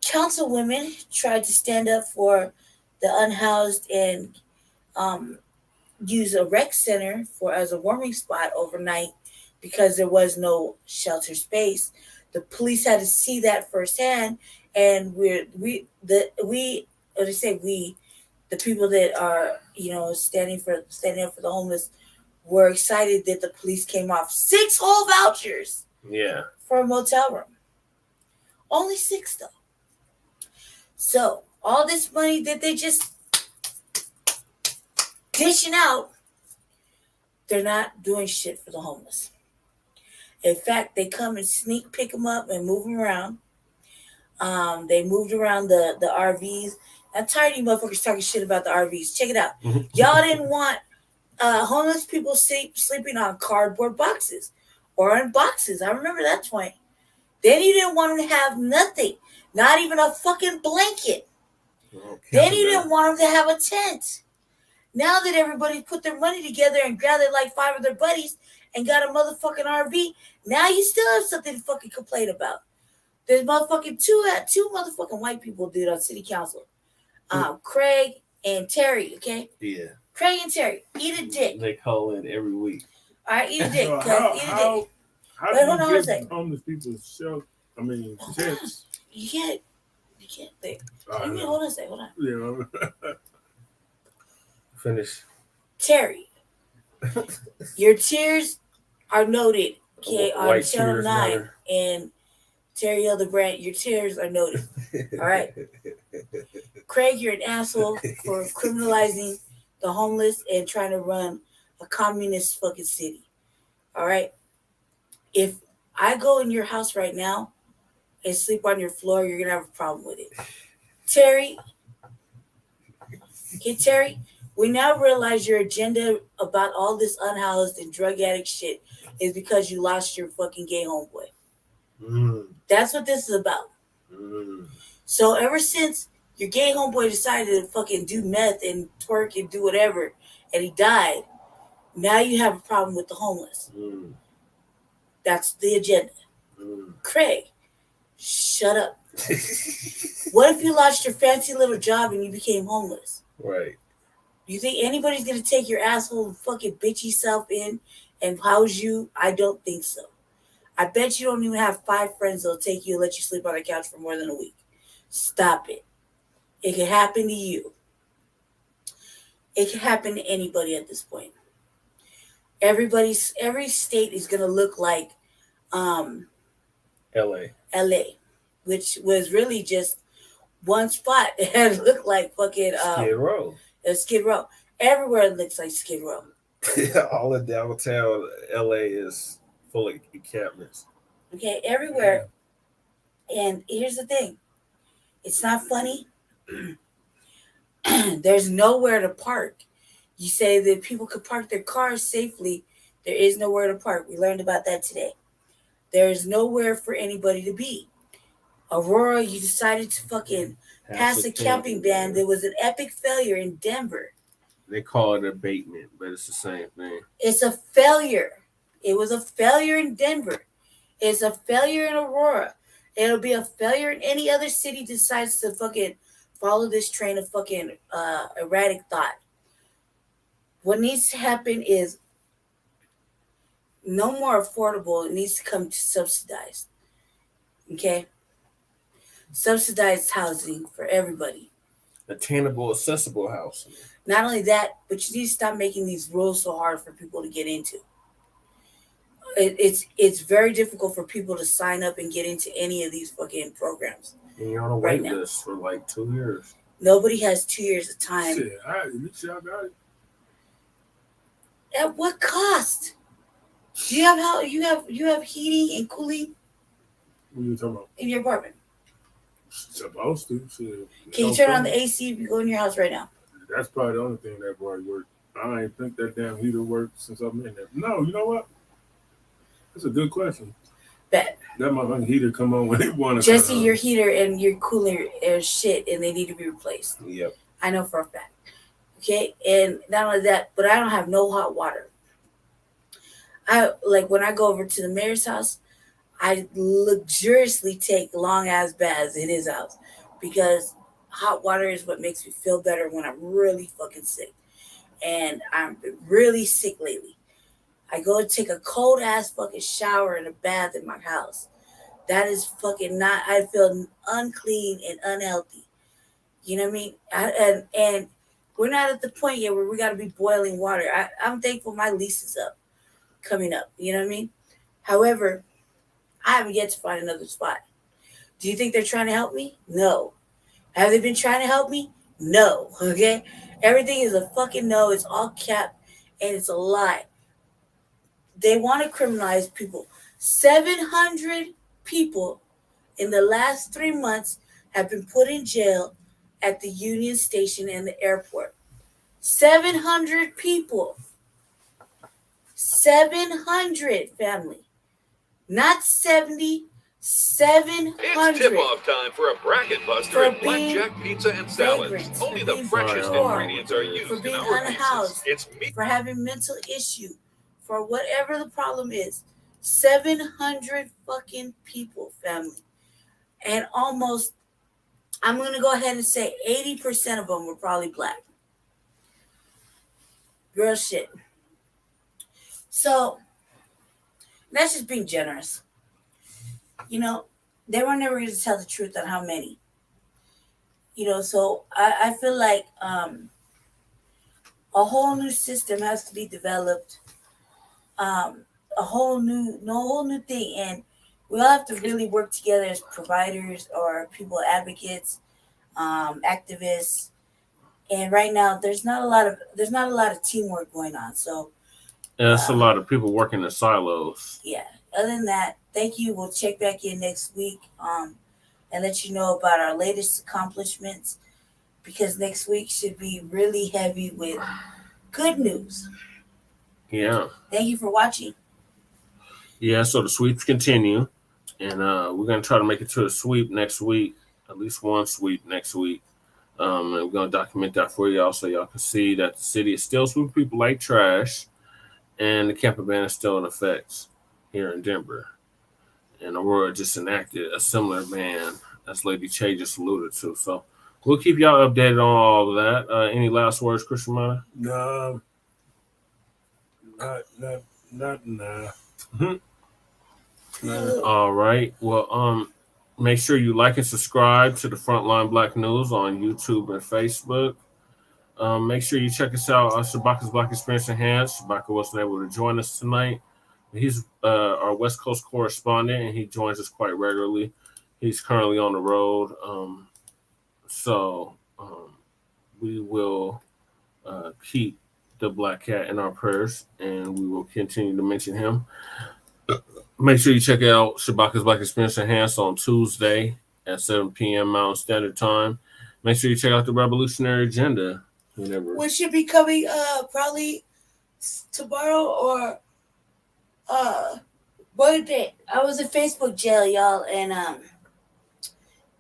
councilwomen tried to stand up for the unhoused and use a rec center for as a warming spot overnight because there was no shelter space. The police had to see that firsthand, and the people that are standing up for the homeless were excited that the police came off 6 whole vouchers. Yeah. For a motel room. Only 6 though. So all this money that they just dishing out, they're not doing shit for the homeless. In fact, they come and sneak pick them up and move them around. They moved around the RVs. I'm tired of you motherfuckers talking shit about the RVs. Check it out. Y'all didn't want homeless people sleeping on cardboard boxes or on boxes. I remember that point. Then you didn't want them to have nothing, not even a fucking blanket. Then you didn't want them to have a tent. Now that everybody put their money together and gathered like 5 of their buddies and got a motherfucking RV, now you still have something to fucking complain about. There's motherfucking two motherfucking white people did on city council. Craig and Terry, okay? Yeah. Craig and Terry, eat a dick. They call in every week. All right, eat a dick. How Wait, hold on do a you second. give homeless people tents? You can't think. Hold on a second. Hold on. Yeah. Finish. Terry, your tears are noted. Okay, on White Channel tears 9 matter. and Terry Hildebrand, your tears are noted. All right. Craig, you're an asshole for criminalizing the homeless and trying to run a communist fucking city. All right. If I go in your house right now and sleep on your floor, you're gonna have a problem with it. Terry, we now realize your agenda about all this unhoused and drug addict shit is because you lost your fucking gay homeboy. That's what this is about. So ever since your gay homeboy decided to fucking do meth and twerk and do whatever, and he died, now you have a problem with the homeless. That's the agenda. Craig, shut up. What if you lost your fancy little job and you became homeless? Right. You think anybody's gonna take your asshole fucking bitchy self in and house you? I don't think so. I bet you don't even have 5 friends that'll take you and let you sleep on a couch for more than a week. Stop it. It can happen to you. It can happen to anybody at this point. Every state is gonna look like LA, which was really just one spot. It looked like fucking Skid Row. Skid Row. Everywhere it looks like Skid Row. All of downtown LA is full of encampments. Okay, everywhere. And here's the thing. It's not funny. There's nowhere to park. You say that people could park their cars safely. There is nowhere to park. We learned about that today. There's nowhere for anybody to be. Aurora, you decided to fucking pass a camping ban that was an epic failure in Denver. They call it abatement, but it's the same thing. It's a failure. It was a failure in Denver. It's a failure in Aurora. It'll be a failure in any other city decides to fucking follow this train of fucking erratic thought. What needs to happen is no more affordable. It needs to come to subsidized. Okay? Subsidized housing for everybody. Attainable, accessible housing. Not only that, but you need to stop making these rules so hard for people to get into. It's very difficult for people to sign up and get into any of these fucking programs. And you're on a wait list for like 2 years. Nobody has 2 years of time. Shit, at least y'all got it. At what cost? Do you have heating and cooling? What are you talking about? In your apartment? Supposed to. Shit. Can you turn on the AC if you go in your house right now? That's probably the only thing that probably worked. I ain't think that damn heater worked since I've been there. No, you know what? That's a good question. Bet. That motherfucking heater come on when they want to. Jesse, your heater and your cooler are shit, and they need to be replaced. Yep. I know for a fact. Okay, and not only that, but I don't have no hot water. I like when I go over to the mayor's house, I luxuriously take long ass baths in his house because hot water is what makes me feel better when I'm really fucking sick. And I'm really sick lately. I go and take a cold ass fucking shower and a bath in my house. That is fucking not, I feel unclean and unhealthy. You know what I mean? And we're not at the point yet where we got to be boiling water. I'm thankful my lease is coming up. You know what I mean? However, I haven't yet to find another spot. Do you think they're trying to help me? No. Have they been trying to help me? No. Okay? Everything is a fucking no. It's all cap and it's a lie. They want to criminalize people. 700 people in the last 3 months have been put in jail at the Union Station and the airport. 700 people. 700, family. Not 70, 700. It's tip-off time for a bracket buster at Blackjack Pizza and Salads. Only the freshest ingredients are used for being in our unhoused, pizzas. It's for having mental issue, for whatever the problem is. 700 fucking people, family. And almost, I'm going to go ahead and say 80% of them were probably black. Real shit. So, that's just being generous. You know, they were never going to tell the truth on how many. You know, so I feel like a whole new system has to be developed. A whole new thing. And we all have to really work together as providers or people advocates, activists. And right now there's not a lot of teamwork going on. So that's a lot of people working in silos. Yeah. Other than that, thank you. We'll check back in next week and let you know about our latest accomplishments, because next week should be really heavy with good news. Yeah. Thank you for watching. Yeah, so the sweeps continue, and we're going to try to make it to a sweep next week, at least one sweep next week. And we're going to document that for y'all so y'all can see that the city is still sweeping people like trash, and the camping ban is still in effect here in Denver. And Aurora just enacted a similar ban, as Lady Che just alluded to. So we'll keep y'all updated on all of that. Any last words, Christian Mana? No. Not. All right. Well, make sure you like and subscribe to the Frontline Black News on YouTube and Facebook. Make sure you check us out. Shabaka's Black Experience Enhanced. Shabaka wasn't able to join us tonight. He's our West Coast correspondent, and he joins us quite regularly. He's currently on the road. So we will keep the Black Cat in our prayers, and we will continue to mention him. Make sure you check out Shabaka's Black Experience Enhanced on Tuesday at 7 p.m. Mountain Standard Time. Make sure you check out the Revolutionary Agenda. Which should be coming probably tomorrow or one day. I was in Facebook jail, y'all, and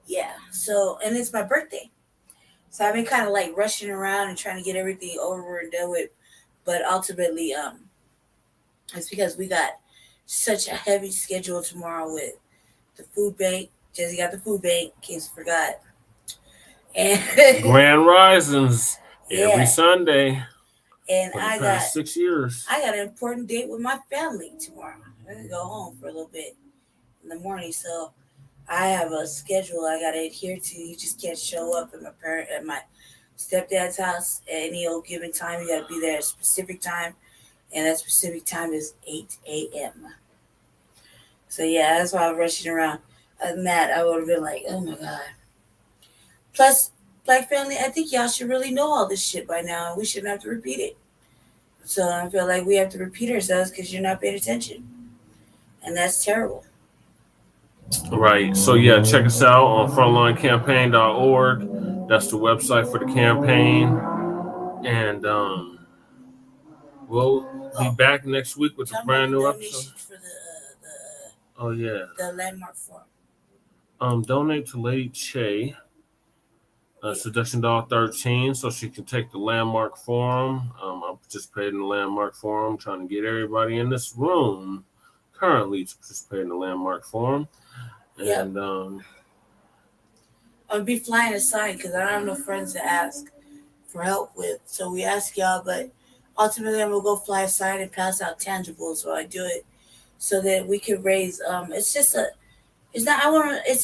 yeah. So, and it's my birthday, so I've been kind of like rushing around and trying to get everything over and done with. But ultimately, it's because we got such a heavy schedule tomorrow with the food bank. Jesse got the food bank, in case you forgot. And Grand Risings every Sunday. And for the past 6 years. I got an important date with my family tomorrow. I'm gonna go home for a little bit in the morning, so I have a schedule I gotta adhere to. You just can't show up at my stepdad's house at any old given time. You gotta be there at a specific time, and that specific time is 8 a.m. So yeah, that's why I'm rushing around. Other than that, I would have been like, oh my god. Plus, Black family, I think y'all should really know all this shit by now, and we shouldn't have to repeat it. So I feel like we have to repeat ourselves because you're not paying attention. And that's terrible. Right. So yeah, check us out on frontlinecampaign.org. That's the website for the campaign. And we'll be back next week with a brand new episode. For Oh yeah. The landmark forum. Donate to Lady Che, Seduction Doll 13, so she can take the landmark forum. I participate in the landmark forum, trying to get everybody in this room currently to participate in the landmark forum. And I'll be flying a sign because I don't have no friends to ask for help with. So we ask y'all, but ultimately I'm gonna go fly a sign and pass out tangibles while I do it, so that we can raise. It's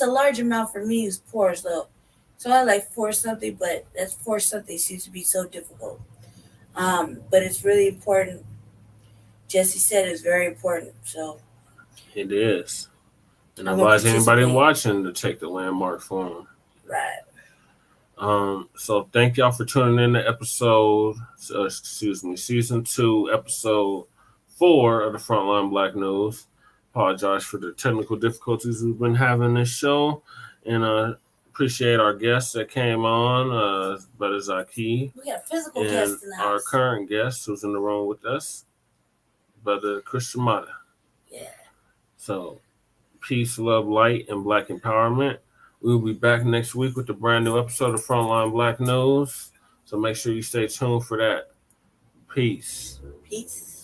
a large amount for me who's poor, so I like for something, but that's for something seems to be so difficult. But it's really important. Jesse said it's very important, so it is. And I I'm advise anybody participate. watching to take the landmark forum. Right. So thank y'all for tuning in to season 2, episode 4 of the Frontline Black News. Apologize for the technical difficulties we've been having this show, and appreciate our guests that came on, Brother Zaki. We got physical and guests in the our house. current guest who's in the room with us, Brother Christian Mata. Yeah. So, peace, love, light, and Black empowerment. We'll be back next week with a brand new episode of Frontline Black News. So make sure you stay tuned for that. Peace. Peace.